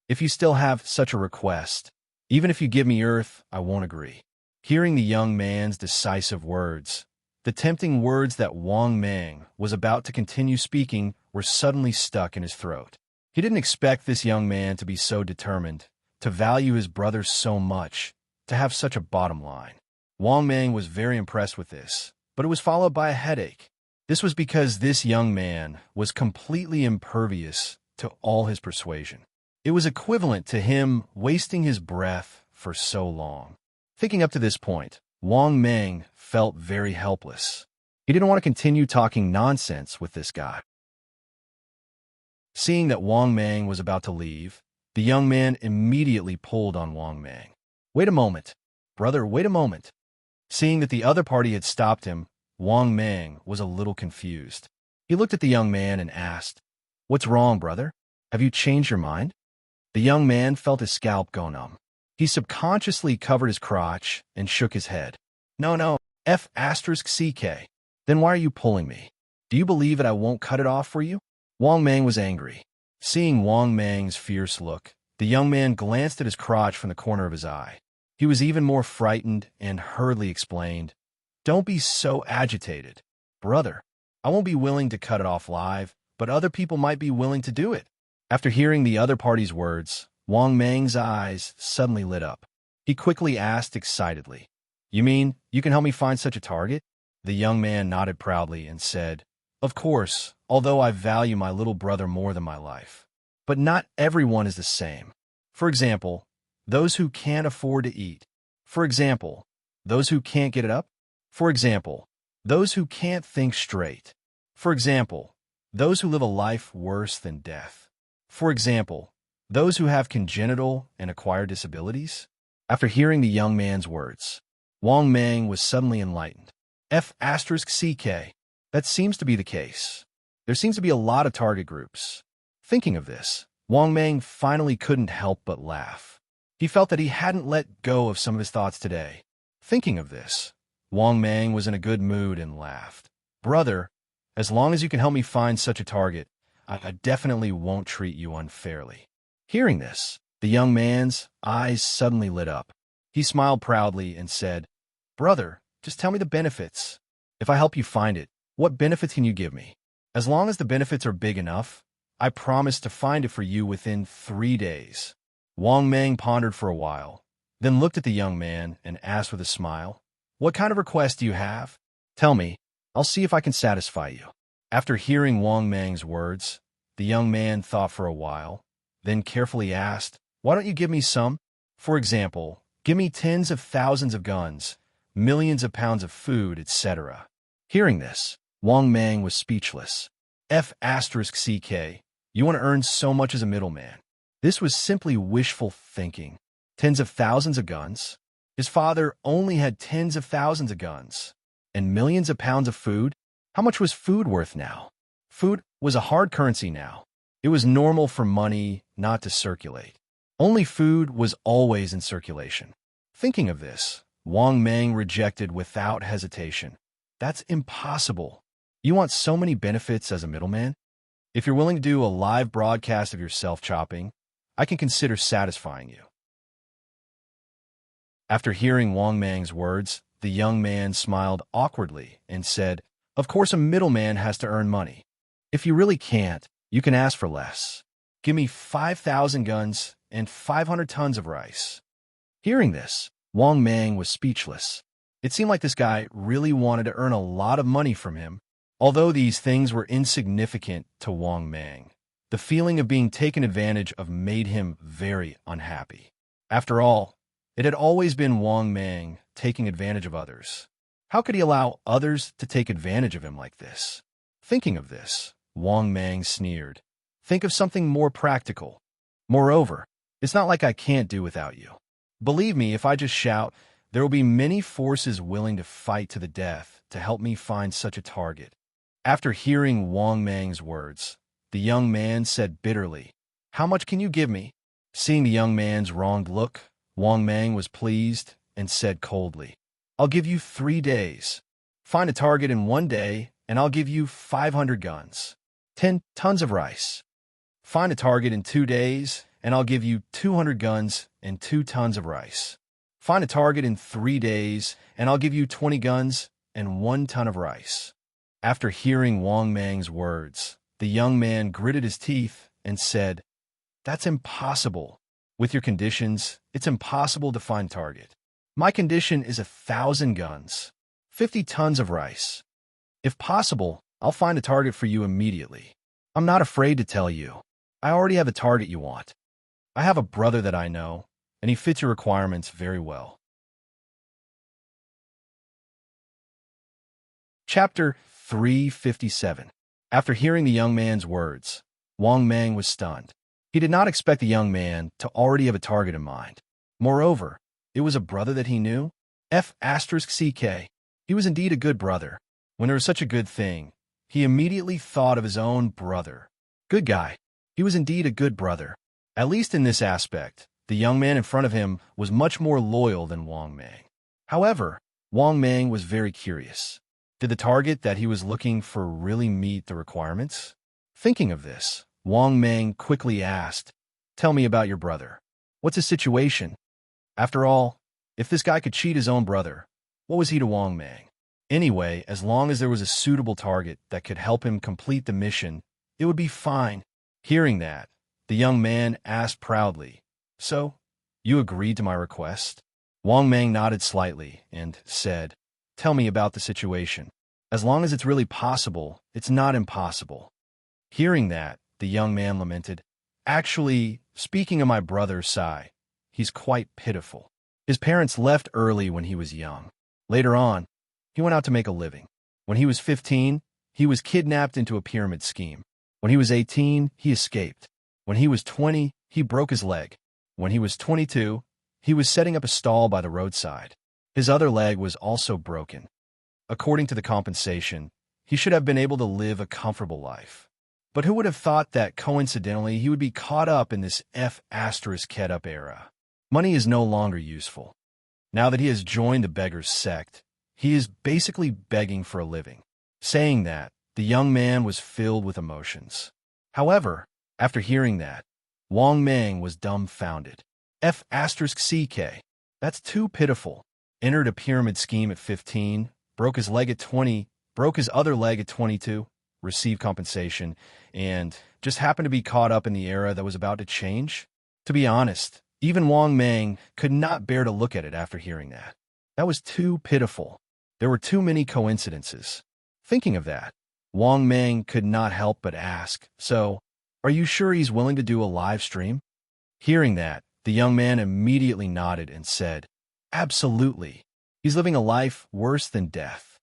If you still have such a request, even if you give me earth, I won't agree." Hearing the young man's decisive words, the tempting words that Wang Mang was about to continue speaking were suddenly stuck in his throat. He didn't expect this young man to be so determined, to value his brother so much, to have such a bottom line. Wang Mang was very impressed with this, but it was followed by a headache. This was because this young man was completely impervious to all his persuasion. It was equivalent to him wasting his breath for so long. Thinking up to this point, Wang Mang felt very helpless. He didn't want to continue talking nonsense with this guy. Seeing that Wang Mang was about to leave, the young man immediately pulled on Wang Mang. "Wait a moment. Brother, wait a moment." Seeing that the other party had stopped him, Wang Mang was a little confused. He looked at the young man and asked, "What's wrong, brother? Have you changed your mind?" The young man felt his scalp go numb. He subconsciously covered his crotch and shook his head. No, F***CK. Then why are you pulling me? Do you believe that I won't cut it off for you?" Wang Mang was angry. Seeing Wang Mang's fierce look, the young man glanced at his crotch from the corner of his eye. He was even more frightened and hurriedly explained, "Don't be so agitated. Brother, I won't be willing to cut it off live, but other people might be willing to do it." After hearing the other party's words, Wang Mang's eyes suddenly lit up. He quickly asked excitedly, "You mean you can help me find such a target?" The young man nodded proudly and said, "Of course, although I value my little brother more than my life. But not everyone is the same. For example, those who can't afford to eat. For example, those who can't get it up. For example, those who can't think straight. For example, those who live a life worse than death. For example, those who have congenital and acquired disabilities." After hearing the young man's words, Wang Mang was suddenly enlightened. F***CK. That seems to be the case. There seems to be a lot of target groups. Thinking of this, Wang Mang finally couldn't help but laugh. He felt that he hadn't let go of some of his thoughts today. Thinking of this, Wang Mang was in a good mood and laughed. "Brother, as long as you can help me find such a target, I definitely won't treat you unfairly." Hearing this, the young man's eyes suddenly lit up. He smiled proudly and said, "Brother, just tell me the benefits. If I help you find it, what benefits can you give me? As long as the benefits are big enough, I promise to find it for you within 3 days." Wang Mang pondered for a while, then looked at the young man and asked with a smile, "What kind of request do you have? Tell me, I'll see if I can satisfy you." After hearing Wang Mang's words, The young man thought for a while, then carefully asked, "Why don't you give me some? For example, give me tens of thousands of guns, millions of pounds of food, etc." Hearing this, Wang Mang was speechless. F***CK, you want to earn so much as a middleman. This was simply wishful thinking. Tens of thousands of guns? His father only had tens of thousands of guns. And millions of pounds of food? How much was food worth now? Food was a hard currency now. It was normal for money not to circulate. Only food was always in circulation. Thinking of this, Wang Mang rejected without hesitation. That's impossible. You want so many benefits as a middleman? If you're willing to do a live broadcast of yourself chopping, I can consider satisfying you. After hearing Wang Mang's words, the young man smiled awkwardly and said, "Of course a middleman has to earn money. If you really can't, you can ask for less. Give me 5,000 guns and 500 tons of rice." Hearing this, Wang Mang was speechless. It seemed like this guy really wanted to earn a lot of money from him. Although these things were insignificant to Wang Mang, the feeling of being taken advantage of made him very unhappy. After all, it had always been Wang Mang taking advantage of others. How could he allow others to take advantage of him like this? Thinking of this, Wang Mang sneered. Think of something more practical. Moreover, it's not like I can't do without you. Believe me, if I just shout, there will be many forces willing to fight to the death to help me find such a target. After hearing Wang Mang's words, the young man said bitterly, "How much can you give me?" Seeing the young man's wronged look, Wang Mang was pleased and said coldly, "I'll give you 3 days. Find a target in 1 day, and I'll give you 500 guns, 10 tons of rice. Find a target in 2 days, and I'll give you 200 guns and 2 tons of rice. Find a target in 3 days, and I'll give you 20 guns and 1 ton of rice." After hearing Wang Mang's words, the young man gritted his teeth and said, "That's impossible. With your conditions, it's impossible to find target. My condition is 1,000 guns, 50 tons of rice. If possible, I'll find a target for you immediately. I'm not afraid to tell you. I already have a target you want. I have a brother that I know, and he fits your requirements very well." Chapter 357. After hearing the young man's words, Wang Mang was stunned. He did not expect the young man to already have a target in mind. Moreover, it was a brother that he knew. F***CK. He was indeed a good brother. When there was such a good thing, he immediately thought of his own brother. Good guy. He was indeed a good brother. At least in this aspect, the young man in front of him was much more loyal than Wang Mang. However, Wang Mang was very curious. Did the target that he was looking for really meet the requirements? Thinking of this, Wang Mang quickly asked, "Tell me about your brother. What's his situation?" After all, if this guy could cheat his own brother, what was he to Wang Mang? Anyway, as long as there was a suitable target that could help him complete the mission, it would be fine. Hearing that, the young man asked proudly, "So, you agreed to my request?" Wang Mang nodded slightly and said, "Tell me about the situation. As long as it's really possible, it's not impossible." Hearing that, the young man lamented, "Actually, speaking of my brother Sai, he's quite pitiful. His parents left early when he was young. Later on, he went out to make a living. When he was 15, he was kidnapped into a pyramid scheme. When he was 18, he escaped. When he was 20, he broke his leg. When he was 22, he was setting up a stall by the roadside. His other leg was also broken. According to the compensation, he should have been able to live a comfortable life. But who would have thought that coincidentally he would be caught up in this F***ed-up era? Money is no longer useful. Now that he has joined the beggar's sect, he is basically begging for a living." Saying that, the young man was filled with emotions. However, after hearing that, Wang Mang was dumbfounded. F***CK. That's too pitiful. Entered a pyramid scheme at 15, broke his leg at 20, broke his other leg at 22, received compensation, and just happened to be caught up in the era that was about to change? To be honest, even Wang Mang could not bear to look at it after hearing that. That was too pitiful. There were too many coincidences. Thinking of that, Wang Mang could not help but ask, "So, Are you sure he's willing to do a live stream? Hearing that, the young man immediately nodded and said, Absolutely. He's living a life worse than death.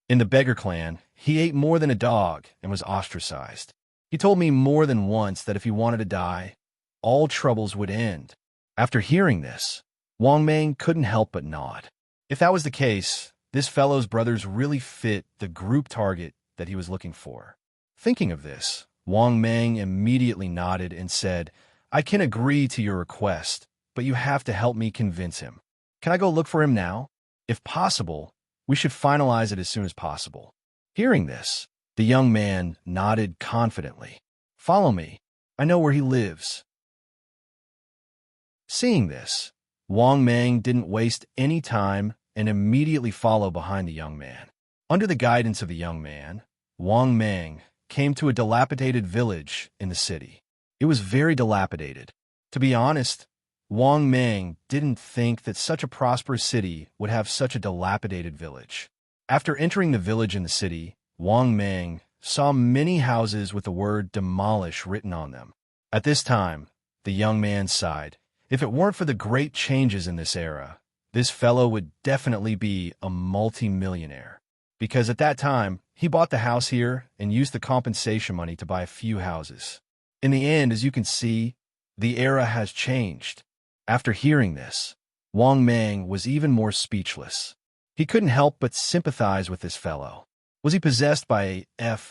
In the beggar clan, he ate more than a dog and was ostracized. He told me more than once that if he wanted to die, all troubles would end. After hearing this, Wang Mang couldn't help but nod. If that was the case, this fellow's brothers really fit the group target that he was looking for. Thinking of this, Wang Mang immediately nodded and said, I can agree to your request, but you have to help me convince him. Can I go look for him now? If possible, we should finalize it as soon as possible. Hearing this, the young man nodded confidently. Follow me. I know where he lives. Seeing this, Wang Mang didn't waste any time and immediately followed behind the young man. Under the guidance of the young man, Wang Mang came to a dilapidated village in the city. It was very dilapidated. To be honest, Wang Mang didn't think that such a prosperous city would have such a dilapidated village. After entering the village in the city, Wang Mang saw many houses with the word demolish written on them. At this time, the young man sighed. If it weren't for the great changes in this era, this fellow would definitely be a multi-millionaire. Because at that time, he bought the house here and used the compensation money to buy a few houses. In the end, as you can see, the era has changed. After hearing this, Wang Mang was even more speechless. He couldn't help but sympathize with this fellow. Was he possessed by a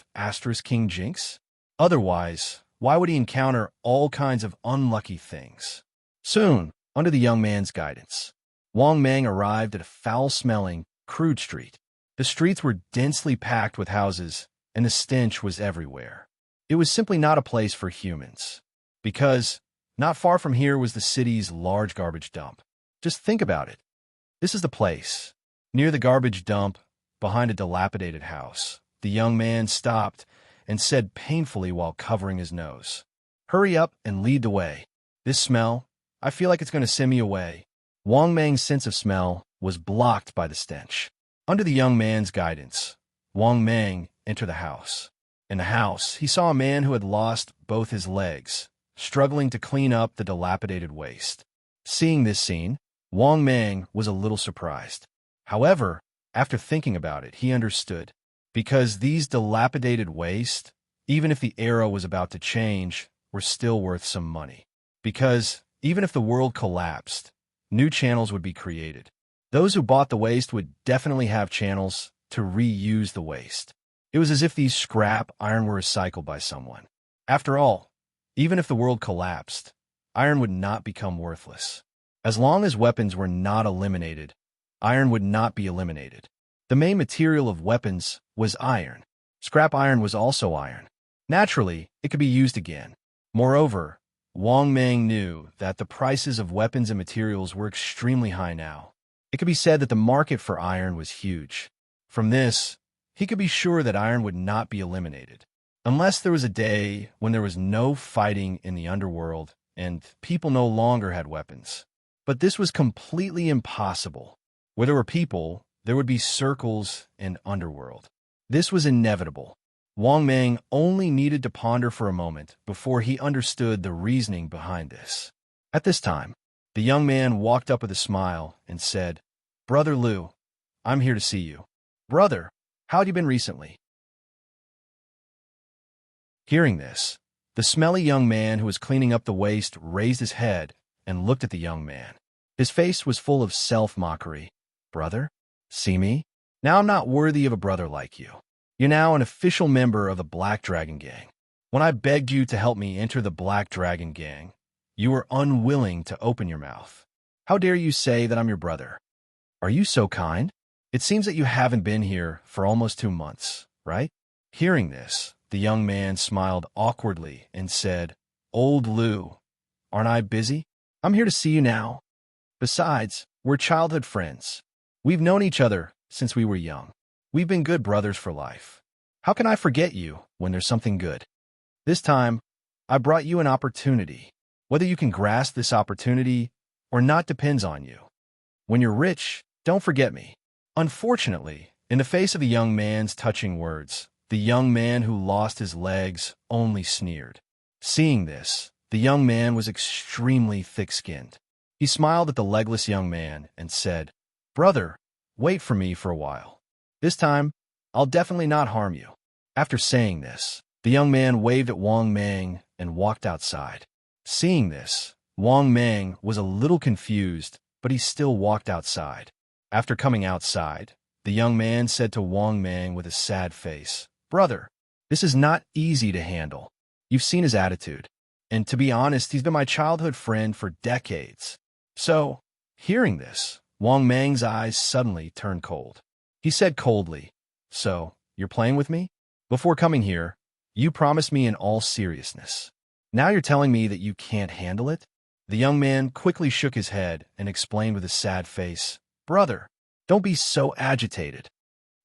King Jinx? Otherwise, why would he encounter all kinds of unlucky things? Soon, under the young man's guidance, Wang Mang arrived at a foul-smelling, crude street. The streets were densely packed with houses, and the stench was everywhere. It was simply not a place for humans, because not far from here was the city's large garbage dump. Just think about it. This is the place. Near the garbage dump, behind a dilapidated house, the young man stopped and said painfully while covering his nose, Hurry up and lead the way. This smell, I feel like it's going to send me away. Wang Mang's sense of smell was blocked by the stench. Under the young man's guidance, Wang Mang entered the house. In the house, he saw a man who had lost both his legs, struggling to clean up the dilapidated waste. Seeing this scene, Wang Mang was a little surprised. However, after thinking about it, he understood. Because these dilapidated waste, even if the era was about to change, were still worth some money. Because even if the world collapsed, new channels would be created. Those who bought the waste would definitely have channels to reuse the waste. It was as if these scrap iron were recycled by someone. After all, even if the world collapsed, iron would not become worthless. As long as weapons were not eliminated, iron would not be eliminated. The main material of weapons was iron. Scrap iron was also iron. Naturally, it could be used again. Moreover, Wang Mang knew that the prices of weapons and materials were extremely high now. It could be said that the market for iron was huge. From this, he could be sure that iron would not be eliminated. Unless there was a day when there was no fighting in the underworld and people no longer had weapons. But this was completely impossible. Where there were people, there would be circles and underworld. This was inevitable. Wang Mang only needed to ponder for a moment before he understood the reasoning behind this. At this time, the young man walked up with a smile and said, Brother Liu, I'm here to see you. Brother, how had you been recently? Hearing this, the smelly young man who was cleaning up the waste raised his head and looked at the young man. His face was full of self-mockery. Brother? See me? Now I'm not worthy of a brother like you. You're now an official member of the Black Dragon Gang. When I begged you to help me enter the Black Dragon Gang, you were unwilling to open your mouth. How dare you say that I'm your brother? Are you so kind? It seems that you haven't been here for almost 2 months, right? Hearing this, the young man smiled awkwardly and said, Old Liu, aren't I busy? I'm here to see you now. Besides, we're childhood friends. We've known each other since we were young. We've been good brothers for life. How can I forget you when there's something good? This time, I brought you an opportunity. Whether you can grasp this opportunity or not depends on you. When you're rich, don't forget me. Unfortunately, in the face of the young man's touching words, the young man who lost his legs only sneered. Seeing this, the young man was extremely thick-skinned. He smiled at the legless young man and said, "Brother, wait for me for a while. This time, I'll definitely not harm you." After saying this, the young man waved at Wang Mang and walked outside. Seeing this, Wang Mang was a little confused, but he still walked outside. After coming outside, the young man said to Wang Mang with a sad face, "Brother, this is not easy to handle. You've seen his attitude. And to be honest, he's been my childhood friend for decades." So, hearing this, Wang Mang's eyes suddenly turned cold. He said coldly, "So, you're playing with me? Before coming here, you promised me in all seriousness. Now you're telling me that you can't handle it?" The young man quickly shook his head and explained with a sad face, "Brother, don't be so agitated.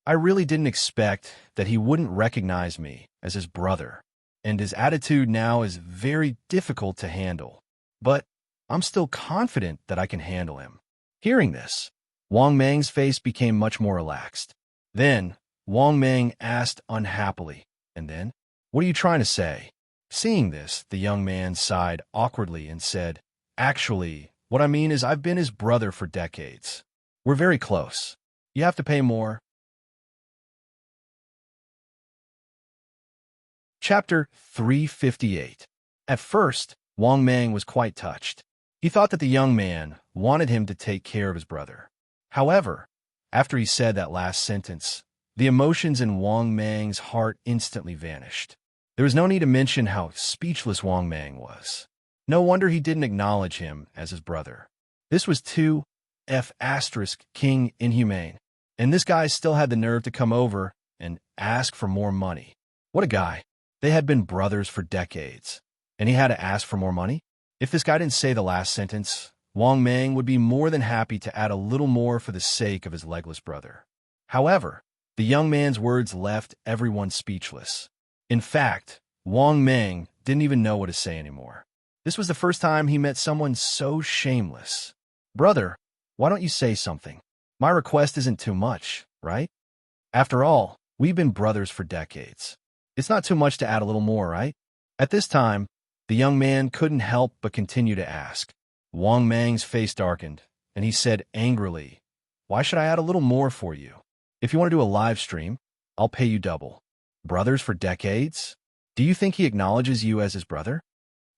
I really didn't expect that he wouldn't recognize me as his brother, and his attitude now is very difficult to handle. But I'm still confident that I can handle him." Hearing this, Wang Mang's face became much more relaxed. Then, Wang Mang asked unhappily, "And then? What are you trying to say?" Seeing this, the young man sighed awkwardly and said, "Actually, what I mean is I've been his brother for decades. We're very close. You have to pay more." Chapter 358. At first, Wang Mang was quite touched. He thought that the young man wanted him to take care of his brother. However, after he said that last sentence, the emotions in Wang Mang's heart instantly vanished. There was no need to mention how speechless Wang Mang was. No wonder he didn't acknowledge him as his brother. This was 2F** King Inhumane, and this guy still had the nerve to come over and ask for more money. What a guy. They had been brothers for decades, and he had to ask for more money? If this guy didn't say the last sentence, Wang Mang would be more than happy to add a little more for the sake of his legless brother. However, the young man's words left everyone speechless. In fact, Wang Mang didn't even know what to say anymore. This was the first time he met someone so shameless. "Brother, why don't you say something? My request isn't too much, right? After all, we've been brothers for decades. It's not too much to add a little more, right?" At this time, the young man couldn't help but continue to ask. Wang Mang's face darkened, and he said angrily, "Why should I add a little more for you? If you want to do a live stream, I'll pay you double." Brothers for decades? Do you think he acknowledges you as his brother?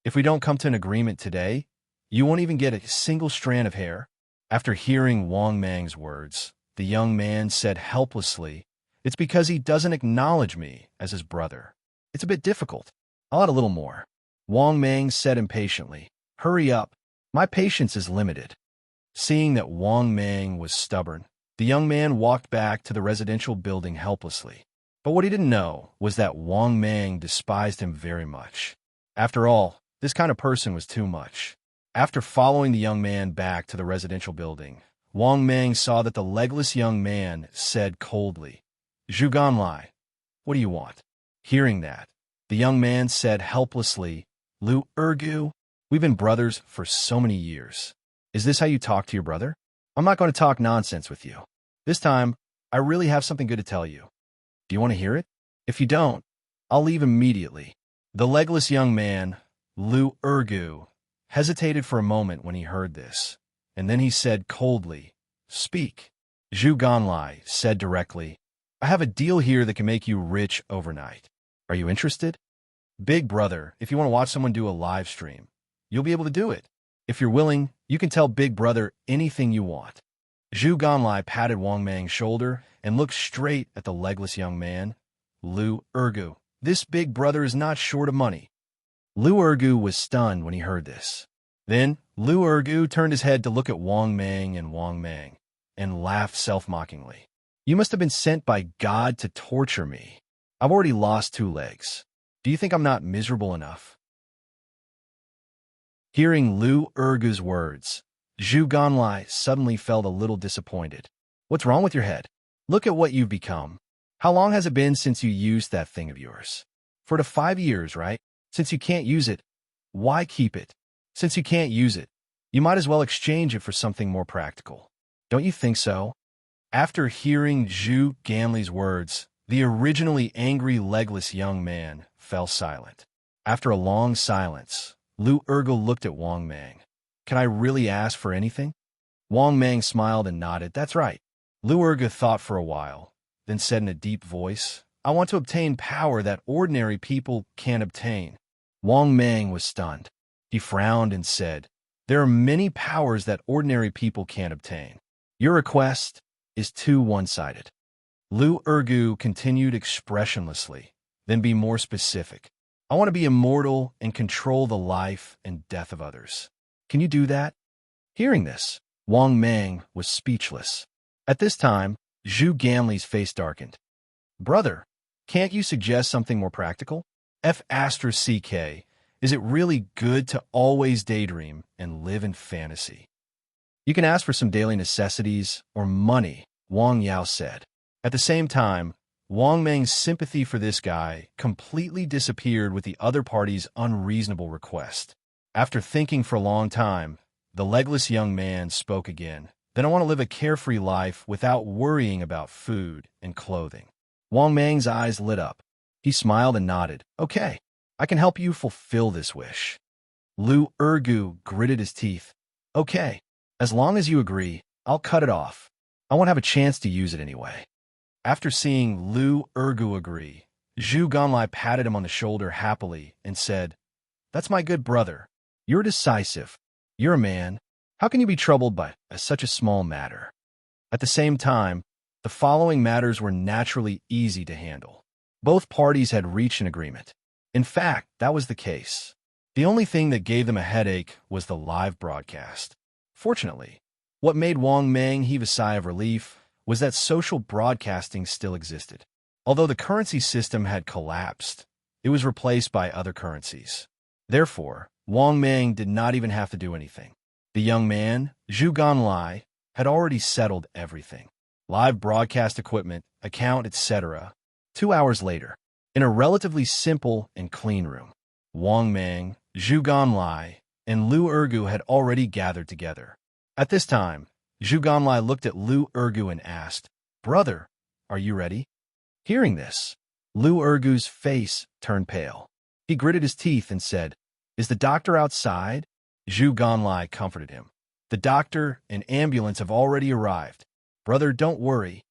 If we don't come to an agreement today, you won't even get a single strand of hair. After hearing Wang Mang's words, the young man said helplessly, "It's because he doesn't acknowledge me as his brother. It's a bit difficult. I'll add a little more." Wang Mang said impatiently, "Hurry up. My patience is limited." Seeing that Wang Mang was stubborn, the young man walked back to the residential building helplessly. But what he didn't know was that Wang Mang despised him very much. After all, this kind of person was too much. After following the young man back to the residential building, Wang Mang saw that the legless young man said coldly, "Zhu Ganlai, what do you want?" Hearing that, the young man said helplessly, "Lu Ergu, we've been brothers for so many years. Is this how you talk to your brother? I'm not going to talk nonsense with you. This time, I really have something good to tell you. Do you want to hear it? If you don't, I'll leave immediately." The legless young man, Lu Ergu, hesitated for a moment when he heard this, and then he said coldly, "Speak." Zhu Ganlai said directly, "I have a deal here that can make you rich overnight. Are you interested? Big brother, if you want to watch someone do a live stream, you'll be able to do it. If you're willing, you can tell Big Brother anything you want." Zhu Ganlai patted Wang Mang's shoulder and looked straight at the legless young man, Lu Ergu. "This Big Brother is not short of money." Lu Ergu was stunned when he heard this. Then, Lu Ergu turned his head to look at Wang Mang and laughed self-mockingly. "You must have been sent by God to torture me. I've already lost 2 legs. Do you think I'm not miserable enough?" Hearing Lu Ergu's words, Zhu Ganlai suddenly felt a little disappointed. "What's wrong with your head? Look at what you've become. How long has it been since you used that thing of yours? 4 to 5 years, right? Since you can't use it, why keep it? Since you can't use it, you might as well exchange it for something more practical. Don't you think so?" After hearing Zhu Ganlai's words, the originally angry legless young man fell silent. After a long silence, Lu Urgu looked at Wang Mang. Can I really ask for anything? Wang Mang smiled and nodded. That's right. Lu Urgu thought for a while, then said in a deep voice, I want to obtain power that ordinary people can't obtain. Wang Mang was stunned. He frowned and said, there are many powers that ordinary people can't obtain. Your request is too one-sided. Lu Urgu continued expressionlessly, then be more specific. I want to be immortal and control the life and death of others. Can you do that? Hearing this, Wang Mang was speechless. At this time, Zhu Ganli's face darkened. Brother, can't you suggest something more practical? F***, is it really good to always daydream and live in fantasy? You can ask for some daily necessities or money, Wang Yao said. At the same time, Wang Mang's sympathy for this guy completely disappeared with the other party's unreasonable request. After thinking for a long time, the legless young man spoke again. Then I want to live a carefree life without worrying about food and clothing. Wang Mang's eyes lit up. He smiled and nodded. Okay, I can help you fulfill this wish. Lu Urgu gritted his teeth. Okay, as long as you agree, I'll cut it off. I won't have a chance to use it anyway. After seeing Lu Urgu agree, Zhu Ganlai patted him on the shoulder happily and said, That's my good brother. You're decisive. You're a man. How can you be troubled by such a small matter? At the same time, the following matters were naturally easy to handle. Both parties had reached an agreement. In fact, that was the case. The only thing that gave them a headache was the live broadcast. Fortunately, what made Wang Mang heave a sigh of relief was that social broadcasting still existed. Although the currency system had collapsed, it was replaced by other currencies. Therefore, Wang Mang did not even have to do anything. The young man, Zhu Ganlai, had already settled everything. Live broadcast equipment, account, etc. 2 hours later, in a relatively simple and clean room, Wang Mang, Zhu Ganlai, and Lu Urgu had already gathered together. At this time, Zhu Ganlai looked at Lu Urgu and asked, Brother, are you ready? Hearing this, Lu Urgu's face turned pale. He gritted his teeth and said, Is the doctor outside? Zhu Ganlai comforted him. The doctor and ambulance have already arrived. Brother, don't worry.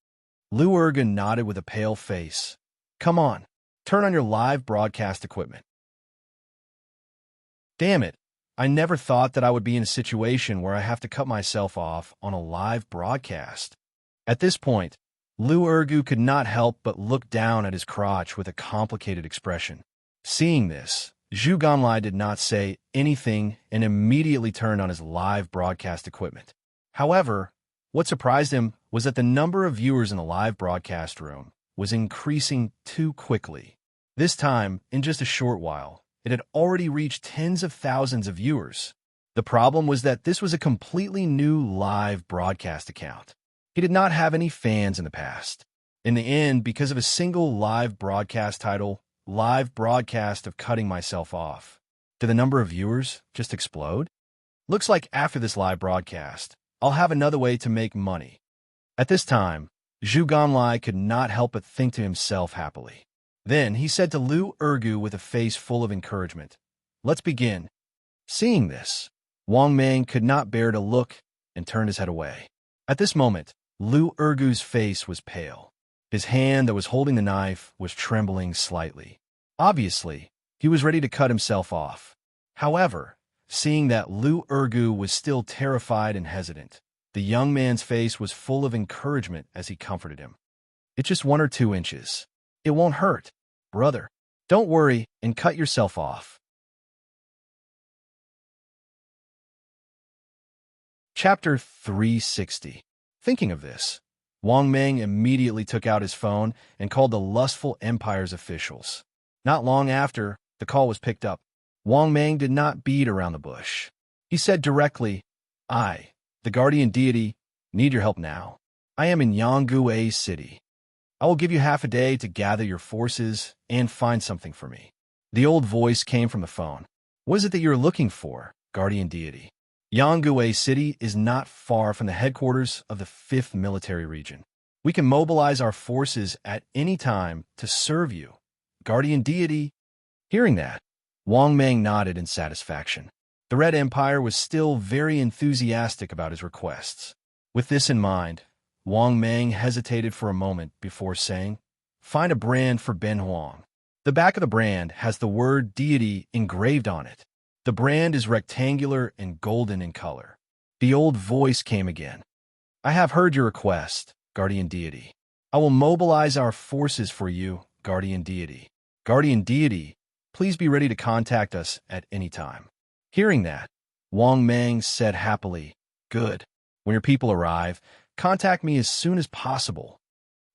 Lu Urgu nodded with a pale face. Come on, turn on your live broadcast equipment. Damn it, I never thought that I would be in a situation where I have to cut myself off on a live broadcast. At this point, Lu Urgu could not help but look down at his crotch with a complicated expression. Seeing this, Zhu Ganlai did not say anything and immediately turned on his live broadcast equipment. However, what surprised him was that the number of viewers in the live broadcast room was increasing too quickly. This time, in just a short while, it had already reached tens of thousands of viewers. The problem was that this was a completely new live broadcast account. He did not have any fans in the past. In the end, because of a single live broadcast title, Live Broadcast of Cutting Myself Off, did the number of viewers just explode? Looks like after this live broadcast, I'll have another way to make money. At this time, Zhu Ganlai could not help but think to himself happily. Then he said to Lu Urgu with a face full of encouragement, Let's begin. Seeing this, Wang Mang could not bear to look and turned his head away. At this moment, Lu Urgu's face was pale. His hand that was holding the knife was trembling slightly. Obviously, he was ready to cut himself off. However, seeing that Lu Urgu was still terrified and hesitant, the young man's face was full of encouragement as he comforted him. It's just 1 or 2 inches. It won't hurt, brother. Don't worry and cut yourself off. Chapter 360. Thinking of this, Wang Mang immediately took out his phone and called the Lustful Empire's officials. Not long after, the call was picked up. Wang Mang did not beat around the bush. He said directly, I, the guardian deity, need your help now. I am in Yangguei City. I will give you half a day to gather your forces and find something for me. The old voice came from the phone. What is it that you're looking for, guardian deity? Yangguei City is not far from the headquarters of the 5th Military Region. We can mobilize our forces at any time to serve you, guardian deity. Hearing that, Wang Mang nodded in satisfaction. The Red Empire was still very enthusiastic about his requests. With this in mind, Wang Mang hesitated for a moment before saying, "Find a brand for Ben Huang." The back of the brand has the word deity engraved on it. The brand is rectangular and golden in color. The old voice came again. "I have heard your request, guardian deity. I will mobilize our forces for you, guardian deity. Guardian deity, please be ready to contact us at any time." Hearing that, Wang Mang said happily, "Good. When your people arrive, contact me as soon as possible."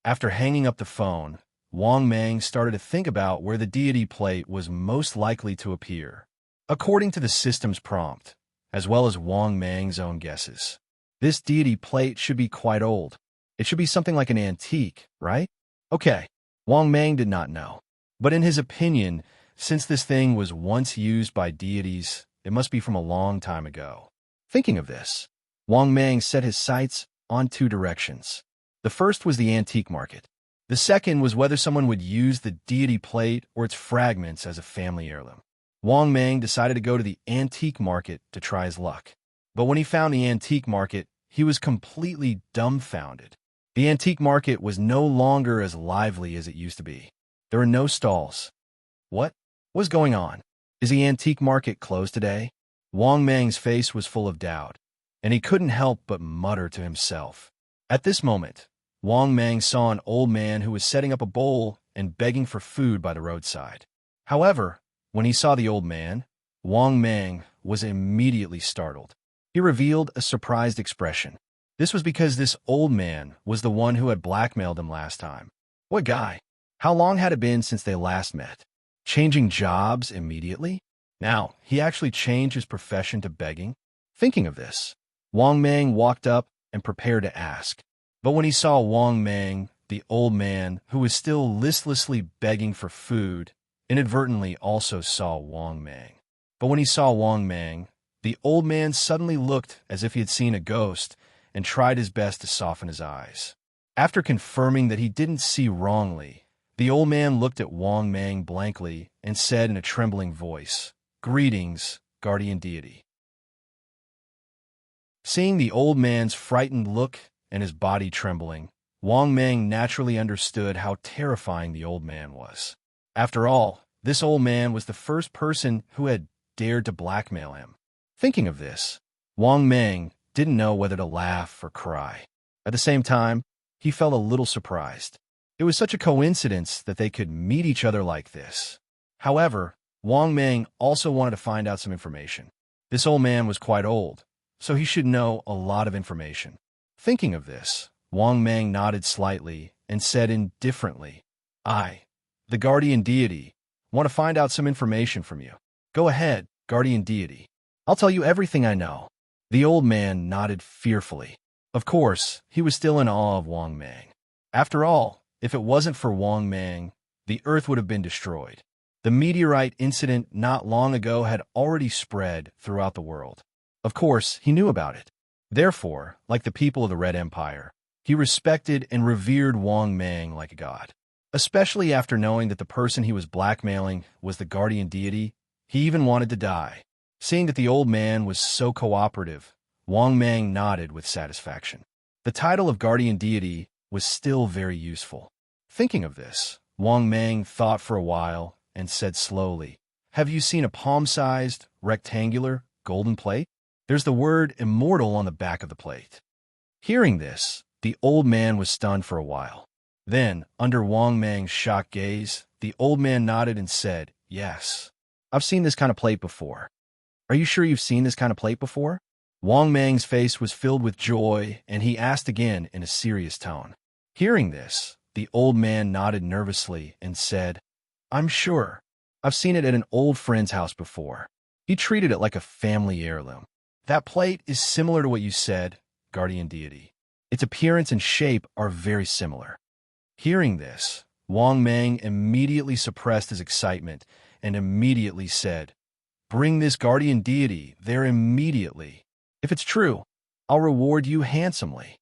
After hanging up the phone, Wang Mang started to think about where the deity plate was most likely to appear. According to the system's prompt, as well as Wang Mang's own guesses, this deity plate should be quite old. It should be something like an antique, right? Okay, Wang Mang did not know. But in his opinion, since this thing was once used by deities, it must be from a long time ago. Thinking of this, Wang Mang set his sights on two directions. The first was the antique market. The second was whether someone would use the deity plate or its fragments as a family heirloom. Wang Mang decided to go to the antique market to try his luck. But when he found the antique market, he was completely dumbfounded. The antique market was no longer as lively as it used to be. There were no stalls. What was going on? Is the antique market closed today? Wang Mang's face was full of doubt, and he couldn't help but mutter to himself. At this moment, Wang Mang saw an old man who was setting up a bowl and begging for food by the roadside. However, when he saw the old man, Wang Mang was immediately startled. He revealed a surprised expression. This was because this old man was the one who had blackmailed him last time. What guy? How long had it been since they last met? Changing jobs immediately? Now, he actually changed his profession to begging? Thinking of this, Wang Mang walked up and prepared to ask. But when he saw Wang Mang, the old man, who was still listlessly begging for food, inadvertently also saw Wang Mang. But when he saw Wang Mang, the old man suddenly looked as if he had seen a ghost and tried his best to soften his eyes. After confirming that he didn't see wrongly, the old man looked at Wang Mang blankly and said in a trembling voice, "Greetings, guardian deity." Seeing the old man's frightened look and his body trembling, Wang Mang naturally understood how terrifying the old man was. After all, this old man was the first person who had dared to blackmail him. Thinking of this, Wang Mang didn't know whether to laugh or cry. At the same time, he felt a little surprised. It was such a coincidence that they could meet each other like this. However, Wang Mang also wanted to find out some information. This old man was quite old, so he should know a lot of information. Thinking of this, Wang Mang nodded slightly and said indifferently, "I, the guardian deity, want to find out some information from you. Go ahead, guardian deity. I'll tell you everything I know." The old man nodded fearfully. Of course, he was still in awe of Wang Mang. After all, if it wasn't for Wang Mang, the Earth would have been destroyed. The meteorite incident not long ago had already spread throughout the world. Of course, he knew about it. Therefore, like the people of the Red Empire, he respected and revered Wang Mang like a god. Especially after knowing that the person he was blackmailing was the guardian deity, he even wanted to die. Seeing that the old man was so cooperative, Wang Mang nodded with satisfaction. The title of guardian deity was still very useful. Thinking of this, Wang Mang thought for a while and said slowly, "Have you seen a palm-sized, rectangular, golden plate? There's the word immortal on the back of the plate." Hearing this, the old man was stunned for a while. Then, under Wang Mang's shocked gaze, the old man nodded and said, "Yes, I've seen this kind of plate before." "Are you sure you've seen this kind of plate before?" Wang Mang's face was filled with joy, and he asked again in a serious tone. Hearing this, the old man nodded nervously and said, "I'm sure. I've seen it at an old friend's house before. He treated it like a family heirloom. That plate is similar to what you said, guardian deity. Its appearance and shape are very similar." Hearing this, Wang Mang immediately suppressed his excitement and immediately said, "Bring this guardian deity there immediately. If it's true, I'll reward you handsomely."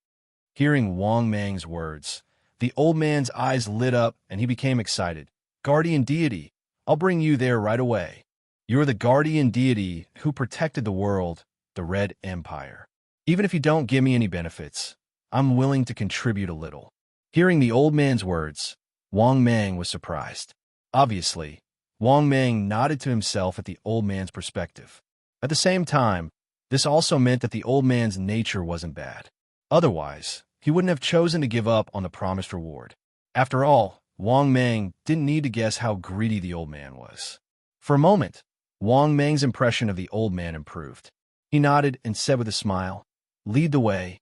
Hearing Wang Mang's words, the old man's eyes lit up and he became excited. "Guardian deity, I'll bring you there right away." You're the guardian deity who protected the world, the Red Empire. Even if you don't give me any benefits, I'm willing to contribute a little." Hearing the old man's words, Wang Mang was surprised. Obviously, Wang Mang nodded to himself at the old man's perspective. At the same time, this also meant that the old man's nature wasn't bad. Otherwise, he wouldn't have chosen to give up on the promised reward. After all, Wang Mang didn't need to guess how greedy the old man was. For a moment, Wang Mang's impression of the old man improved. He nodded and said with a smile, "Lead the way."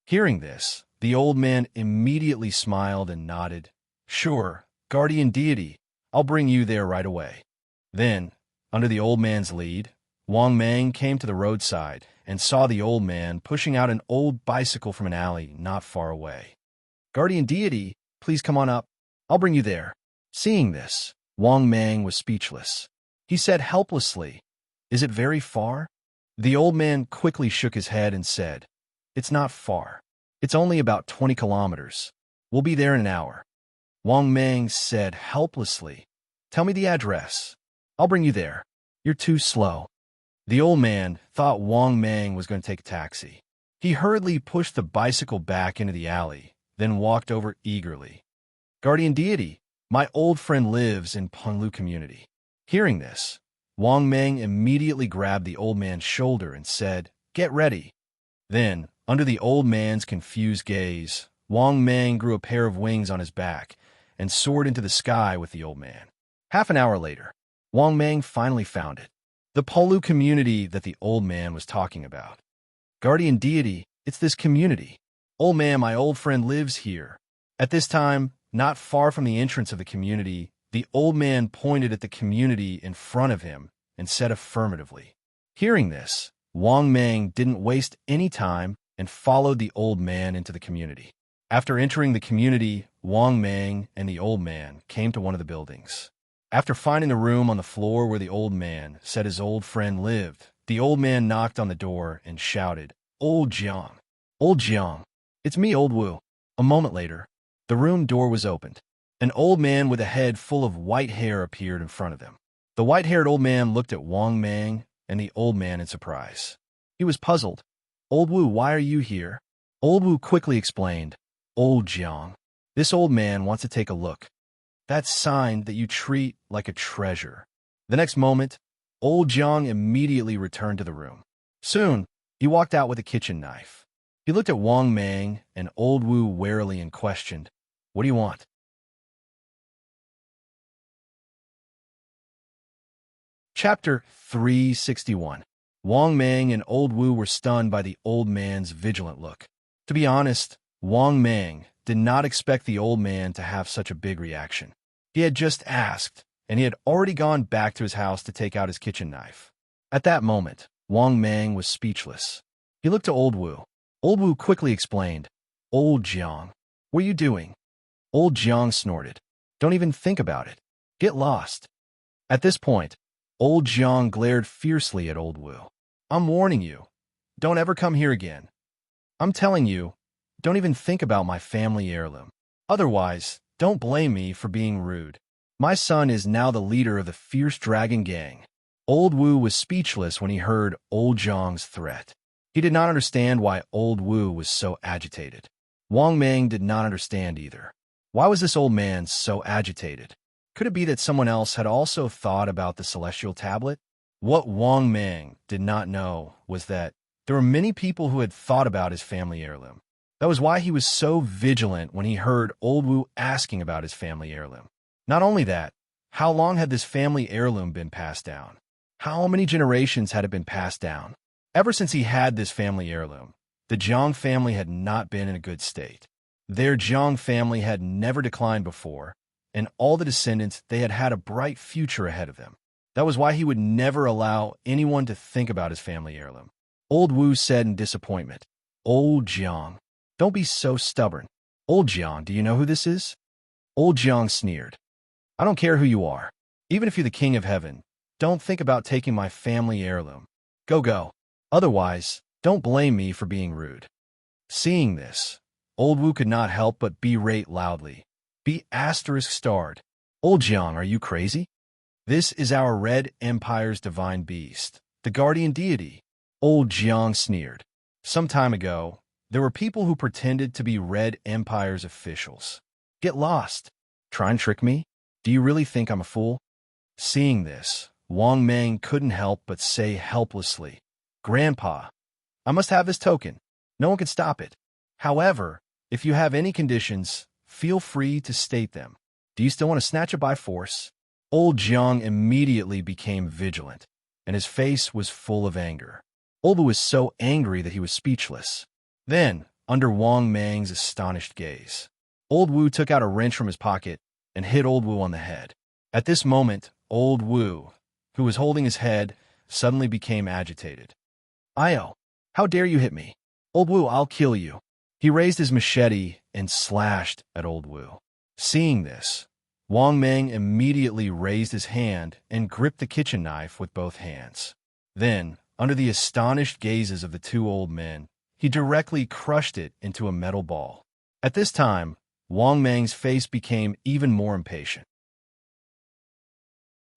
Hearing this, the old man immediately smiled and nodded. "Sure, guardian deity, I'll bring you there right away." Then, under the old man's lead, Wang Mang came to the roadside and saw the old man pushing out an old bicycle from an alley not far away. "Guardian deity, please come on up. I'll bring you there." Seeing this, Wang Mang was speechless. He said helplessly, "Is it very far?" The old man quickly shook his head and said, "It's not far. It's only about 20 kilometers. We'll be there in an hour." Wang Mang said helplessly, "Tell me the address. I'll bring you there. You're too slow." The old man thought Wang Mang was going to take a taxi. He hurriedly pushed the bicycle back into the alley, then walked over eagerly. "Guardian deity, my old friend lives in Penglu community." Hearing this, Wang Mang immediately grabbed the old man's shoulder and said, "Get ready." Then, under the old man's confused gaze, Wang Mang grew a pair of wings on his back and soared into the sky with the old man. Half an hour later, Wang Mang finally found it, the Penglu community that the old man was talking about. "Guardian deity, it's this community. Old man, my old friend lives here." At this time, not far from the entrance of the community, the old man pointed at the community in front of him and said affirmatively. Hearing this, Wang Mang didn't waste any time and followed the old man into the community. After entering the community, Wang Mang and the old man came to one of the buildings. After finding the room on the floor where the old man said his old friend lived, the old man knocked on the door and shouted, "Old Jiang! Old Jiang! It's me, Old Wu." A moment later, the room door was opened. An old man with a head full of white hair appeared in front of them. The white-haired old man looked at Wang Mang and the old man in surprise. He was puzzled. "Old Wu, why are you here?" Old Wu quickly explained, "Old Jiang, this old man wants to take a look. That's sign that you treat like a treasure." The next moment, Old Jiang immediately returned to the room. Soon, he walked out with a kitchen knife. He looked at Wang Mang and Old Wu warily and questioned, "What do you want?" Chapter 361. Wang Mang and Old Wu were stunned by the old man's vigilant look. To be honest, Wang Mang did not expect the old man to have such a big reaction. He had just asked, and he had already gone back to his house to take out his kitchen knife. At that moment, Wang Mang was speechless. He looked to Old Wu. Old Wu quickly explained, "Old Jiang, what are you doing?" Old Jiang snorted, "Don't even think about it. Get lost." At this point, Old Jiang glared fiercely at Old Wu. "I'm warning you. Don't ever come here again. I'm telling you, don't even think about my family heirloom. Otherwise, don't blame me for being rude. My son is now the leader of the fierce dragon gang." Old Wu was speechless when he heard Old Jiang's threat. He did not understand why Old Wu was so agitated. Wang Mang did not understand either. Why was this old man so agitated? Could it be that someone else had also thought about the celestial tablet? What Wang Mang did not know was that there were many people who had thought about his family heirloom. That was why he was so vigilant when he heard Old Wu asking about his family heirloom. Not only that, how long had this family heirloom been passed down? How many generations had it been passed down? Ever since he had this family heirloom, the Jiang family had not been in a good state. Their Jiang family had never declined before, and all the descendants, they had had a bright future ahead of them. That was why he would never allow anyone to think about his family heirloom. Old Wu said in disappointment, "Old Jiang, don't be so stubborn. Old Jiang, do you know who this is?" Old Jiang sneered, "I don't care who you are. Even if you're the king of heaven, don't think about taking my family heirloom. Go. Otherwise, don't blame me for being rude." Seeing this, Old Wu could not help but berate loudly. Be ****. Old Jiang, are you crazy? This is our Red Empire's divine beast, the guardian deity. Old Jiang sneered. Some time ago, there were people who pretended to be Red Empire's officials. Get lost. Try and trick me? Do you really think I'm a fool? Seeing this, Wang Mang couldn't help but say helplessly, Grandpa, I must have this token. No one can stop it. However, if you have any conditions, feel free to state them. Do you still want to snatch it by force? Old Jiang immediately became vigilant, and his face was full of anger. Old Wu was so angry that he was speechless. Then, under Wang Mang's astonished gaze, Old Wu took out a wrench from his pocket and hit Old Wu on the head. At this moment, Old Wu, who was holding his head, suddenly became agitated. Io, how dare you hit me? Old Wu, I'll kill you. He raised his machete and slashed at Old Wu. Seeing this, Wang Mang immediately raised his hand and gripped the kitchen knife with both hands. Then, under the astonished gazes of the two old men, he directly crushed it into a metal ball. At this time, Wang Mang's face became even more impatient.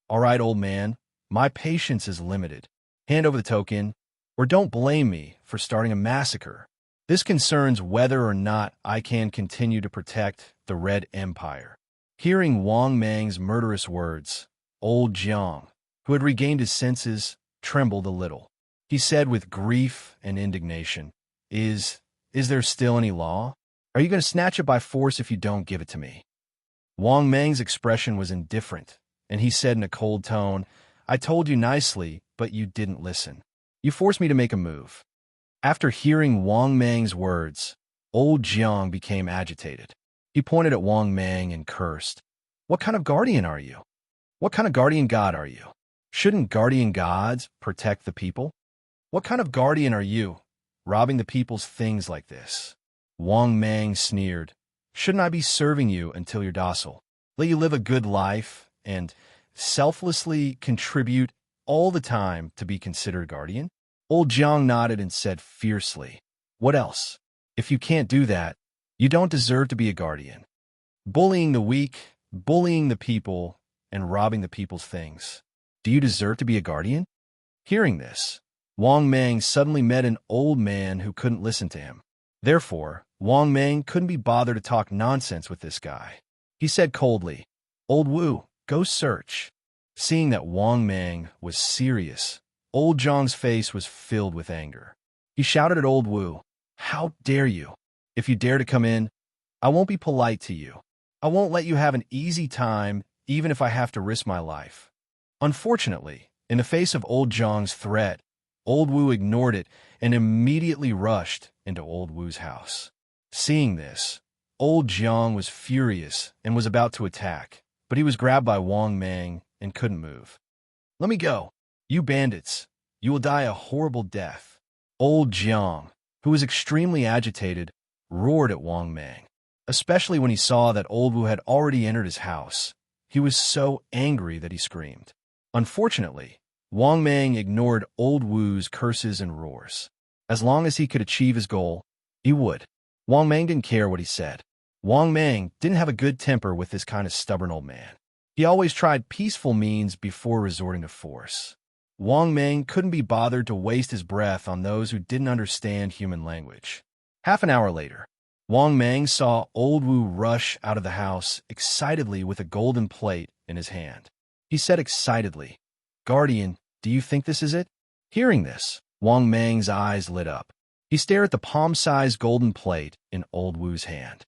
All right, old man, my patience is limited. Hand over the token, or don't blame me for starting a massacre. This concerns whether or not I can continue to protect the Red Empire. Hearing Wang Mang's murderous words, old Jiang, who had regained his senses, trembled a little. He said with grief and indignation, Is there still any law? Are you going to snatch it by force if you don't give it to me? Wang Mang's expression was indifferent, and he said in a cold tone, I told you nicely, but you didn't listen. You forced me to make a move. After hearing Wang Mang's words, old Jiang became agitated. He pointed at Wang Mang and cursed. What kind of guardian are you? What kind of guardian god are you? Shouldn't guardian gods protect the people? What kind of guardian are you, robbing the people's things like this? Wang Mang sneered. Shouldn't I be serving you until you're docile? Let you live a good life and selflessly contribute all the time to be considered guardian? Old Jiang nodded and said fiercely, What else? If you can't do that, you don't deserve to be a guardian. Bullying the weak, bullying the people, and robbing the people's things. Do you deserve to be a guardian? Hearing this, Wang Mang suddenly met an old man who couldn't listen to him. Therefore, Wang Mang couldn't be bothered to talk nonsense with this guy. He said coldly, Old Wu, go search. Seeing that Wang Mang was serious, old Jiang's face was filled with anger. He shouted at Old Wu, How dare you? If you dare to come in, I won't be polite to you. I won't let you have an easy time, even if I have to risk my life. Unfortunately, in the face of old Jiang's threat, Old Wu ignored it and immediately rushed into Old Wu's house. Seeing this, old Jiang was furious and was about to attack, but he was grabbed by Wang Mang and couldn't move. Let me go. You bandits. You will die a horrible death. Old Jiang, who was extremely agitated, roared at Wang Mang, especially when he saw that Old Wu had already entered his house. He was so angry that he screamed. Unfortunately, Wang Mang ignored Old Wu's curses and roars. As long as he could achieve his goal, he would. Wang Mang didn't care what he said. Wang Mang didn't have a good temper with this kind of stubborn old man. He always tried peaceful means before resorting to force. Wang Mang couldn't be bothered to waste his breath on those who didn't understand human language. Half an hour later, Wang Mang saw Old Wu rush out of the house excitedly with a golden plate in his hand. He said excitedly, Guardian, do you think this is it? Hearing this, Wang Mang's eyes lit up. He stared at the palm-sized golden plate in Old Wu's hand.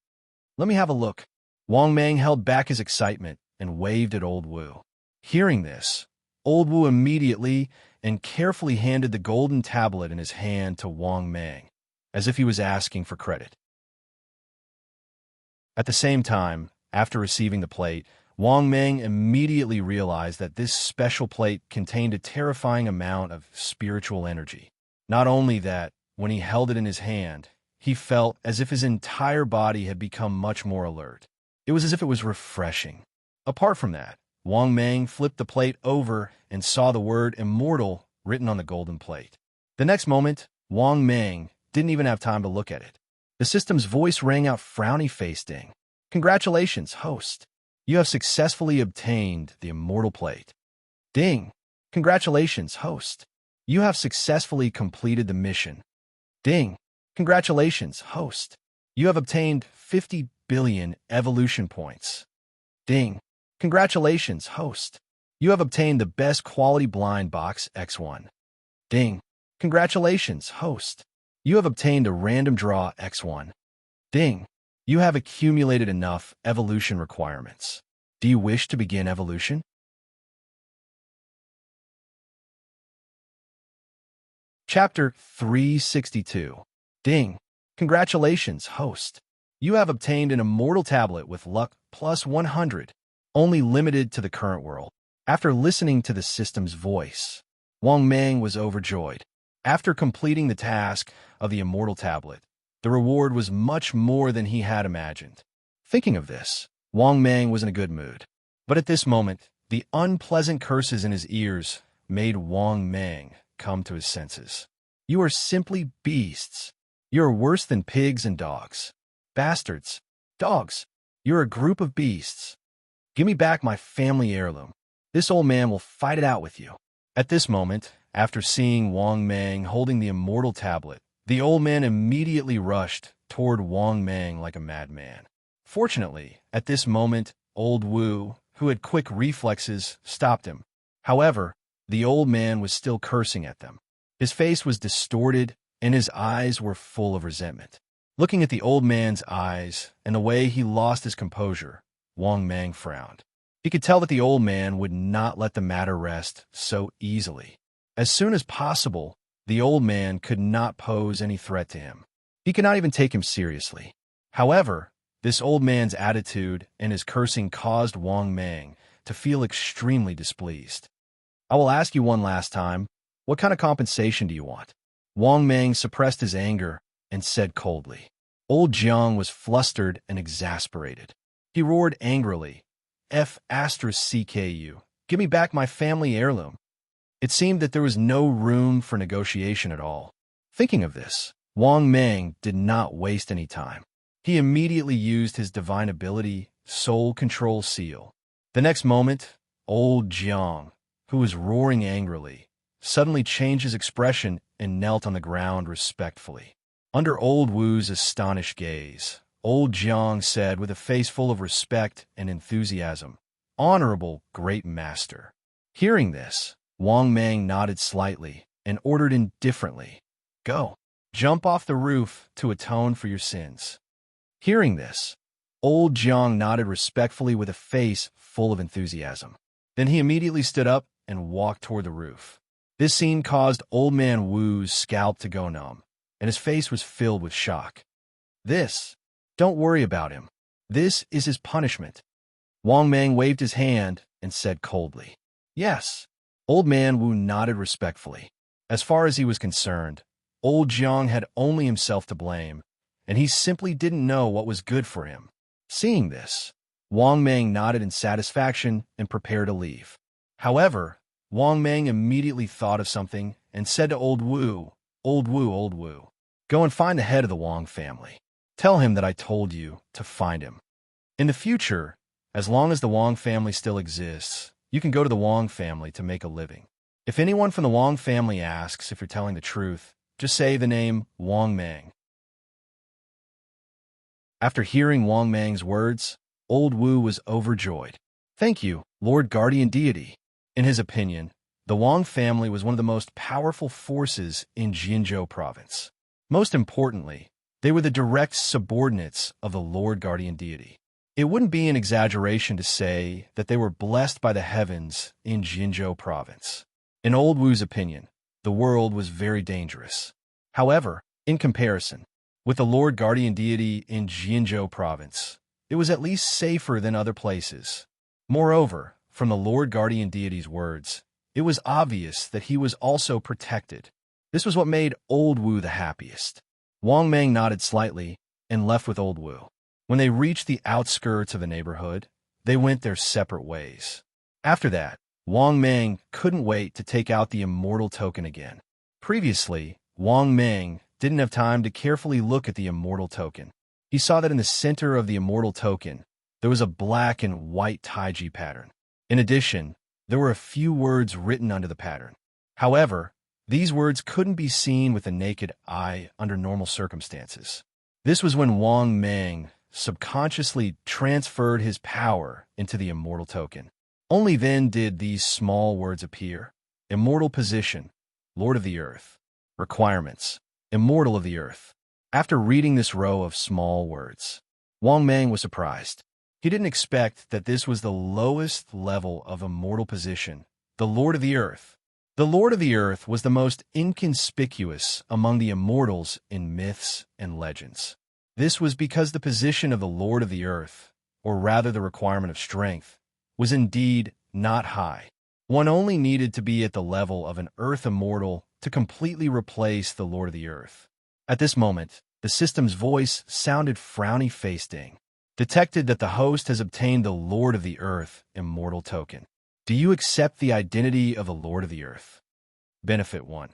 Let me have a look. Wang Mang held back his excitement and waved at Old Wu. Hearing this, Old Wu immediately and carefully handed the golden tablet in his hand to Wang Mang, as if he was asking for credit. At the same time, after receiving the plate, Wang Mang immediately realized that this special plate contained a terrifying amount of spiritual energy. Not only that, when he held it in his hand, he felt as if his entire body had become much more alert. It was as if it was refreshing. Apart from that, Wang Mang flipped the plate over and saw the word immortal written on the golden plate. The next moment, Wang Mang didn't even have time to look at it. The system's voice rang out frowny-faced. Congratulations, host. You have successfully obtained the immortal plate. Ding! Congratulations, host. You have successfully completed the mission. Ding! Congratulations, host. You have obtained 50 billion evolution points. Ding! Congratulations, host. You have obtained the best quality blind box X1. Ding! Congratulations, host. You have obtained a random draw X1. Ding! You have accumulated enough evolution requirements. Do you wish to begin evolution? Chapter 362. Ding! Congratulations, host. You have obtained an immortal tablet with luck plus 100, only limited to the current world. After listening to the system's voice, Wang Mang was overjoyed. After completing the task of the immortal tablet, the reward was much more than he had imagined. Thinking of this, Wang Mang was in a good mood. But at this moment, the unpleasant curses in his ears made Wang Mang come to his senses. You are simply beasts. You are worse than pigs and dogs. Bastards. Dogs. You're a group of beasts. Give me back my family heirloom. This old man will fight it out with you. At this moment, after seeing Wang Mang holding the immortal tablet, the old man immediately rushed toward Wang Mang like a madman. Fortunately, at this moment, old Wu, who had quick reflexes, stopped him. However, the old man was still cursing at them. His face was distorted, and his eyes were full of resentment. Looking at the old man's eyes and the way he lost his composure, Wang Mang frowned. He could tell that the old man would not let the matter rest so easily. As soon as possible, the old man could not pose any threat to him. He could not even take him seriously. However, this old man's attitude and his cursing caused Wang Mang to feel extremely displeased. I will ask you one last time, what kind of compensation do you want? Wang Mang suppressed his anger and said coldly. Old Jiang was flustered and exasperated. He roared angrily, F***CKU, give me back my family heirloom. It seemed that there was no room for negotiation at all. Thinking of this, Wang Mang did not waste any time. He immediately used his divine ability, Soul Control Seal. The next moment, old Jiang, who was roaring angrily, suddenly changed his expression and knelt on the ground respectfully. Under old Wu's astonished gaze, old Jiang said with a face full of respect and enthusiasm, Honorable Great Master. Hearing this, Wang Mang nodded slightly and ordered indifferently, Go, jump off the roof to atone for your sins. Hearing this, old Jiang nodded respectfully with a face full of enthusiasm. Then he immediately stood up and walked toward the roof. This scene caused old man Wu's scalp to go numb, and his face was filled with shock. Don't worry about him. This is his punishment. Wang Mang waved his hand and said coldly, Yes. Old man Wu nodded respectfully. As far as he was concerned, old Jiang had only himself to blame, and he simply didn't know what was good for him. Seeing this, Wang Mang nodded in satisfaction and prepared to leave. However, Wang Mang immediately thought of something and said to old Wu, Old Wu, go and find the head of the Wang family. Tell him that I told you to find him. In the future, as long as the Wang family still exists, you can go to the Wang family to make a living. If anyone from the Wang family asks if you're telling the truth, just say the name Wang Mang. After hearing Wang Mang's words, old Wu was overjoyed. Thank you, Lord Guardian Deity. In his opinion, the Wang family was one of the most powerful forces in Jinzhou province. Most importantly, they were the direct subordinates of the Lord Guardian Deity. It wouldn't be an exaggeration to say that they were blessed by the heavens in Jinzhou province. In old Wu's opinion, the world was very dangerous. However, in comparison, with the Lord Guardian Deity in Jinzhou province, it was at least safer than other places. Moreover, from the Lord Guardian Deity's words, it was obvious that he was also protected. This was what made old Wu the happiest. Wang Mang nodded slightly and left with old Wu. When they reached the outskirts of the neighborhood, they went their separate ways. After that, Wang Mang couldn't wait to take out the immortal token again. Previously, Wang Mang didn't have time to carefully look at the immortal token. He saw that in the center of the immortal token, there was a black and white taiji pattern. In addition, There were a few words written under the pattern. However, these words couldn't be seen with the naked eye under normal circumstances. This was when Wang Mang subconsciously transferred his power into the immortal token. Only then did these small words appear. Immortal position, Lord of the Earth. Requirements, Immortal of the Earth. After reading this row of small words, Wang Mang was surprised. He didn't expect that this was the lowest level of immortal position, the Lord of the Earth. The Lord of the Earth was the most inconspicuous among the immortals in myths and legends. This was because the position of the Lord of the Earth, or rather the requirement of strength, was indeed not high. One only needed to be at the level of an Earth immortal to completely replace the Lord of the Earth. At this moment, the system's voice sounded frowny-faced Ding. Detected that the host has obtained the Lord of the Earth immortal token. Do you accept the identity of the Lord of the Earth? Benefit 1.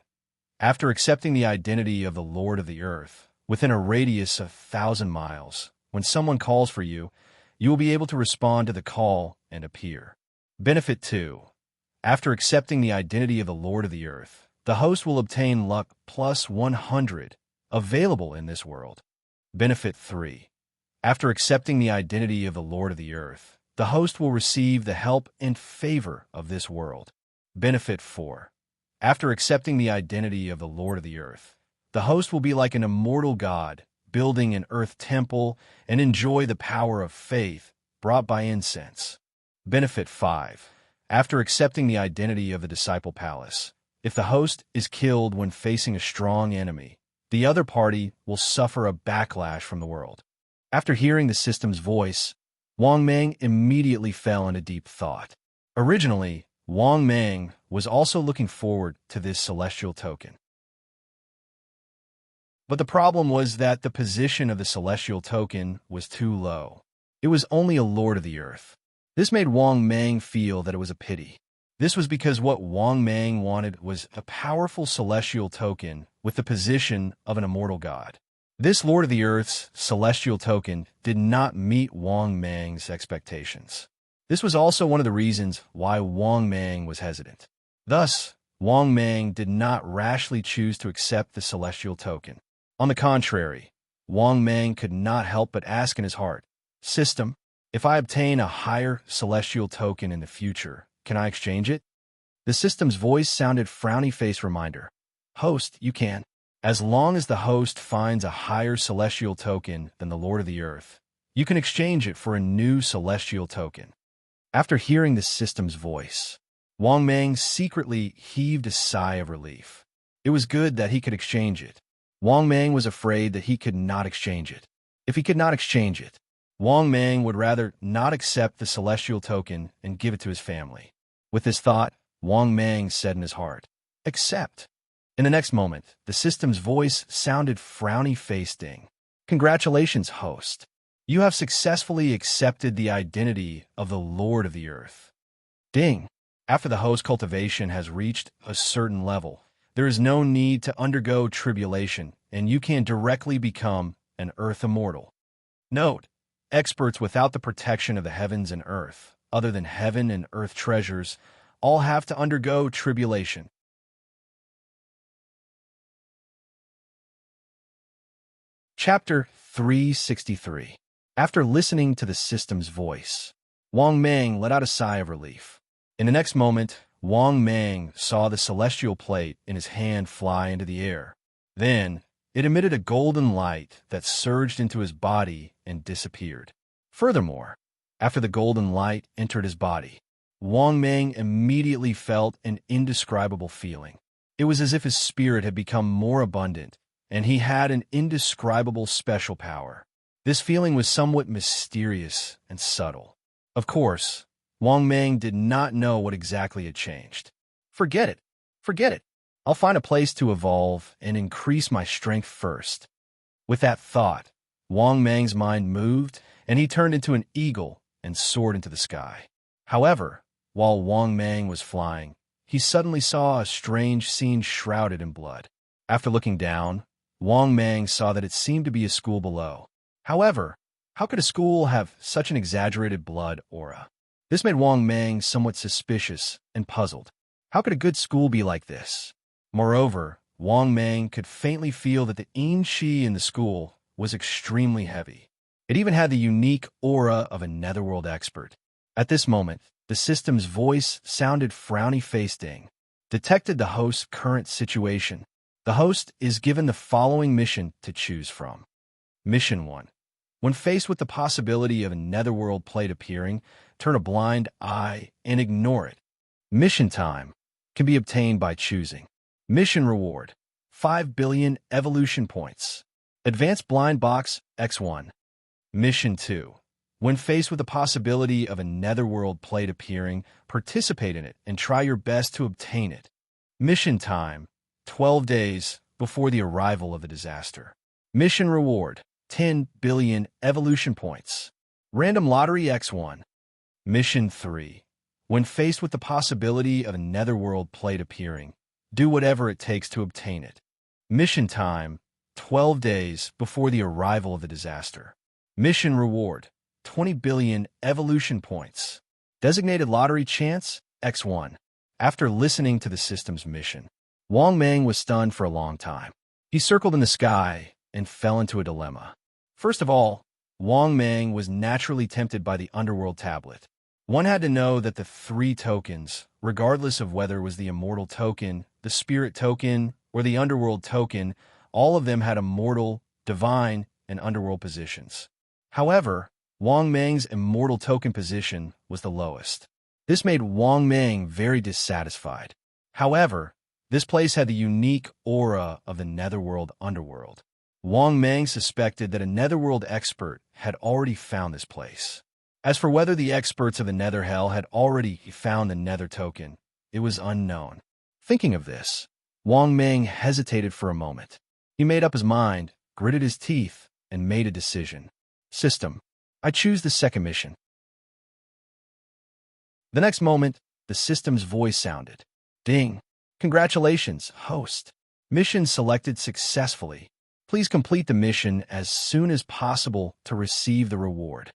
After accepting the identity of the Lord of the Earth, within a radius of 1,000 miles, when someone calls for you, you will be able to respond to the call and appear. Benefit 2. After accepting the identity of the Lord of the Earth, the host will obtain luck plus 100, available in this world. Benefit 3. After accepting the identity of the Lord of the Earth, the host will receive the help and favor of this world. Benefit 4. After accepting the identity of the Lord of the Earth, the host will be like an immortal god, building an earth temple and enjoy the power of faith brought by incense. Benefit 5. After accepting the identity of the disciple palace, if the host is killed when facing a strong enemy, the other party will suffer a backlash from the world. After hearing the system's voice, Wang Mang immediately fell into deep thought. Originally, Wang Mang was also looking forward to this celestial token. But the problem was that the position of the celestial token was too low. It was only a Lord of the Earth. This made Wang Mang feel that it was a pity. This was because what Wang Mang wanted was a powerful celestial token with the position of an immortal god. This Lord of the Earth's celestial token did not meet Wang Mang's expectations. This was also one of the reasons why Wang Mang was hesitant. Thus, Wang Mang did not rashly choose to accept the celestial token. On the contrary, Wang Mang could not help but ask in his heart, "System, if I obtain a higher celestial token in the future, can I exchange it?" The system's voice sounded frowny-faced reminder. "Host, you can. As long as the host finds a higher celestial token than the Lord of the Earth, you can exchange it for a new celestial token." After hearing the system's voice, Wang Mang secretly heaved a sigh of relief. It was good that he could exchange it. Wang Mang was afraid that he could not exchange it. If he could not exchange it, Wang Mang would rather not accept the celestial token and give it to his family. With this thought, Wang Mang said in his heart, "Accept." In the next moment, the system's voice sounded frowny-faced Ding. "Congratulations, host. You have successfully accepted the identity of the Lord of the Earth." Ding. After the host cultivation has reached a certain level, there is no need to undergo tribulation, and you can directly become an Earth immortal. Note: experts without the protection of the heavens and earth, other than heaven and earth treasures, all have to undergo tribulation. Chapter 363. After listening to the system's voice, Wang Mang let out a sigh of relief. In the next moment, Wang Mang saw the celestial plate in his hand fly into the air. Then, it emitted a golden light that surged into his body and disappeared. Furthermore, after the golden light entered his body, Wang Mang immediately felt an indescribable feeling. It was as if his spirit had become more abundant, and he had an indescribable special power. This feeling was somewhat mysterious and subtle. Of course, Wang Mang did not know what exactly had changed. Forget it. Forget it. I'll find a place to evolve and increase my strength first. With that thought, Wang Mang's mind moved, and he turned into an eagle and soared into the sky. However, while Wang Mang was flying, he suddenly saw a strange scene shrouded in blood. After looking down, Wang Mang saw that it seemed to be a school below. However, how could a school have such an exaggerated blood aura? This made Wang Mang somewhat suspicious and puzzled. How could a good school be like this? Moreover, Wang Mang could faintly feel that the qi in the school was extremely heavy. It even had the unique aura of a netherworld expert. At this moment, the system's voice sounded frowny-faced. Ding. Detected the host's current situation. The host is given the following mission to choose from. Mission 1. When faced with the possibility of a netherworld plate appearing, turn a blind eye and ignore it. Mission time can be obtained by choosing. Mission reward, 5 billion evolution points. Advanced blind box, X1. Mission 2. When faced with the possibility of a netherworld plate appearing, participate in it and try your best to obtain it. Mission time, 12 days before the arrival of the disaster. Mission reward, 10 billion evolution points. Random lottery X1. Mission 3. When faced with the possibility of a netherworld plate appearing, do whatever it takes to obtain it. Mission time, 12 days before the arrival of the disaster. Mission reward, 20 billion evolution points. Designated lottery chance, X1. After listening to the system's mission, Wang Mang was stunned for a long time. He circled in the sky and fell into a dilemma. First of all, Wang Mang was naturally tempted by the underworld tablet. One had to know that the 3 tokens, regardless of whether it was the immortal token, the spirit token, or the underworld token, all of them had immortal, divine, and underworld positions. However, Wang Mang's immortal token position was the lowest. This made Wang Mang very dissatisfied. However, this place had the unique aura of the netherworld underworld. Wang Mang suspected that a netherworld expert had already found this place. As for whether the experts of the nether hell had already found the nether token, it was unknown. Thinking of this, Wang Mang hesitated for a moment. He made up his mind, gritted his teeth, and made a decision. System. I choose the second mission. The next moment, the system's voice sounded. Ding. Congratulations, host. Mission selected successfully. Please complete the mission as soon as possible to receive the reward.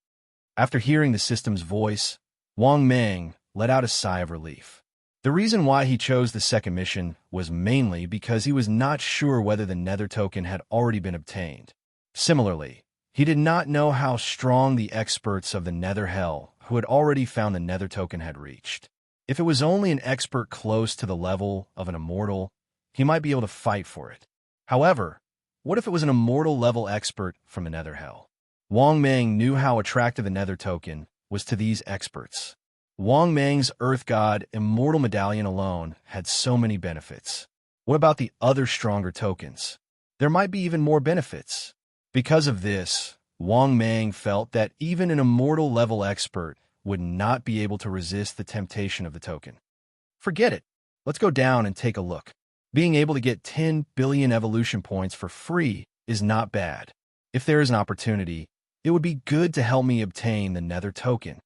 After hearing the system's voice, Wang Mang let out a sigh of relief. The reason why he chose the second mission was mainly because he was not sure whether the nether token had already been obtained. Similarly, he did not know how strong the experts of the nether hell who had already found the nether token had reached. If it was only an expert close to the level of an immortal, he might be able to fight for it. However, what if it was an immortal level expert from the nether hell? Wang Mang knew how attractive the nether token was to these experts. Wang Mang's Earth God Immortal Medallion alone had so many benefits. What about the other stronger tokens? There might be even more benefits. Because of this, Wang Mang felt that even an immortal level expert would not be able to resist the temptation of the token. Forget it. Let's go down and take a look. Being able to get 10 billion evolution points for free is not bad. If there is an opportunity, it would be good to help me obtain the nether token.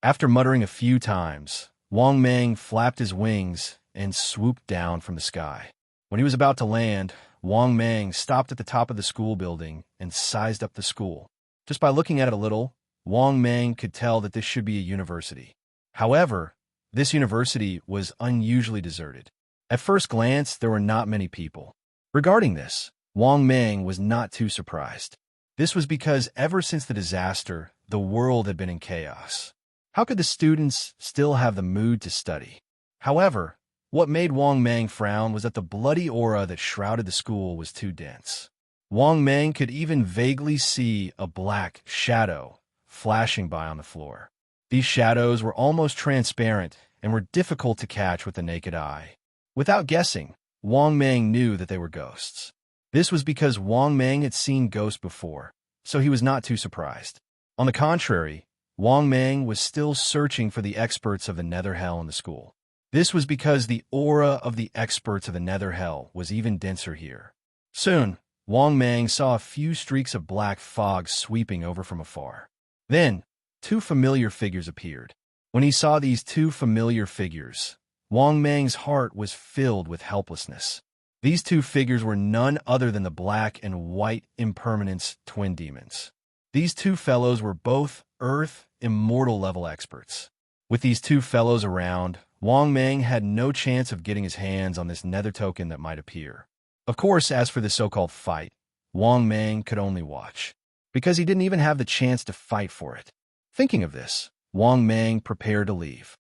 After muttering a few times, Wang Mang flapped his wings and swooped down from the sky. When he was about to land, Wang Mang stopped at the top of the school building and sized up the school. Just by looking at it a little, Wang Mang could tell that this should be a university. However, this university was unusually deserted. At first glance, there were not many people. Regarding this, Wang Mang was not too surprised. This was because ever since the disaster, the world had been in chaos. How could the students still have the mood to study? However, what made Wang Mang frown was that the bloody aura that shrouded the school was too dense. Wang Mang could even vaguely see a black shadow flashing by on the floor. These shadows were almost transparent and were difficult to catch with the naked eye. Without guessing, Wang Mang knew that they were ghosts. This was because Wang Mang had seen ghosts before, so he was not too surprised. On the contrary, Wang Mang was still searching for the experts of the nether hell in the school. This was because the aura of the experts of the nether hell was even denser here. Soon, Wang Mang saw a few streaks of black fog sweeping over from afar. Then, 2 familiar figures appeared. When he saw these 2 familiar figures, Wang Mang's heart was filled with helplessness. These 2 figures were none other than the black and white impermanence twin demons. These 2 fellows were both Earth immortal level experts. With these two fellows around, Wang Mang had no chance of getting his hands on this nether token that might appear. Of course, as for the so-called fight, Wang Mang could only watch, because he didn't even have the chance to fight for it. Thinking of this, Wang Mang prepared to leave.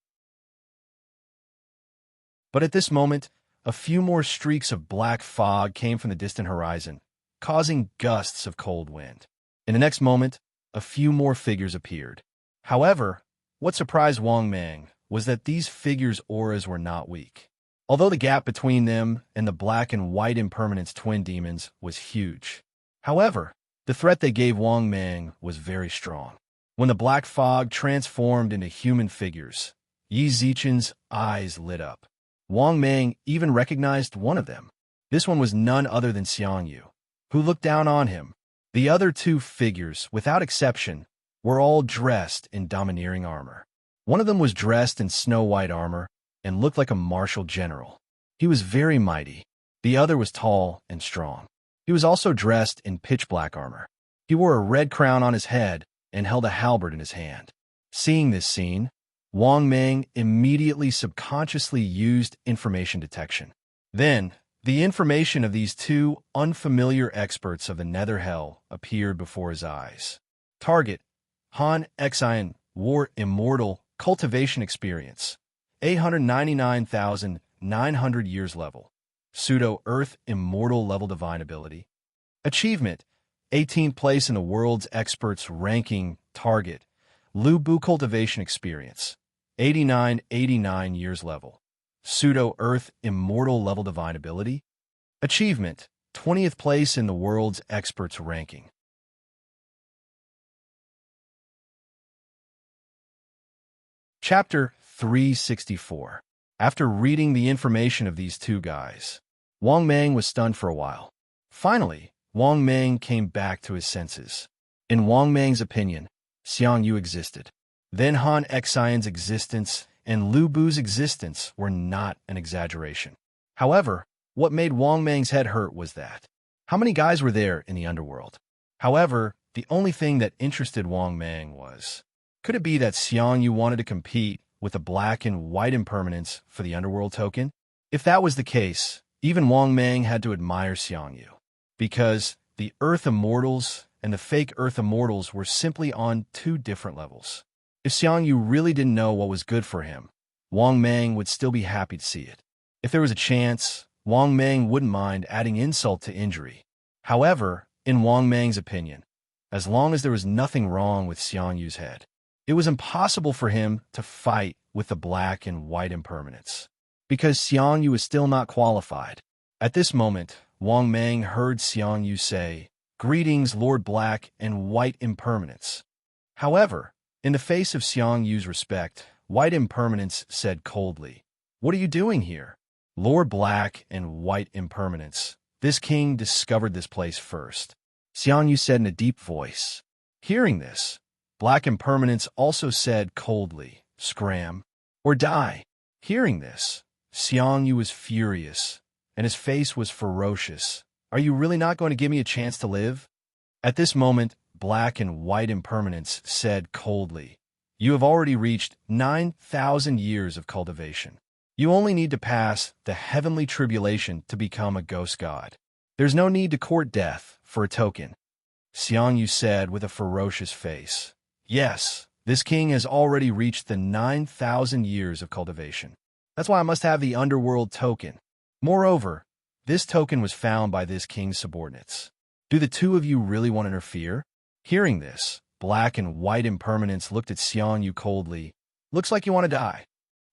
But at this moment, a few more streaks of black fog came from the distant horizon, causing gusts of cold wind. In the next moment, a few more figures appeared. However, what surprised Wang Mang was that these figures' auras were not weak. Although the gap between them and the black and white impermanence twin demons was huge. However, the threat they gave Wang Mang was very strong. When the black fog transformed into human figures, Yi Zichen's eyes lit up. Wang Mang even recognized one of them. This one was none other than Xiang Yu, who looked down on him. The other two figures, without exception, were all dressed in domineering armor. One of them was dressed in snow-white armor and looked like a martial general. He was very mighty. The other was tall and strong. He was also dressed in pitch-black armor. He wore a red crown on his head and held a halberd in his hand. Seeing this scene, Wang Mang immediately subconsciously used information detection. Then, the information of these two unfamiliar experts of the Nether Hell appeared before his eyes. Target: Han Xian, War Immortal, Cultivation Experience, 899,900 years level. Pseudo-Earth Immortal level Divine Ability. Achievement: 18th place in the world's experts ranking. Target: Lu Bu Cultivation Experience, 89 years level. Pseudo-Earth Immortal level Divine Ability. Achievement: 20th place in the world's experts ranking. Chapter 364. After reading the information of these two guys, Wang Mang was stunned for a while. Finally, Wang Mang came back to his senses. In Wang Mang's opinion, Xiang Yu existed. Then Han Xian's existence and Lu Bu's existence were not an exaggeration. However, what made Wang Mang's head hurt was that how many guys were there in the underworld? However, the only thing that interested Wang Mang was, could it be that Xiang Yu wanted to compete with the black and white impermanence for the underworld token? If that was the case, even Wang Mang had to admire Xiang Yu, because the Earth Immortals and the fake Earth Immortals were simply on two different levels. If Xiang Yu really didn't know what was good for him, Wang Mang would still be happy to see it. If there was a chance, Wang Mang wouldn't mind adding insult to injury. However, in Wang Mang's opinion, as long as there was nothing wrong with Xiang Yu's head, it was impossible for him to fight with the black and white impermanence, because Xiang Yu was still not qualified. At this moment, Wang Mang heard Xiang Yu say, "Greetings, Lord Black and White Impermanence." However, in the face of Xiang Yu's respect, White Impermanence said coldly, "What are you doing here?" Lord Black and White Impermanence, this king discovered this place first, Xiang Yu said in a deep voice. Hearing this, Black Impermanence also said coldly, "Scram or die." Hearing this, Xiang Yu was furious, and his face was ferocious. "Are you really not going to give me a chance to live?" At this moment, Black and White Impermanence said coldly, "You have already reached 9,000 years of cultivation. You only need to pass the heavenly tribulation to become a ghost god. There's no need to court death for a token." Xiang Yu said with a ferocious face. "Yes, this king has already reached the 9,000 years of cultivation. That's why I must have the underworld token. Moreover, this token was found by this king's subordinates. Do the two of you really want to interfere?" Hearing this, Black and White Impermanence looked at Xiang Yu coldly. "Looks like you want to die."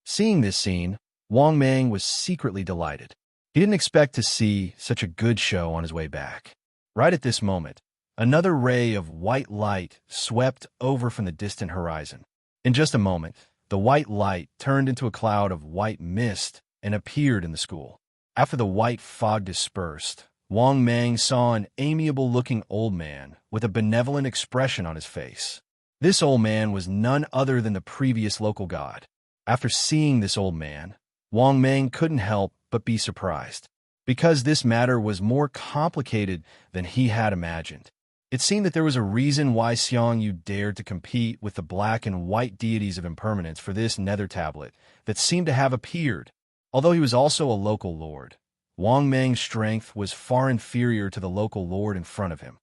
Seeing this scene, Wang Mang was secretly delighted. He didn't expect to see such a good show on his way back. Right at this moment, another ray of white light swept over from the distant horizon. In just a moment, the white light turned into a cloud of white mist and appeared in the school. After the white fog dispersed, Wang Mang saw an amiable-looking old man with a benevolent expression on his face. This old man was none other than the previous local god. After seeing this old man, Wang Mang couldn't help but be surprised, because this matter was more complicated than he had imagined. It seemed that there was a reason why Xiang Yu dared to compete with the black and white deities of impermanence for this nether tablet that seemed to have appeared. Although he was also a local lord, Wang Meng's strength was far inferior to the local lord in front of him.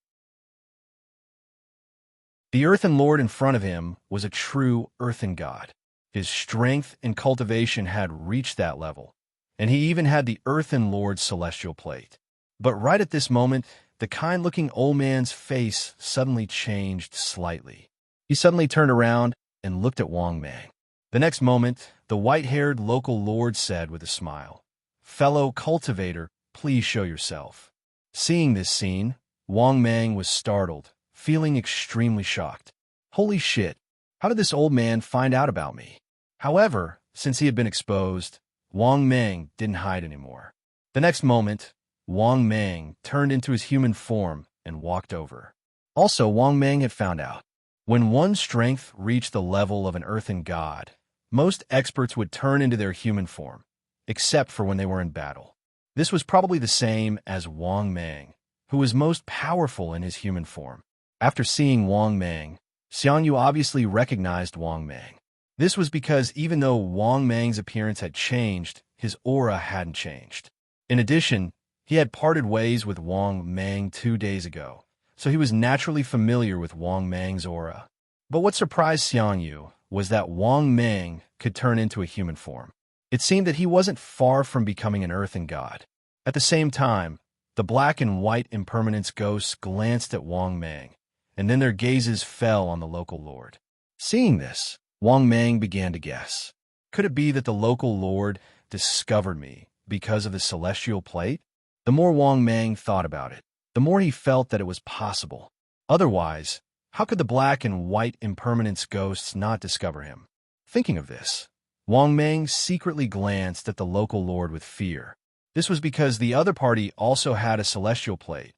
The earthen lord in front of him was a true earthen god. His strength and cultivation had reached that level, and he even had the earthen lord's celestial plate. But right at this moment, the kind-looking old man's face suddenly changed slightly. He suddenly turned around and looked at Wang Meng. The next moment, the white-haired local lord said with a smile, "Fellow cultivator, please show yourself." Seeing this scene, Wang Meng was startled, feeling extremely shocked. Holy shit, how did this old man find out about me? However, since he had been exposed, Wang Meng didn't hide anymore. The next moment, Wang Meng turned into his human form and walked over. Also, Wang Meng had found out, when one's strength reached the level of an earthen god, most experts would turn into their human form, except for when they were in battle. This was probably the same as Wang Meng, who was most powerful in his human form. After seeing Wang Meng, Xiang Yu obviously recognized Wang Meng. This was because even though Wang Meng's appearance had changed, his aura hadn't changed. In addition, he had parted ways with Wang Meng 2 days ago, so he was naturally familiar with Wang Meng's aura. But what surprised Xiang Yu was that Wang Meng could turn into a human form. It seemed that he wasn't far from becoming an earthen god. At the same time, the black and white impermanence ghosts glanced at Wang Meng, and then their gazes fell on the local lord. Seeing this, Wang Meng began to guess. Could it be that the local lord discovered me because of the celestial plate? The more Wang Meng thought about it, the more he felt that it was possible. Otherwise, how could the black and white impermanence ghosts not discover him? Thinking of this, Wang Meng secretly glanced at the local lord with fear. This was because the other party also had a celestial plate,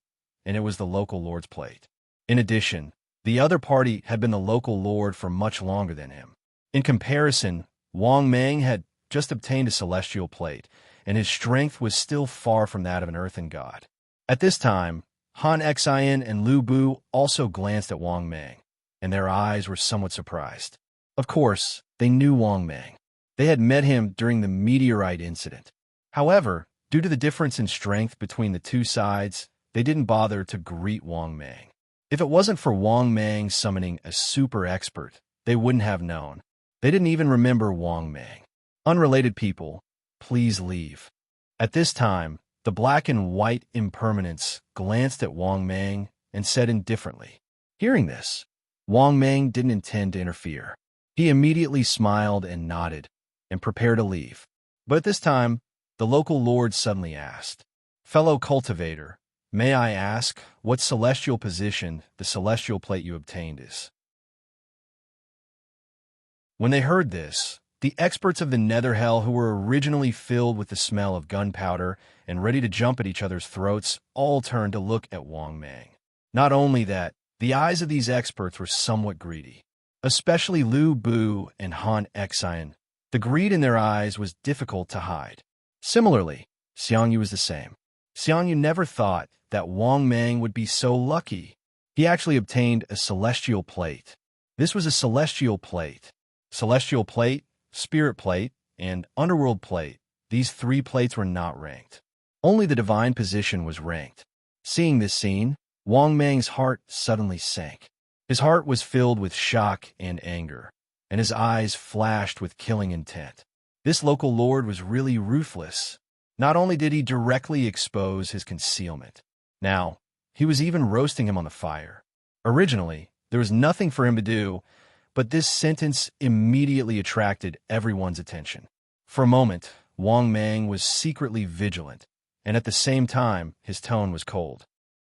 and it was the local lord's plate. In addition, the other party had been the local lord for much longer than him. In comparison, Wang Meng had just obtained a celestial plate, and his strength was still far from that of an earthen god. At this time, Han Xian and Lu Bu also glanced at Wang Meng, and their eyes were somewhat surprised. Of course, they knew Wang Meng. They had met him during the meteorite incident. However, due to the difference in strength between the two sides, they didn't bother to greet Wang Meng. If it wasn't for Wang Meng summoning a super expert, they wouldn't have known. They didn't even remember Wang Meng. Unrelated people, please leave. At this time, the black and white impermanence glanced at Wang Meng and said indifferently. Hearing this, Wang Meng didn't intend to interfere. He immediately smiled and nodded and prepared to leave. But at this time, the local lord suddenly asked, "Fellow cultivator, may I ask what celestial position the celestial plate you obtained is?" When they heard this, the experts of the nether hell, who were originally filled with the smell of gunpowder and ready to jump at each other's throats, all turned to look at Wang Meng. Not only that, the eyes of these experts were somewhat greedy, especially Lu Bu and Han Xian. The greed in their eyes was difficult to hide. Similarly, Xiang Yu was the same. Xiang Yu never thought that Wang Meng would be so lucky. He actually obtained a celestial plate. This was a celestial plate. Celestial plate, spirit plate, and underworld plate. These 3 plates were not ranked. Only the divine position was ranked. Seeing this scene, Wang Meng's heart suddenly sank. His heart was filled with shock and anger, and his eyes flashed with killing intent. This local lord was really ruthless. Not only did he directly expose his concealment, now, he was even roasting him on the fire. Originally, there was nothing for him to do, but this sentence immediately attracted everyone's attention. For a moment, Wang Meng was secretly vigilant, and at the same time, his tone was cold.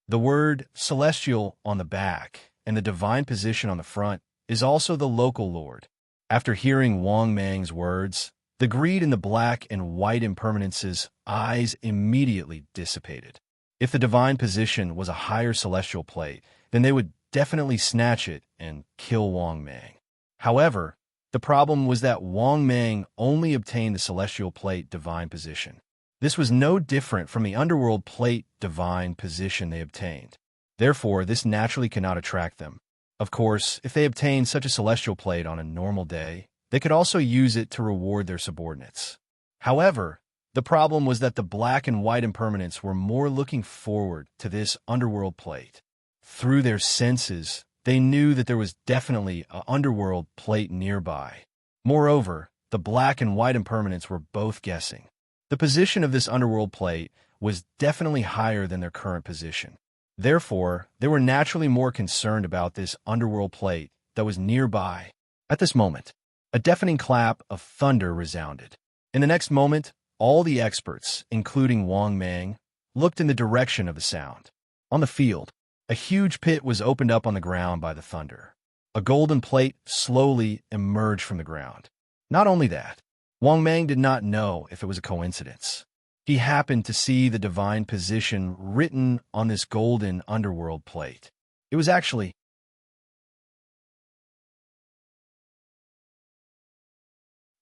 The word celestial on the back and the divine position on the front is also the local lord. After hearing Wang Meng's words, the greed in the black and white impermanence's eyes immediately dissipated. If the divine position was a higher celestial plate, then they would definitely snatch it and kill Wang Meng. However, the problem was that Wang Meng only obtained the celestial plate divine position. This was no different from the underworld plate divine position they obtained. Therefore, this naturally cannot attract them. Of course, if they obtained such a celestial plate on a normal day, they could also use it to reward their subordinates. However, the problem was that the black and white impermanents were more looking forward to this underworld plate. Through their senses, they knew that there was definitely an underworld plate nearby. Moreover, the black and white impermanents were both guessing. The position of this underworld plate was definitely higher than their current position. Therefore, they were naturally more concerned about this underworld plate that was nearby. At this moment, a deafening clap of thunder resounded. In the next moment, all the experts, including Wang Mang, looked in the direction of the sound. On the field, a huge pit was opened up on the ground by the thunder. A golden plate slowly emerged from the ground. Not only that, Wang Mang did not know if it was a coincidence. He happened to see the divine position written on this golden underworld plate. It was actually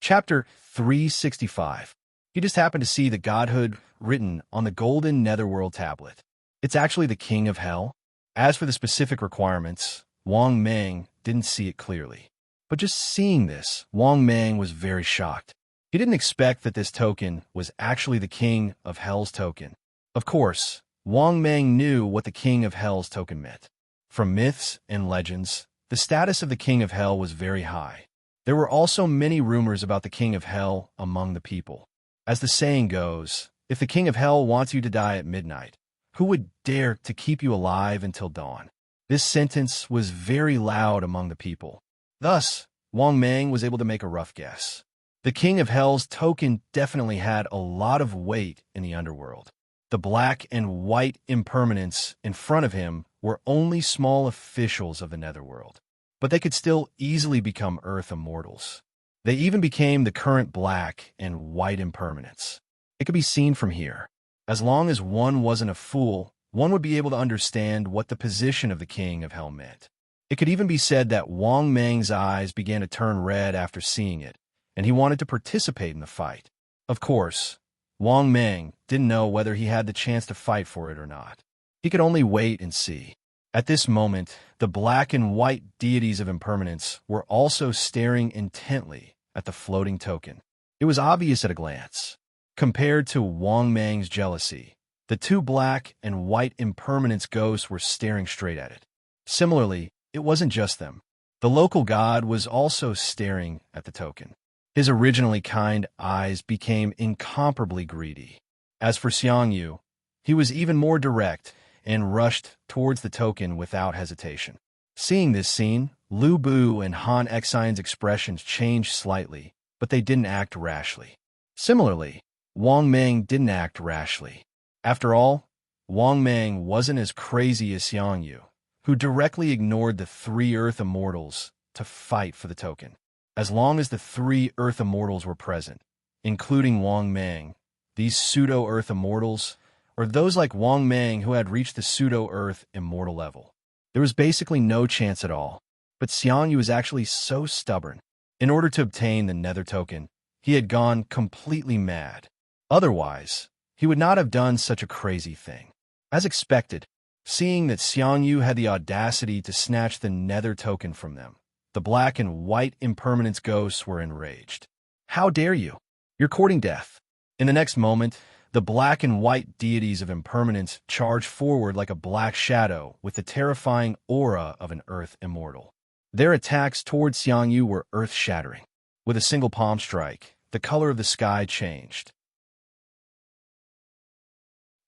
Chapter 365. He just happened to see the godhood written on the golden netherworld tablet. It's actually the king of hell. As for the specific requirements, Wang Mang didn't see it clearly. But just seeing this, Wang Mang was very shocked. He didn't expect that this token was actually the king of hell's token. Of course, Wang Mang knew what the king of hell's token meant. From myths and legends, the status of the king of hell was very high. There were also many rumors about the king of hell among the people. As the saying goes, if the king of hell wants you to die at midnight, who would dare to keep you alive until dawn? This sentence was very loud among the people. Thus, Wang Mang was able to make a rough guess. The king of hell's token definitely had a lot of weight in the underworld. The black and white impermanents in front of him were only small officials of the netherworld, but they could still easily become earth immortals. They even became the current black and white impermanents. It could be seen from here. As long as one wasn't a fool, one would be able to understand what the position of the king of hell meant. It could even be said that Wang Mang's eyes began to turn red after seeing it, and he wanted to participate in the fight. Of course, Wang Mang didn't know whether he had the chance to fight for it or not. He could only wait and see. At this moment, the black and white deities of impermanence were also staring intently at the floating token. It was obvious at a glance. Compared to Wang Mang's jealousy, the two black and white impermanence ghosts were staring straight at it. Similarly, it wasn't just them. The local god was also staring at the token. His originally kind eyes became incomparably greedy. As for Xiangyu, he was even more direct and rushed towards the token without hesitation. Seeing this scene, Lu Bu and Han Xian's expressions changed slightly, but they didn't act rashly. Similarly, Wang Mang didn't act rashly. After all, Wang Mang wasn't as crazy as Xiangyu, who directly ignored the three Earth Immortals to fight for the token. As long as the three Earth Immortals were present, including Wang Mang, these pseudo-Earth Immortals, or those like Wang Mang who had reached the pseudo-Earth Immortal level, there was basically no chance at all. But Xiangyu was actually so stubborn. In order to obtain the Nether token, he had gone completely mad. Otherwise, he would not have done such a crazy thing. As expected, seeing that Xiangyu had the audacity to snatch the Nether token from them, the black and white impermanence ghosts were enraged. How dare you? You're courting death. In the next moment, the black and white deities of impermanence charged forward like a black shadow with the terrifying aura of an earth immortal. Their attacks towards Xiangyu were earth-shattering. With a single palm strike, the color of the sky changed.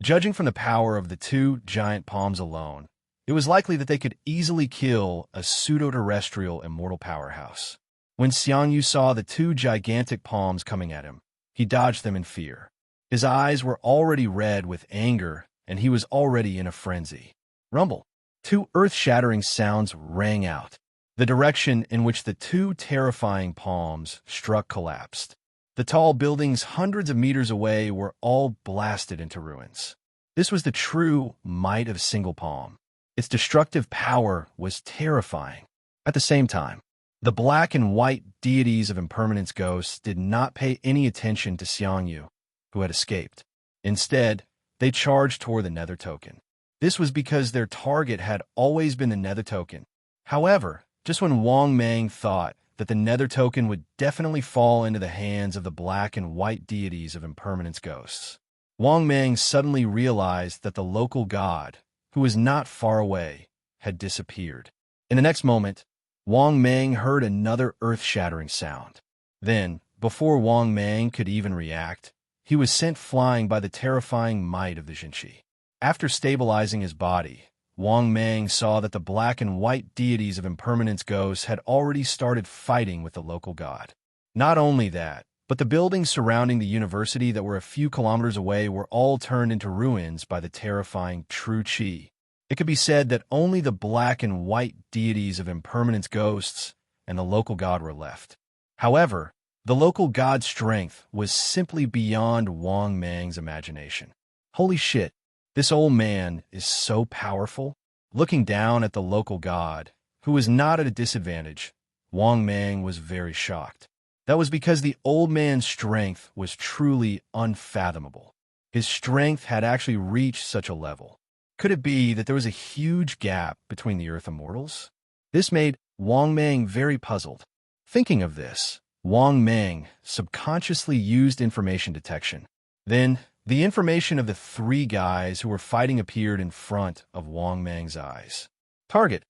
Judging from the power of the two giant palms alone, it was likely that they could easily kill a pseudo-terrestrial immortal powerhouse. When Xiangyu saw the two gigantic palms coming at him, he dodged them in fear. His eyes were already red with anger, and he was already in a frenzy. Rumble. Two earth-shattering sounds rang out. The direction in which the two terrifying palms struck collapsed. The tall buildings hundreds of meters away were all blasted into ruins. This was the true might of single palm. Its destructive power was terrifying. At the same time, the black and white deities of impermanence ghosts did not pay any attention to Xiangyu, who had escaped. Instead, they charged toward the Nether token. This was because their target had always been the Nether Token. However, just when Wang Mang thought that the Nether Token would definitely fall into the hands of the black and white deities of impermanence ghosts, Wang Mang suddenly realized that the local god, who was not far away, had disappeared. In the next moment, Wang Mang heard another earth-shattering sound. Then, before Wang Mang could even react, he was sent flying by the terrifying might of the Jinchi. After stabilizing his body, Wang Mang saw that the black and white deities of impermanence ghosts had already started fighting with the local god. Not only that, but the buildings surrounding the university that were a few kilometers away were all turned into ruins by the terrifying True Qi. It could be said that only the black and white deities of impermanence ghosts and the local god were left. However, the local god's strength was simply beyond Wang Mang's imagination. Holy shit, this old man is so powerful. Looking down at the local god, who was not at a disadvantage, Wang Mang was very shocked. That was because the old man's strength was truly unfathomable. His strength had actually reached such a level. Could it be that there was a huge gap between the Earth Immortals? This made Wang Mang very puzzled. Thinking of this, Wang Mang subconsciously used information detection. Then, the information of the three guys who were fighting appeared in front of Wang Mang's eyes. Target: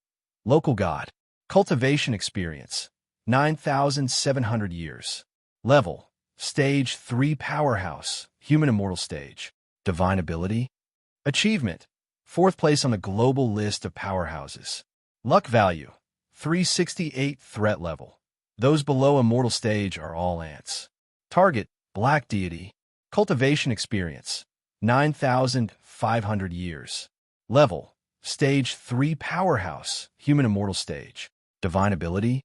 local god. Cultivation experience: 9,700 years. Level: Stage 3 Powerhouse, Human Immortal Stage. Divine ability. Achievement: 4th place on the global list of powerhouses. Luck value: 368. Threat level: those below Immortal Stage are all ants. Target: Black Deity. Cultivation experience: 9,500 years. Level: Stage 3 Powerhouse, Human Immortal Stage. Divine ability.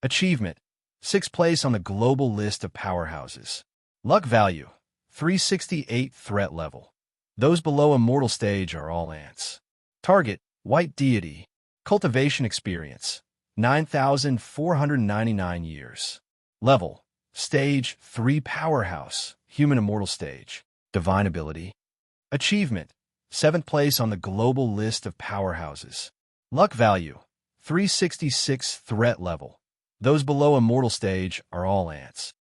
Achievement: 6th place on the global list of powerhouses. Luck value: 368. Threat level: those below Immortal Stage are all ants. Target: White Deity. Cultivation experience: 9,499 years. Level: Stage 3 Powerhouse, Human Immortal Stage. Divine ability. Achievement: 7th place on the global list of powerhouses. Luck value: 366. Threat level: those below Immortal Stage are all ants.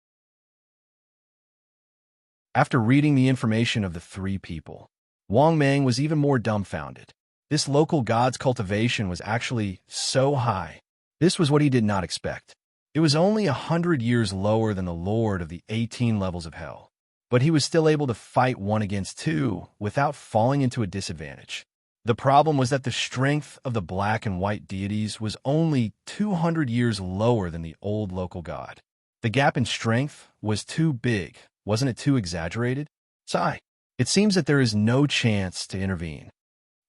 After reading the information of the three people, Wang Mang was even more dumbfounded. This local god's cultivation was actually so high. This was what he did not expect. It was only 100 years lower than the Lord of the 18 levels of hell. But he was still able to fight 1 against 2 without falling into a disadvantage. The problem was that the strength of the black and white deities was only 200 years lower than the old local god. The gap in strength was too big. Wasn't it too exaggerated? Sigh. It seems that there is no chance to intervene.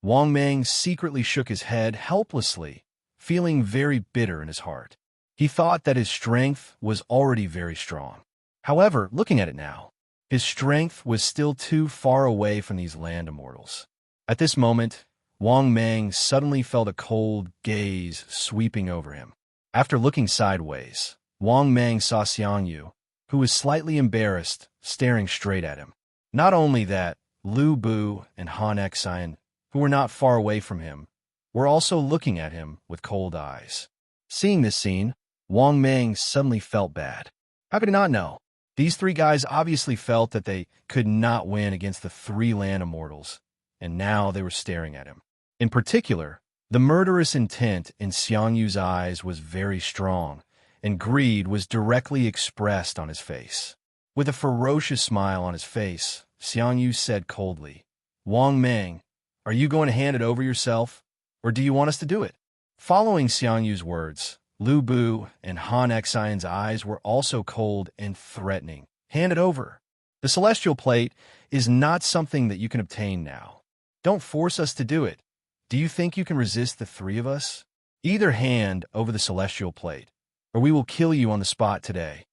Wang Mang secretly shook his head helplessly, feeling very bitter in his heart. He thought that his strength was already very strong. However, looking at it now, his strength was still too far away from these land immortals. At this moment, Wang Mang suddenly felt a cold gaze sweeping over him. After looking sideways, Wang Mang saw Xiang Yu, who was slightly embarrassed, staring straight at him. Not only that, Lu Bu and Han Xian, who were not far away from him, were also looking at him with cold eyes. Seeing this scene, Wang Mang suddenly felt bad. How could he not know? These three guys obviously felt that they could not win against the 3 land immortals, and now they were staring at him. In particular, the murderous intent in Xiang Yu's eyes was very strong, and greed was directly expressed on his face. With a ferocious smile on his face, Xiang Yu said coldly, "Wang Mang, are you going to hand it over yourself, or do you want us to do it?" Following Xiang Yu's words, Lu Bu and Han Xian's eyes were also cold and threatening. "Hand it over. The celestial plate is not something that you can obtain now. Don't force us to do it. Do you think you can resist the 3 of us? Either hand over the celestial plate, or we will kill you on the spot today."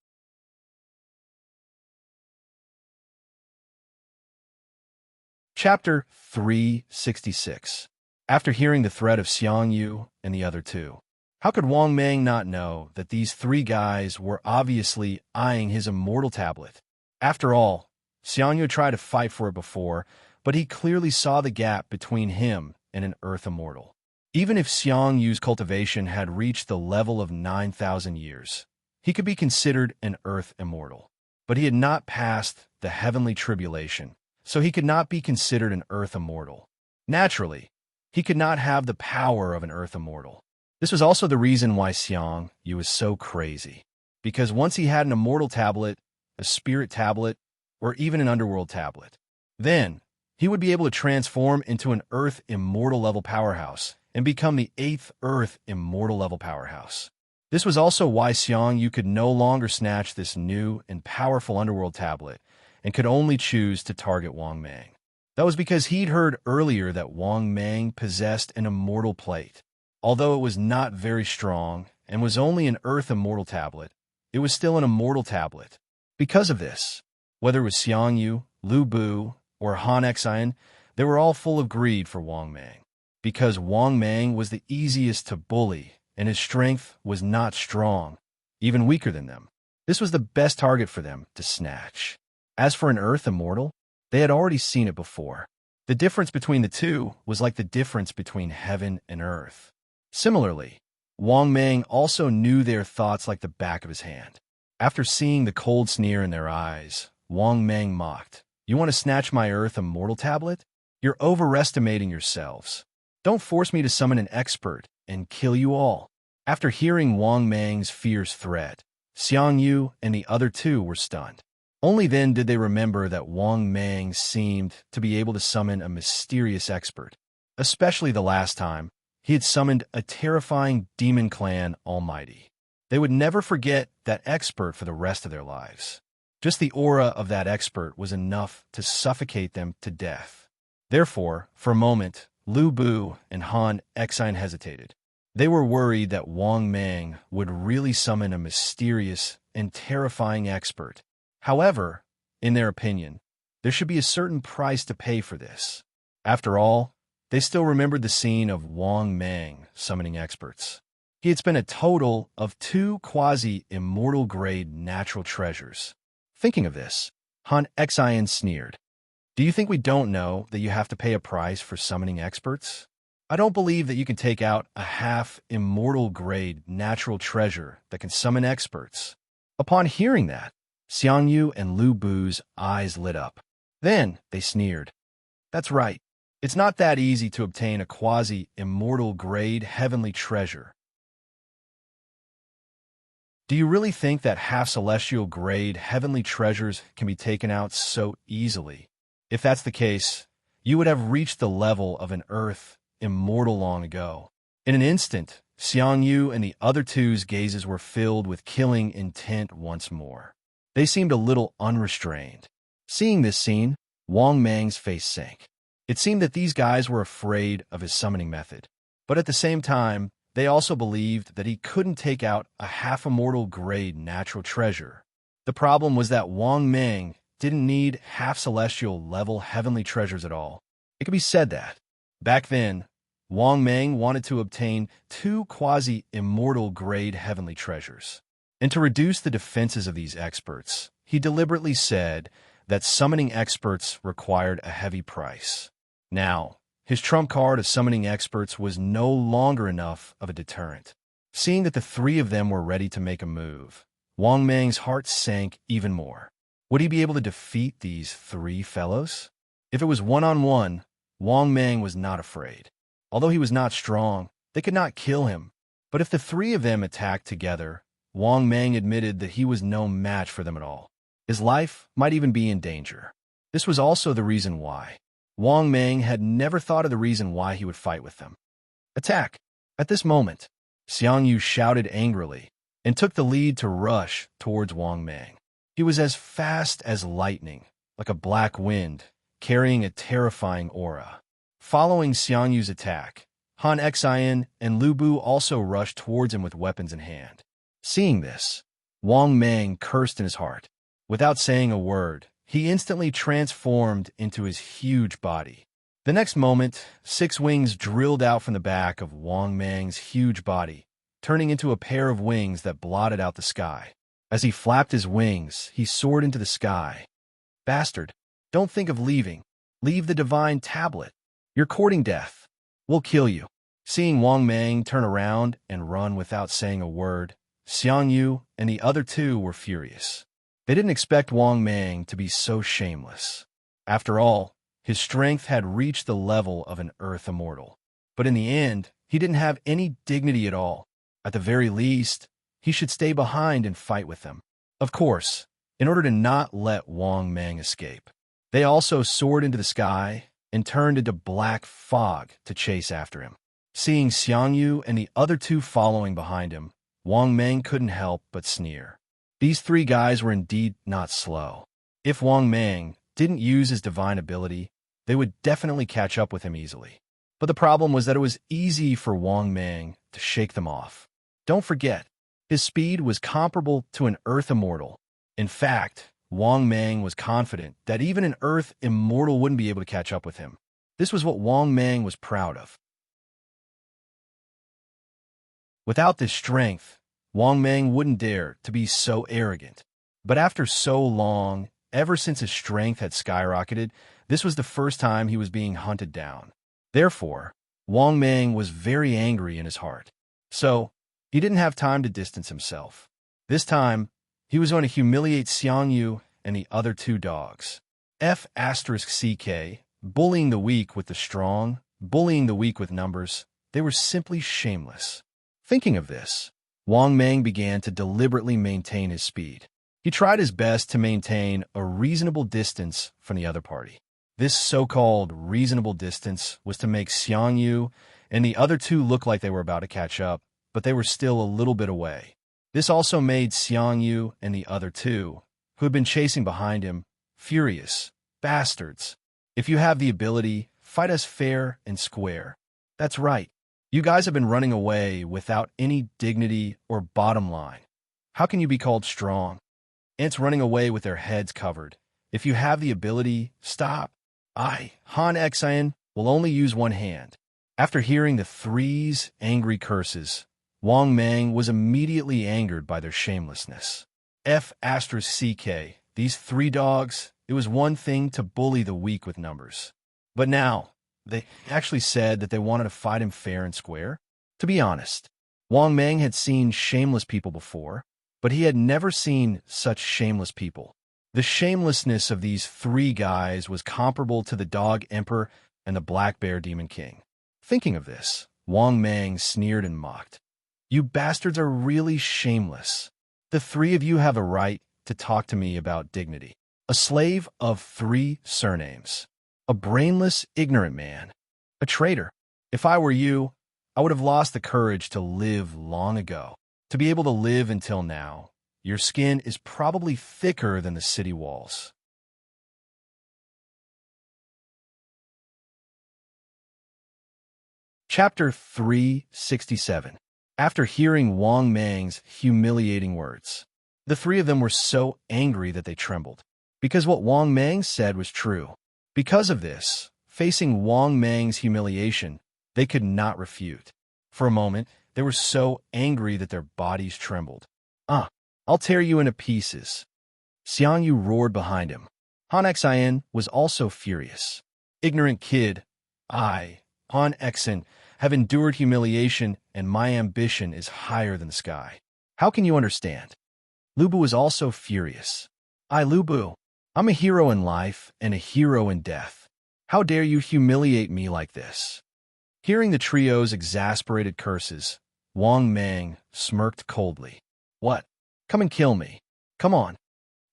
Chapter 366. After hearing the threat of Xiang Yu and the other 2, how could Wang Mang not know that these 3 guys were obviously eyeing his immortal tablet? After all, Xiang Yu tried to fight for it before, but he clearly saw the gap between him and an earth immortal. Even if Xiang Yu's cultivation had reached the level of 9,000 years, he could be considered an earth immortal. But he had not passed the heavenly tribulation, so he could not be considered an earth immortal. Naturally, he could not have the power of an earth immortal. This was also the reason why Xiang Yu was so crazy, because once he had an immortal tablet, a spirit tablet, or even an underworld tablet, then he would be able to transform into an earth immortal level powerhouse and become the 8th earth immortal level powerhouse. This was also why Xiang Yu could no longer snatch this new and powerful underworld tablet and could only choose to target Wang Mang. That was because he'd heard earlier that Wang Mang possessed an immortal plate. Although it was not very strong and was only an earth immortal tablet, it was still an immortal tablet. Because of this, whether it was Xiang Yu, Lu Bu, or Han Xian, they were all full of greed for Wang Mang. Because Wang Mang was the easiest to bully and his strength was not strong, even weaker than them. This was the best target for them to snatch. As for an earth immortal, they had already seen it before. The difference between the two was like the difference between heaven and earth. Similarly, Wang Mang also knew their thoughts like the back of his hand. After seeing the cold sneer in their eyes, Wang Mang mocked, "You want to snatch my earth immortal tablet? You're overestimating yourselves. Don't force me to summon an expert and kill you all." After hearing Wang Mang's fierce threat, Xiang Yu and the other two were stunned. Only then did they remember that Wang Mang seemed to be able to summon a mysterious expert, especially the last time he had summoned a terrifying demon clan almighty. They would never forget that expert for the rest of their lives. Just the aura of that expert was enough to suffocate them to death. Therefore, for a moment, Lu Bu and Han Xian hesitated. They were worried that Wang Mang would really summon a mysterious and terrifying expert. However, in their opinion, there should be a certain price to pay for this. After all, they still remembered the scene of Wang Mang summoning experts. He had spent a total of 2 quasi-immortal grade natural treasures. Thinking of this, Han Xian sneered. "Do you think we don't know that you have to pay a price for summoning experts? I don't believe that you can take out a half-immortal grade natural treasure that can summon experts." Upon hearing that, Xiang Yu and Lu Bu's eyes lit up. Then they sneered. "That's right. It's not that easy to obtain a quasi-immortal grade heavenly treasure. Do you really think that half-celestial grade heavenly treasures can be taken out so easily? If that's the case, you would have reached the level of an earth immortal long ago." In an instant, Xiang Yu and the other two's gazes were filled with killing intent once more. They seemed a little unrestrained. Seeing this scene, Wang Mang's face sank. It seemed that these guys were afraid of his summoning method, but at the same time, they also believed that he couldn't take out a half-immortal grade natural treasure. The problem was that Wang Mang didn't need half-celestial level heavenly treasures at all. It could be said that, back then, Wang Mang wanted to obtain 2 quasi-immortal grade heavenly treasures. And to reduce the defenses of these experts, he deliberately said that summoning experts required a heavy price. Now, his trump card of summoning experts was no longer enough of a deterrent. Seeing that the 3 of them were ready to make a move, Wang Mang's heart sank even more. Would he be able to defeat these 3 fellows? If it was one-on-one, Wang Mang was not afraid. Although he was not strong, they could not kill him. But if the 3 of them attacked together, Wang Mang admitted that he was no match for them at all. His life might even be in danger. This was also the reason why Wang Mang had never thought of the reason why he would fight with them. "Attack!" At this moment, Xiang Yu shouted angrily and took the lead to rush towards Wang Mang. He was as fast as lightning, like a black wind, carrying a terrifying aura. Following Xiang Yu's attack, Han Xian and Lu Bu also rushed towards him with weapons in hand. Seeing this, Wang Mang cursed in his heart. Without saying a word, he instantly transformed into his huge body. The next moment, 6 wings drilled out from the back of Wang Mang's huge body, turning into a pair of wings that blotted out the sky. As he flapped his wings, he soared into the sky. "Bastard, don't think of leaving. Leave the divine tablet. You're courting death. We'll kill you. Seeing Wang Mang turn around and run without saying a word, Xiang Yu and the other two were furious. They didn't expect Wang Mang to be so shameless. After all, his strength had reached the level of an earth immortal. But in the end, he didn't have any dignity at all. At the very least, he should stay behind and fight with them. Of course, in order to not let Wang Mang escape. They also soared into the sky and turned into black fog to chase after him. Seeing Xiang Yu and the other two following behind him, Wang Mang couldn't help but sneer. These three guys were indeed not slow. If Wang Mang didn't use his divine ability, they would definitely catch up with him easily. But the problem was that it was easy for Wang Mang to shake them off. Don't forget, his speed was comparable to an Earth immortal. In fact, Wang Mang was confident that even an Earth immortal wouldn't be able to catch up with him. This was what Wang Mang was proud of. Without this strength, Wang Mang wouldn't dare to be so arrogant. But after so long, ever since his strength had skyrocketed, this was the first time he was being hunted down. Therefore, Wang Mang was very angry in his heart. So, he didn't have time to distance himself. This time, he was going to humiliate Xiang Yu and the other two dogs. F***CK, bullying the weak with the strong, bullying the weak with numbers, they were simply shameless. Thinking of this, Wang Mang began to deliberately maintain his speed. He tried his best to maintain a reasonable distance from the other party. This so-called reasonable distance was to make Xiang Yu and the other two look like they were about to catch up, but they were still a little bit away. This also made Xiang Yu and the other two, who had been chasing behind him, furious. Bastards. If you have the ability, fight us fair and square. That's right. You guys have been running away without any dignity or bottom line. How can you be called strong? Ants running away with their heads covered. If you have the ability, stop. Han Xian, will only use one hand. After hearing the three's angry curses, Wang Mang was immediately angered by their shamelessness. F***CK, these three dogs, it was one thing to bully the weak with numbers. But now, they actually said that they wanted to fight him fair and square. To be honest, Wang Mang had seen shameless people before, but he had never seen such shameless people. The shamelessness of these three guys was comparable to the Dog Emperor and the Black Bear Demon King. Thinking of this, Wang Mang sneered and mocked. You bastards are really shameless. The three of you have a right to talk to me about dignity. A slave of three surnames. A brainless, ignorant man. A traitor. If I were you, I would have lost the courage to live long ago. To be able to live until now, your skin is probably thicker than the city walls. Chapter 367. After hearing Wang Mang's humiliating words, the three of them were so angry that they trembled, because what Wang Mang said was true. Because of this, facing Wang Mang's humiliation, they could not refute. For a moment, they were so angry that their bodies trembled. I'll tear you into pieces. Xiang Yu roared behind him. Han Xian was also furious. Ignorant kid, Han Xian, have endured humiliation, and my ambition is higher than the sky. How can you understand? Lu Bu was also furious. Lu Bu, I'm a hero in life and a hero in death. How dare you humiliate me like this? Hearing the trio's exasperated curses, Wang Mang smirked coldly. What? Come and kill me. Come on.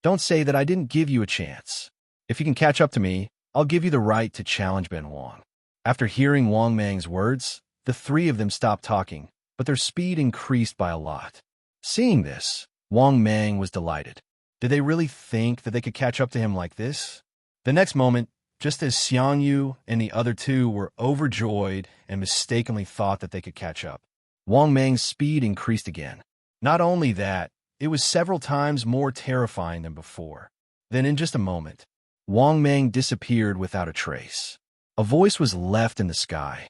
Don't say that I didn't give you a chance. If you can catch up to me, I'll give you the right to challenge Ben Wang. After hearing Wang Mang's words, the three of them stopped talking, but their speed increased by a lot. Seeing this, Wang Mang was delighted. Did they really think that they could catch up to him like this? The next moment, just as Xiang Yu and the other two were overjoyed and mistakenly thought that they could catch up, Wang Mang's speed increased again. Not only that, it was several times more terrifying than before. Then in just a moment, Wang Mang disappeared without a trace. A voice was left in the sky.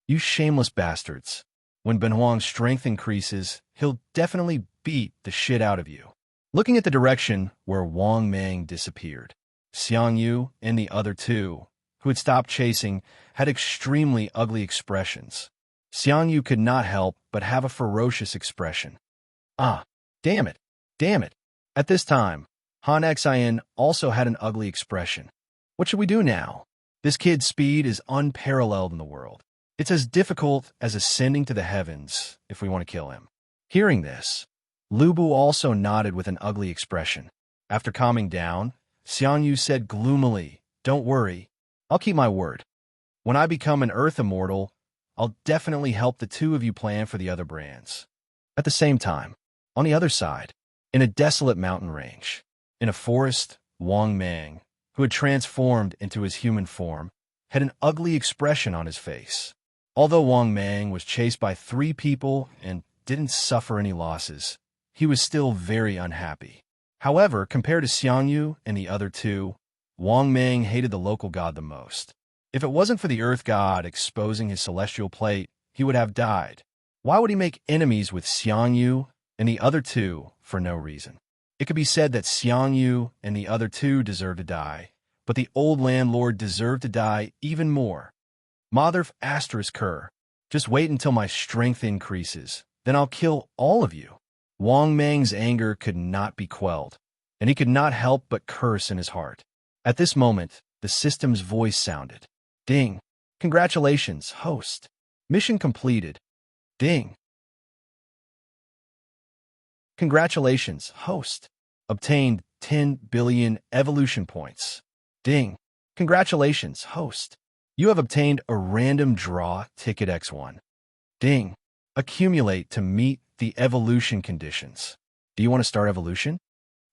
You shameless bastards. When Ben Huang's strength increases, he'll definitely beat the shit out of you. Looking at the direction where Wang Mang disappeared, Xiang Yu and the other two, who had stopped chasing, had extremely ugly expressions. Xiangyu could not help but have a ferocious expression. Ah, damn it, damn it. At this time, Han Xian also had an ugly expression. What should we do now? This kid's speed is unparalleled in the world. It's as difficult as ascending to the heavens if we want to kill him. Hearing this, Lu Bu also nodded with an ugly expression. After calming down, Xiangyu said gloomily, "Don't worry, I'll keep my word. When I become an Earth Immortal, I'll definitely help the two of you plan for the other brands." At the same time, on the other side, in a desolate mountain range, in a forest, Wang Mang, who had transformed into his human form, had an ugly expression on his face. Although Wang Mang was chased by 3 people and didn't suffer any losses, he was still very unhappy. However, compared to Xiangyu and the other 2, Wang Mang hated the local god the most. If it wasn't for the Earth God exposing his celestial plate, he would have died. Why would he make enemies with Xiangyu and the other 2 for no reason? It could be said that Xiangyu and the other 2 deserved to die, but the old landlord deserved to die even more. Mother asterisk her. Just wait until my strength increases, then I'll kill all of you. Wang Mang's anger could not be quelled, and he could not help but curse in his heart. At this moment, the system's voice sounded. Ding. Congratulations, host. Mission completed. Ding. Congratulations, host. Obtained 10 billion evolution points. Ding. Congratulations, host. You have obtained a random draw ticket X1. Ding. Accumulate to meet the evolution conditions. Do you want to start evolution?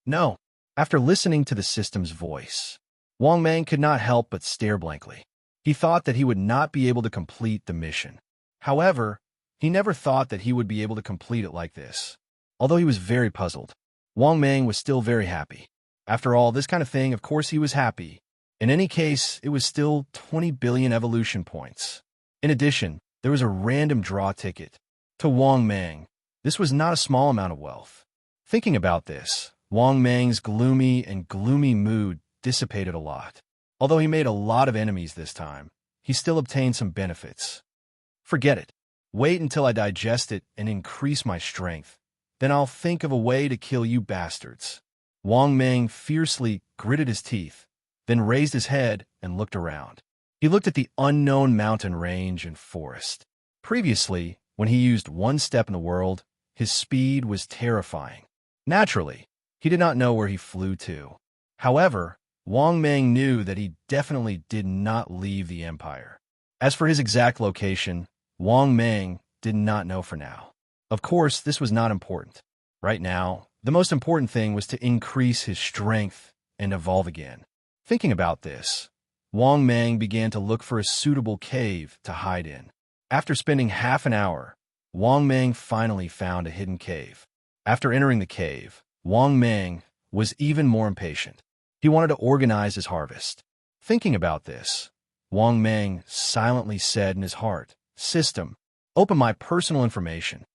No. After listening to the system's voice, Wang Mang could not help but stare blankly. He thought that he would not be able to complete the mission. However, he never thought that he would be able to complete it like this. Although he was very puzzled, Wang Mang was still very happy. After all, this kind of thing, of course he was happy. In any case, it was still 20 billion evolution points. In addition, there was a random draw ticket. To Wang Mang, this was not a small amount of wealth. Thinking about this, Wang Mang's gloomy mood dissipated a lot. Although he made a lot of enemies this time, he still obtained some benefits. Forget it. Wait until I digest it and increase my strength. Then I'll think of a way to kill you bastards. Wang Mang fiercely gritted his teeth, then raised his head and looked around. He looked at the unknown mountain range and forest. Previously, when he used one step in the world, his speed was terrifying. Naturally, he did not know where he flew to. However, Wang Mang knew that he definitely did not leave the empire. As for his exact location, Wang Mang did not know for now. Of course, this was not important. Right now, the most important thing was to increase his strength and evolve again. Thinking about this, Wang Mang began to look for a suitable cave to hide in. After spending half an hour, Wang Mang finally found a hidden cave. After entering the cave, Wang Mang was even more impatient. He wanted to organize his harvest. Thinking about this, Wang Mang silently said in his heart, "System, open my personal information."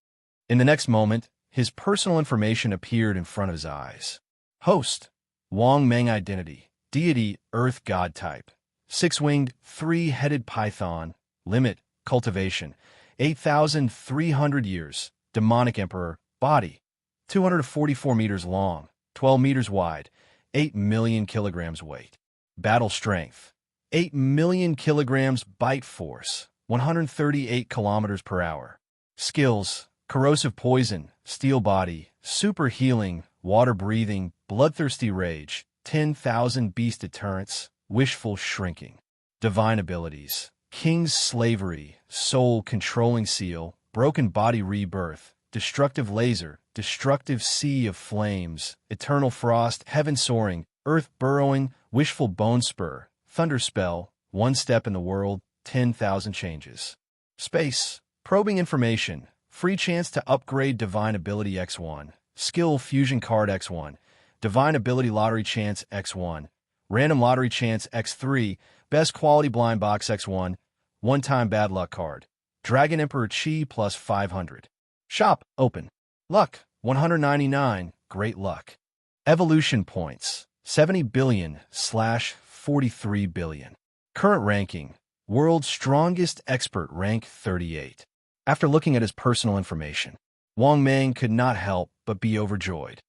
In the next moment, his personal information appeared in front of his eyes. Host, Wang Mang identity, deity, earth god type, 6-winged, 3-headed python, limit, cultivation, 8,300 years, demonic emperor, body, 244 meters long, 12 meters wide, 8 million kilograms weight. Battle strength, 8 million kilograms. Bite force, 138 kilometers per hour. Skills, corrosive poison, steel body, super healing, water breathing, bloodthirsty rage, 10,000 beast deterrence, wishful shrinking. Divine abilities, king's slavery, soul controlling seal, broken body rebirth, destructive laser, destructive sea of flames, eternal frost, heaven soaring, earth burrowing, wishful bone spur, thunder spell, one step in the world, 10,000 changes. Space, probing information, free chance to upgrade divine ability X1, skill fusion card X1, divine ability lottery chance X1, random lottery chance X3, best quality blind box X1, one-time bad luck card, Dragon Emperor Chi plus 500. Shop, open. Luck, 199, great luck. Evolution points, 70 billion/43 billion. Current ranking, World's Strongest Expert, rank 38. After looking at his personal information, Wang Mang could not help but be overjoyed.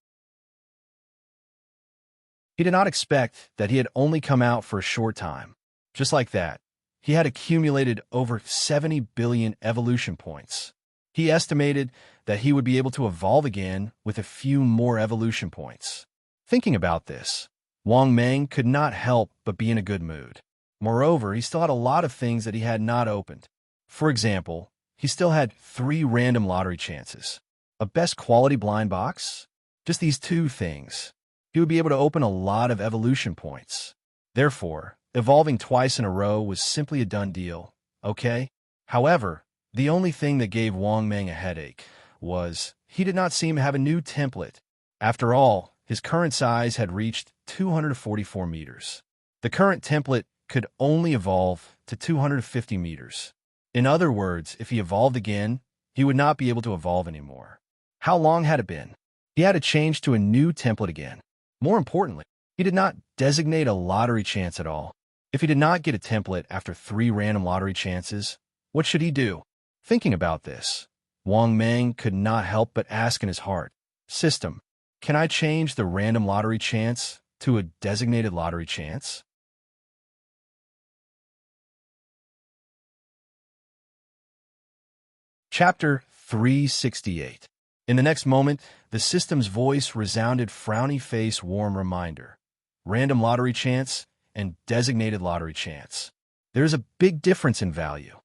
He did not expect that he had only come out for a short time. Just like that, he had accumulated over 70 billion evolution points. He estimated that he would be able to evolve again with a few more evolution points. Thinking about this, Wang Mang could not help but be in a good mood. Moreover, he still had a lot of things that he had not opened. For example, he still had 3 random lottery chances, a best quality blind box. Just these 2 things. He would be able to open a lot of evolution points. Therefore, evolving twice in a row was simply a done deal, okay? However, the only thing that gave Wang Mang a headache was he did not seem to have a new template. After all, his current size had reached 244 meters. The current template could only evolve to 250 meters. In other words, if he evolved again, he would not be able to evolve anymore. How long had it been? He had to change to a new template again. More importantly, he did not designate a lottery chance at all. If he did not get a template after 3 random lottery chances, what should he do? Thinking about this, Wang Mang could not help but ask in his heart, "System, can I change the random lottery chance to a designated lottery chance?" Chapter 368. In the next moment, the system's voice resounded, frowny face, warm reminder. Random lottery chance and designated lottery chance. There is a big difference in value.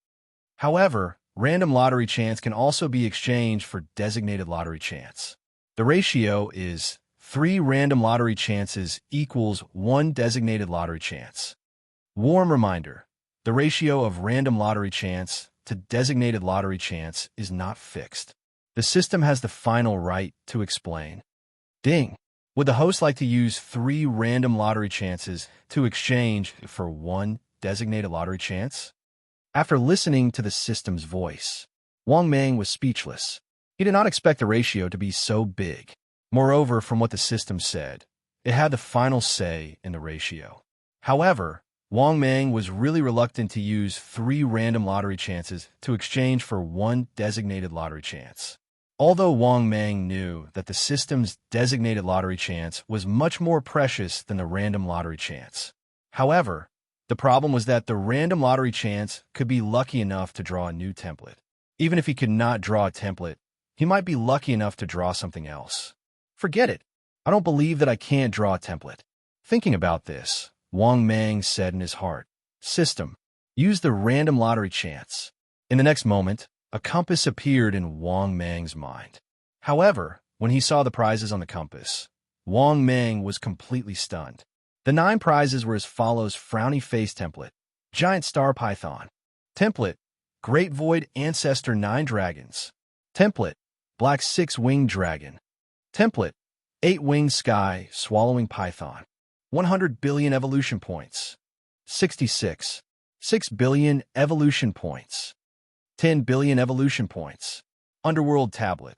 However, random lottery chance can also be exchanged for designated lottery chance. The ratio is 3 random lottery chances equals 1 designated lottery chance. Warm reminder, the ratio of random lottery chance to designated lottery chance is not fixed. The system has the final right to explain. Ding! Would the host like to use 3 random lottery chances to exchange for 1 designated lottery chance? After listening to the system's voice, Wang Mang was speechless. He did not expect the ratio to be so big. Moreover, from what the system said, it had the final say in the ratio. However, Wang Mang was really reluctant to use 3 random lottery chances to exchange for 1 designated lottery chance. Although Wang Mang knew that the system's designated lottery chance was much more precious than the random lottery chance. However, the problem was that the random lottery chance could be lucky enough to draw a new template. Even if he could not draw a template, he might be lucky enough to draw something else. Forget it. I don't believe that I can't draw a template. Thinking about this, Wang Mang said in his heart, "System, use the random lottery chance." In the next moment, a compass appeared in Wang Mang's mind. However, when he saw the prizes on the compass, Wang Mang was completely stunned. The 9 prizes were as follows: frowny face template, giant star python, template, great void ancestor 9 dragons, template, black 6-winged dragon, template, 8-winged sky swallowing python, 100 billion evolution points, 66, 6 billion evolution points, 10 billion evolution points, underworld tablet,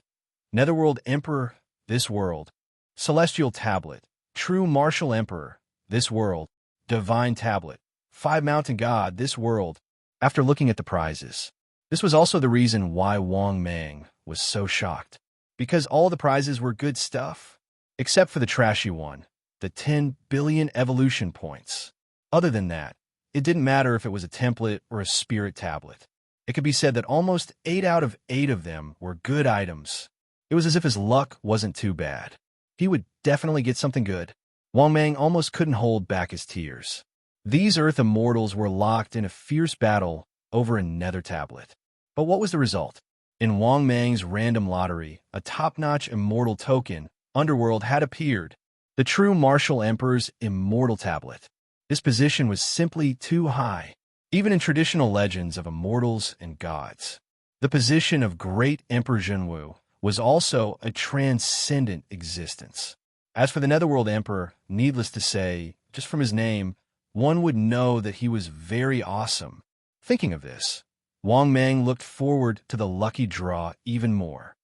netherworld emperor, this world, celestial tablet, true martial emperor, this world, divine tablet, 5 mountain god, this world. After looking at the prizes, this was also the reason why Wang Mang was so shocked, because all the prizes were good stuff, except for the trashy one, the 10 billion evolution points. Other than that, it didn't matter if it was a template or a spirit tablet. It could be said that almost 8 out of 8 of them were good items. It was as if his luck wasn't too bad. He would definitely get something good. Wang Mang almost couldn't hold back his tears. These Earth immortals were locked in a fierce battle over a nether tablet. But what was the result? In Wang Mang's random lottery, a top-notch immortal token, Underworld, had appeared. The true martial emperor's immortal tablet. This position was simply too high. Even in traditional legends of immortals and gods, the position of great Emperor Zhenwu was also a transcendent existence. As for the Netherworld Emperor, needless to say, just from his name, one would know that he was very awesome. Thinking of this, Wang Mang looked forward to the lucky draw even more.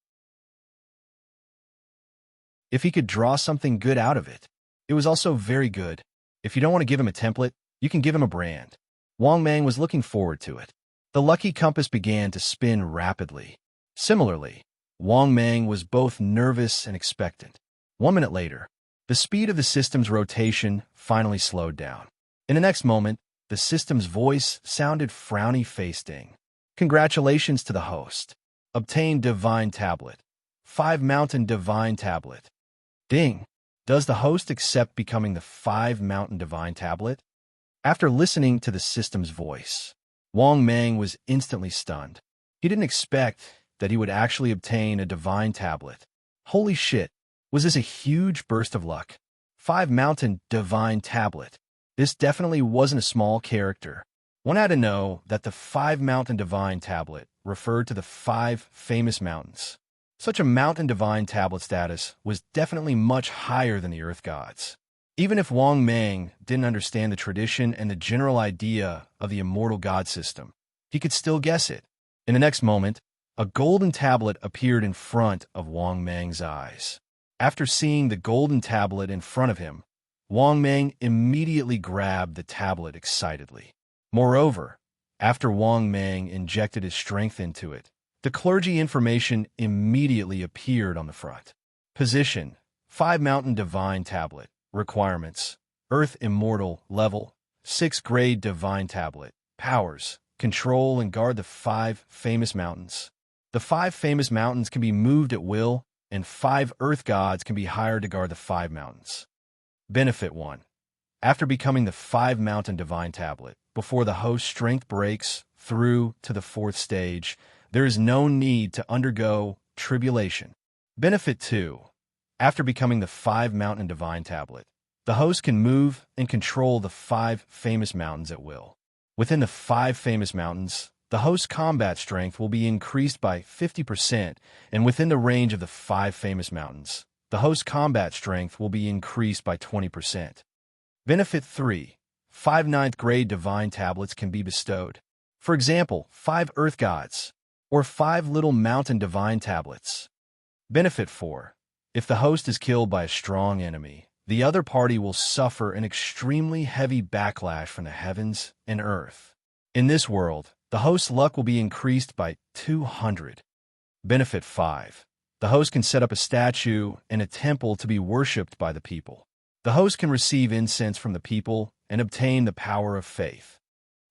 If he could draw something good out of it, it was also very good. If you don't want to give him a template, you can give him a brand. Wang Mang was looking forward to it. The lucky compass began to spin rapidly. Similarly, Wang Mang was both nervous and expectant. 1 minute later, the speed of the system's rotation finally slowed down. In the next moment, the system's voice sounded frowny-facing. Congratulations to the host. Obtained Divine Tablet. 5 Mountain Divine Tablet. Ding! Does the host accept becoming the 5 Mountain Divine Tablet? After listening to the system's voice, Wang Mang was instantly stunned. He didn't expect that he would actually obtain a Divine Tablet. Holy shit! Was this a huge burst of luck? 5 Mountain Divine Tablet. This definitely wasn't a small character. One had to know that the 5 Mountain Divine Tablet referred to the 5 famous mountains. Such a Mountain Divine Tablet status was definitely much higher than the Earth Gods. Even if Wang Mang didn't understand the tradition and the general idea of the immortal god system, he could still guess it. In the next moment, a golden tablet appeared in front of Wang Mang's eyes. After seeing the golden tablet in front of him, Wang Mang immediately grabbed the tablet excitedly. Moreover, after Wang Mang injected his strength into it, the clergy information immediately appeared on the front. Position: 5 Mountain Divine Tablet. Requirements: Earth Immortal Level 6 Grade Divine Tablet. Powers: control and guard the 5 famous mountains. The 5 famous mountains can be moved at will, and 5 Earth Gods can be hired to guard the 5 mountains. Benefit 1. After becoming the 5 Mountain Divine Tablet, before the host's strength breaks through to the 4th stage, there is no need to undergo tribulation. Benefit 2. After becoming the 5 Mountain Divine Tablet, the host can move and control the 5 famous mountains at will. Within the 5 famous mountains, the host's combat strength will be increased by 50%, and within the range of the 5 famous mountains, the host's combat strength will be increased by 20%. Benefit 3. 5 9th grade Divine Tablets can be bestowed. For example, 5 Earth Gods, or 5 Little Mountain Divine Tablets. Benefit 4. If the host is killed by a strong enemy, the other party will suffer an extremely heavy backlash from the heavens and earth. In this world, the host's luck will be increased by 200. Benefit 5. The host can set up a statue and a temple to be worshipped by the people. The host can receive incense from the people and obtain the power of faith.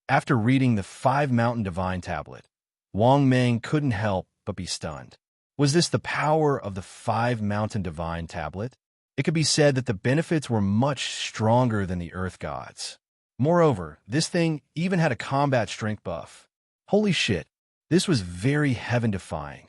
After reading the 5 Mountain Divine Tablet, Wang Mang couldn't help but be stunned. Was this the power of the 5 Mountain Divine Tablet? It could be said that the benefits were much stronger than the Earth Gods. Moreover, this thing even had a combat strength buff. Holy shit, this was very heaven-defying.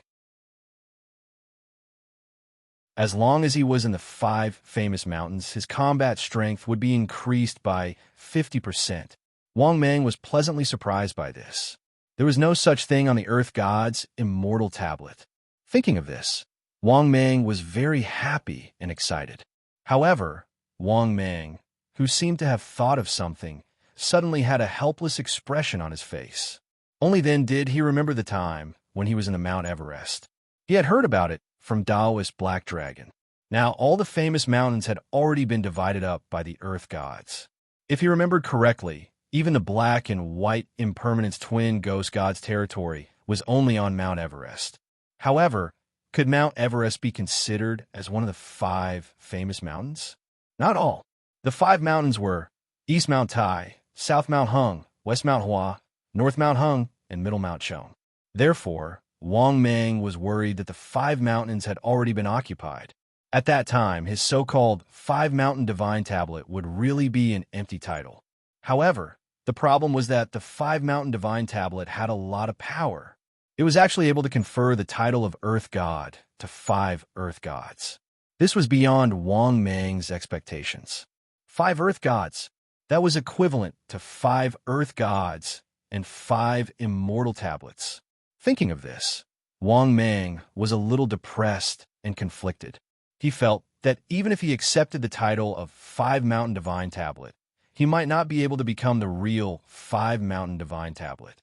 As long as he was in the 5 famous mountains, his combat strength would be increased by 50%. Wang Mang was pleasantly surprised by this. There was no such thing on the Earth God's immortal tablet. Thinking of this, Wang Mang was very happy and excited. However, Wang Mang, who seemed to have thought of something, suddenly had a helpless expression on his face. Only then did he remember the time when he was in the Mount Everest. He had heard about it from Taoist Black Dragon. Now, all the famous mountains had already been divided up by the Earth Gods. If he remembered correctly, even the Black and White Impermanence Twin Ghost Gods territory was only on Mount Everest. However, could Mount Everest be considered as one of the 5 famous mountains? Not all. The 5 mountains were East Mount Tai, South Mount Hung, West Mount Hua, North Mount Hung, and Middle Mount Cheon. Therefore, Wang Mang was worried that the 5 mountains had already been occupied. At that time, his so-called 5 Mountain Divine Tablet would really be an empty title. However, the problem was that the 5 Mountain Divine Tablet had a lot of power. It was actually able to confer the title of Earth God to 5 Earth Gods. This was beyond Wang Mang's expectations. 5 Earth Gods, that was equivalent to 5 Earth Gods and 5 Immortal Tablets. Thinking of this, Wang Mang was a little depressed and conflicted. He felt that even if he accepted the title of 5 Mountain Divine Tablet, he might not be able to become the real 5 Mountain Divine Tablet.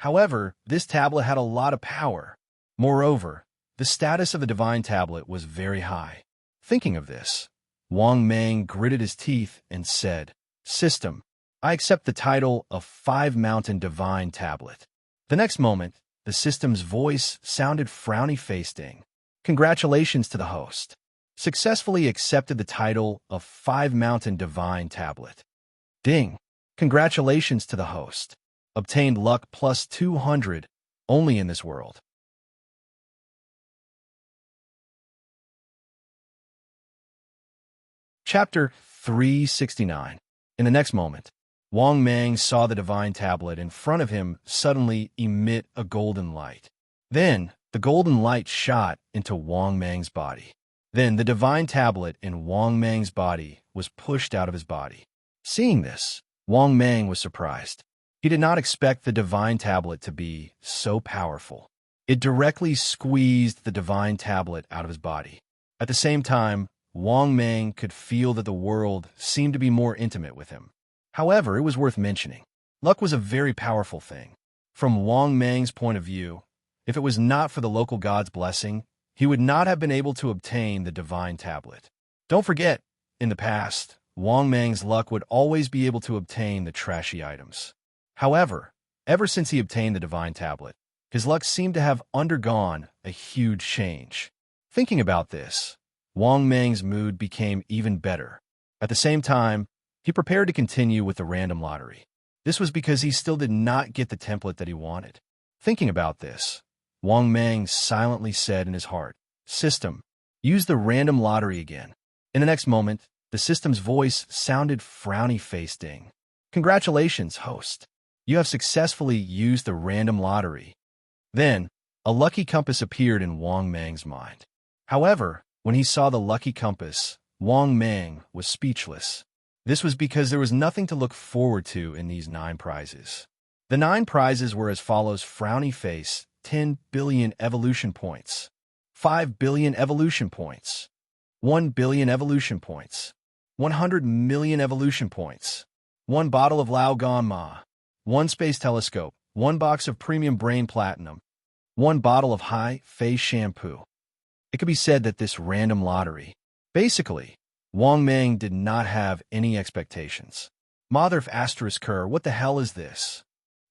However, this tablet had a lot of power. Moreover, the status of the Divine Tablet was very high. Thinking of this, Wang Mang gritted his teeth and said, "System, I accept the title of 5-Mountain Divine Tablet. The next moment, the system's voice sounded frowny-faced ding. Congratulations to the host. Successfully accepted the title of 5-Mountain Divine Tablet. Ding. Congratulations to the host. Obtained luck plus 200, only in this world. Chapter 369. In the next moment, Wang Mang saw the divine tablet in front of him suddenly emit a golden light. Then, the golden light shot into Wang Mang's body. Then, the divine tablet in Wang Mang's body was pushed out of his body. Seeing this, Wang Mang was surprised. He did not expect the divine tablet to be so powerful. It directly squeezed the divine tablet out of his body. At the same time, Wang Mang could feel that the world seemed to be more intimate with him. However, it was worth mentioning. Luck was a very powerful thing. From Wang Mang's point of view, if it was not for the local god's blessing, he would not have been able to obtain the divine tablet. Don't forget, in the past, Wang Mang's luck would always be able to obtain the trashy items. However, ever since he obtained the divine tablet, his luck seemed to have undergone a huge change. Thinking about this, Wang Mang's mood became even better. At the same time, he prepared to continue with the random lottery. This was because he still did not get the template that he wanted. Thinking about this, Wang Mang silently said in his heart, "System, use the random lottery again." In the next moment, the system's voice sounded frowny-faced ding. Congratulations, host. You have successfully used the random lottery. Then, a lucky compass appeared in Wang Mang's mind. However, when he saw the lucky compass, Wang Mang was speechless. This was because there was nothing to look forward to in these 9 prizes. The 9 prizes were as follows: frowny face, 10 billion evolution points, 5 billion evolution points, 1 billion evolution points, 100 million evolution points, 1 bottle of Lao Gan Ma, 1 space telescope, 1 box of premium brain platinum, 1 bottle of high face shampoo. It could be said that this random lottery, basically, Wang Mang did not have any expectations. Mother of asterisk cur, what the hell is this?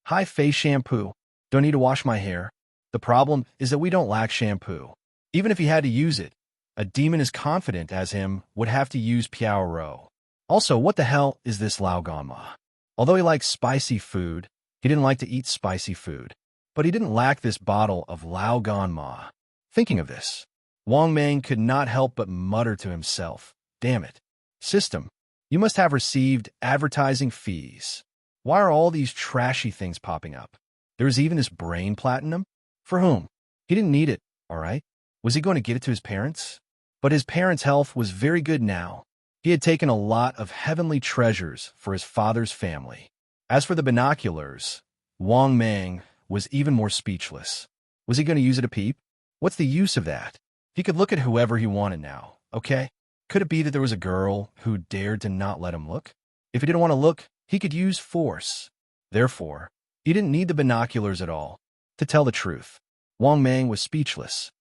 High face shampoo. Don't need to wash my hair. The problem is that we don't lack shampoo. Even if he had to use it, a demon as confident as him would have to use Piao Ro. Also, what the hell is this Lao Gan Ma? Although he liked spicy food, he didn't like to eat spicy food. But he didn't lack this bottle of Lao Gan Ma. Thinking of this, Wang Mang could not help but mutter to himself, "Damn it. System, you must have received advertising fees. Why are all these trashy things popping up? There's even this brain platinum? For whom? He didn't need it, all right? Was he going to get it to his parents?" But his parents' health was very good now. He had taken a lot of heavenly treasures for his father's family. As for the binoculars, Wang Mang was even more speechless. Was he going to use it to peep? What's the use of that? He could look at whoever he wanted now, okay? Could it be that there was a girl who dared to not let him look? If he didn't want to look, he could use force. Therefore, he didn't need the binoculars at all. To tell the truth, Wang Mang was speechless.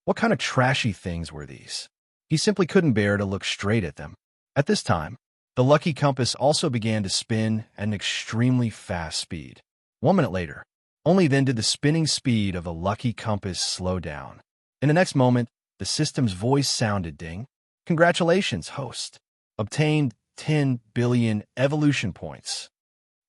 What kind of trashy things were these? He simply couldn't bear to look straight at them. At this time, the lucky compass also began to spin at an extremely fast speed. 1 minute later, only then did the spinning speed of the lucky compass slow down. In the next moment, the system's voice sounded ding. Congratulations, host. Obtained 10 billion evolution points.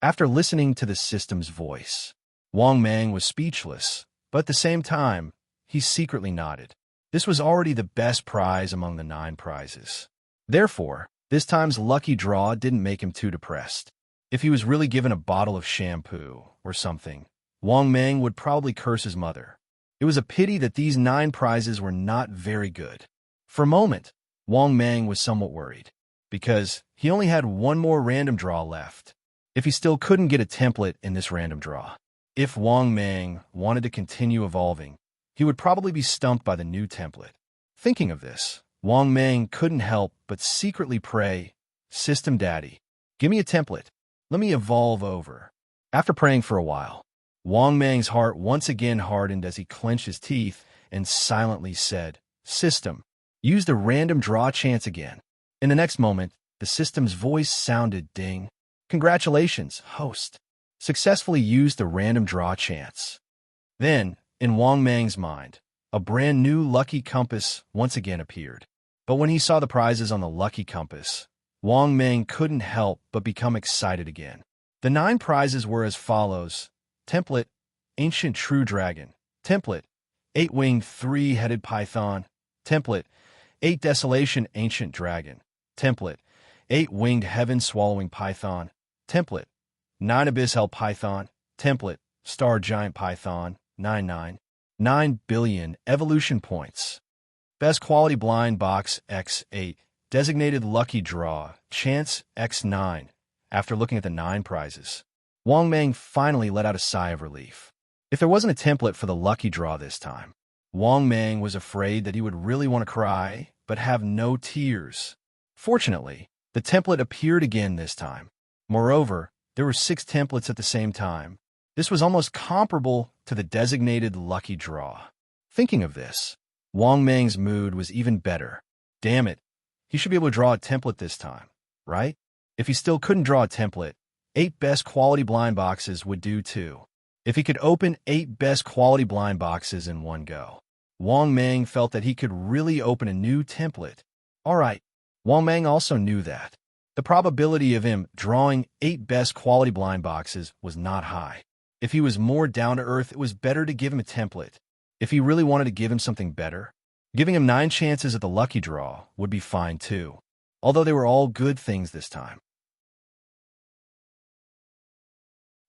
After listening to the system's voice, Wang Mang was speechless, but at the same time, he secretly nodded. This was already the best prize among the 9 prizes. Therefore, this time's lucky draw didn't make him too depressed. If he was really given a bottle of shampoo or something, Wang Mang would probably curse his mother. It was a pity that these 9 prizes were not very good. For a moment, Wang Mang was somewhat worried, because he only had 1 more random draw left. If he still couldn't get a template in this random draw, if Wang Mang wanted to continue evolving, he would probably be stumped by the new template. Thinking of this, Wang Mang couldn't help but secretly pray, "System Daddy, give me a template. Let me evolve over." After praying for a while, Wang Mang's heart once again hardened as he clenched his teeth and silently said, "System, use the random draw chance again." In the next moment, the system's voice sounded ding. Congratulations, host. Successfully used the random draw chance. Then, in Wang Mang's mind, a brand new lucky compass once again appeared. But when he saw the prizes on the lucky compass, Wang Mang couldn't help but become excited again. The 9 prizes were as follows: template, ancient true dragon; template, 8-winged 3-headed python; template, 8 desolation ancient dragon; template, 8-winged heaven-swallowing python; template, 9 abyssal python; template, star giant python; 9 billion evolution points. Best quality blind box X8, designated lucky draw, chance X9. After looking at the 9 prizes, Wang Mang finally let out a sigh of relief. If there wasn't a template for the lucky draw this time, Wang Mang was afraid that he would really want to cry, but have no tears. Fortunately, the template appeared again this time. Moreover, there were 6 templates at the same time. This was almost comparable to the designated lucky draw. Thinking of this, Wang Mang's mood was even better. Damn it, he should be able to draw a template this time, right? If he still couldn't draw a template, 8 best quality blind boxes would do too. If he could open 8 best quality blind boxes in one go, Wang Mang felt that he could really open a new template. Alright, Wang Mang also knew that the probability of him drawing 8 best quality blind boxes was not high. If he was more down-to-earth, it was better to give him a template. If he really wanted to give him something better, giving him 9 chances at the lucky draw would be fine too, although they were all good things this time.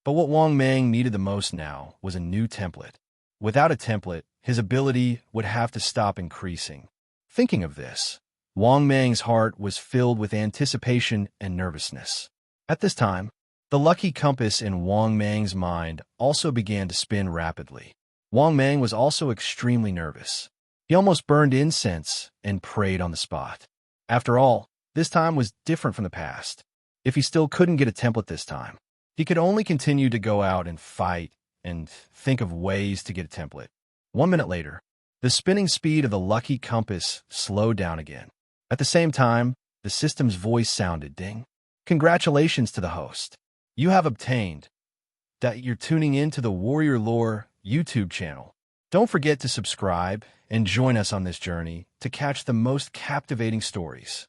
But what Wang Mang needed the most now was a new template. Without a template, his ability would have to stop increasing. Thinking of this, Wang Mang's heart was filled with anticipation and nervousness. At this time, the lucky compass in Wang Mang's mind also began to spin rapidly. Wang Mang was also extremely nervous. He almost burned incense and prayed on the spot. After all, this time was different from the past. If he still couldn't get a template this time, he could only continue to go out and fight and think of ways to get a template. 1 minute later, the spinning speed of the lucky compass slowed down again. At the same time, the system's voice sounded ding. Congratulations to the host. You have obtained that you're tuning in to the Warrior Lore YouTube channel. Don't forget to subscribe and join us on this journey to catch the most captivating stories.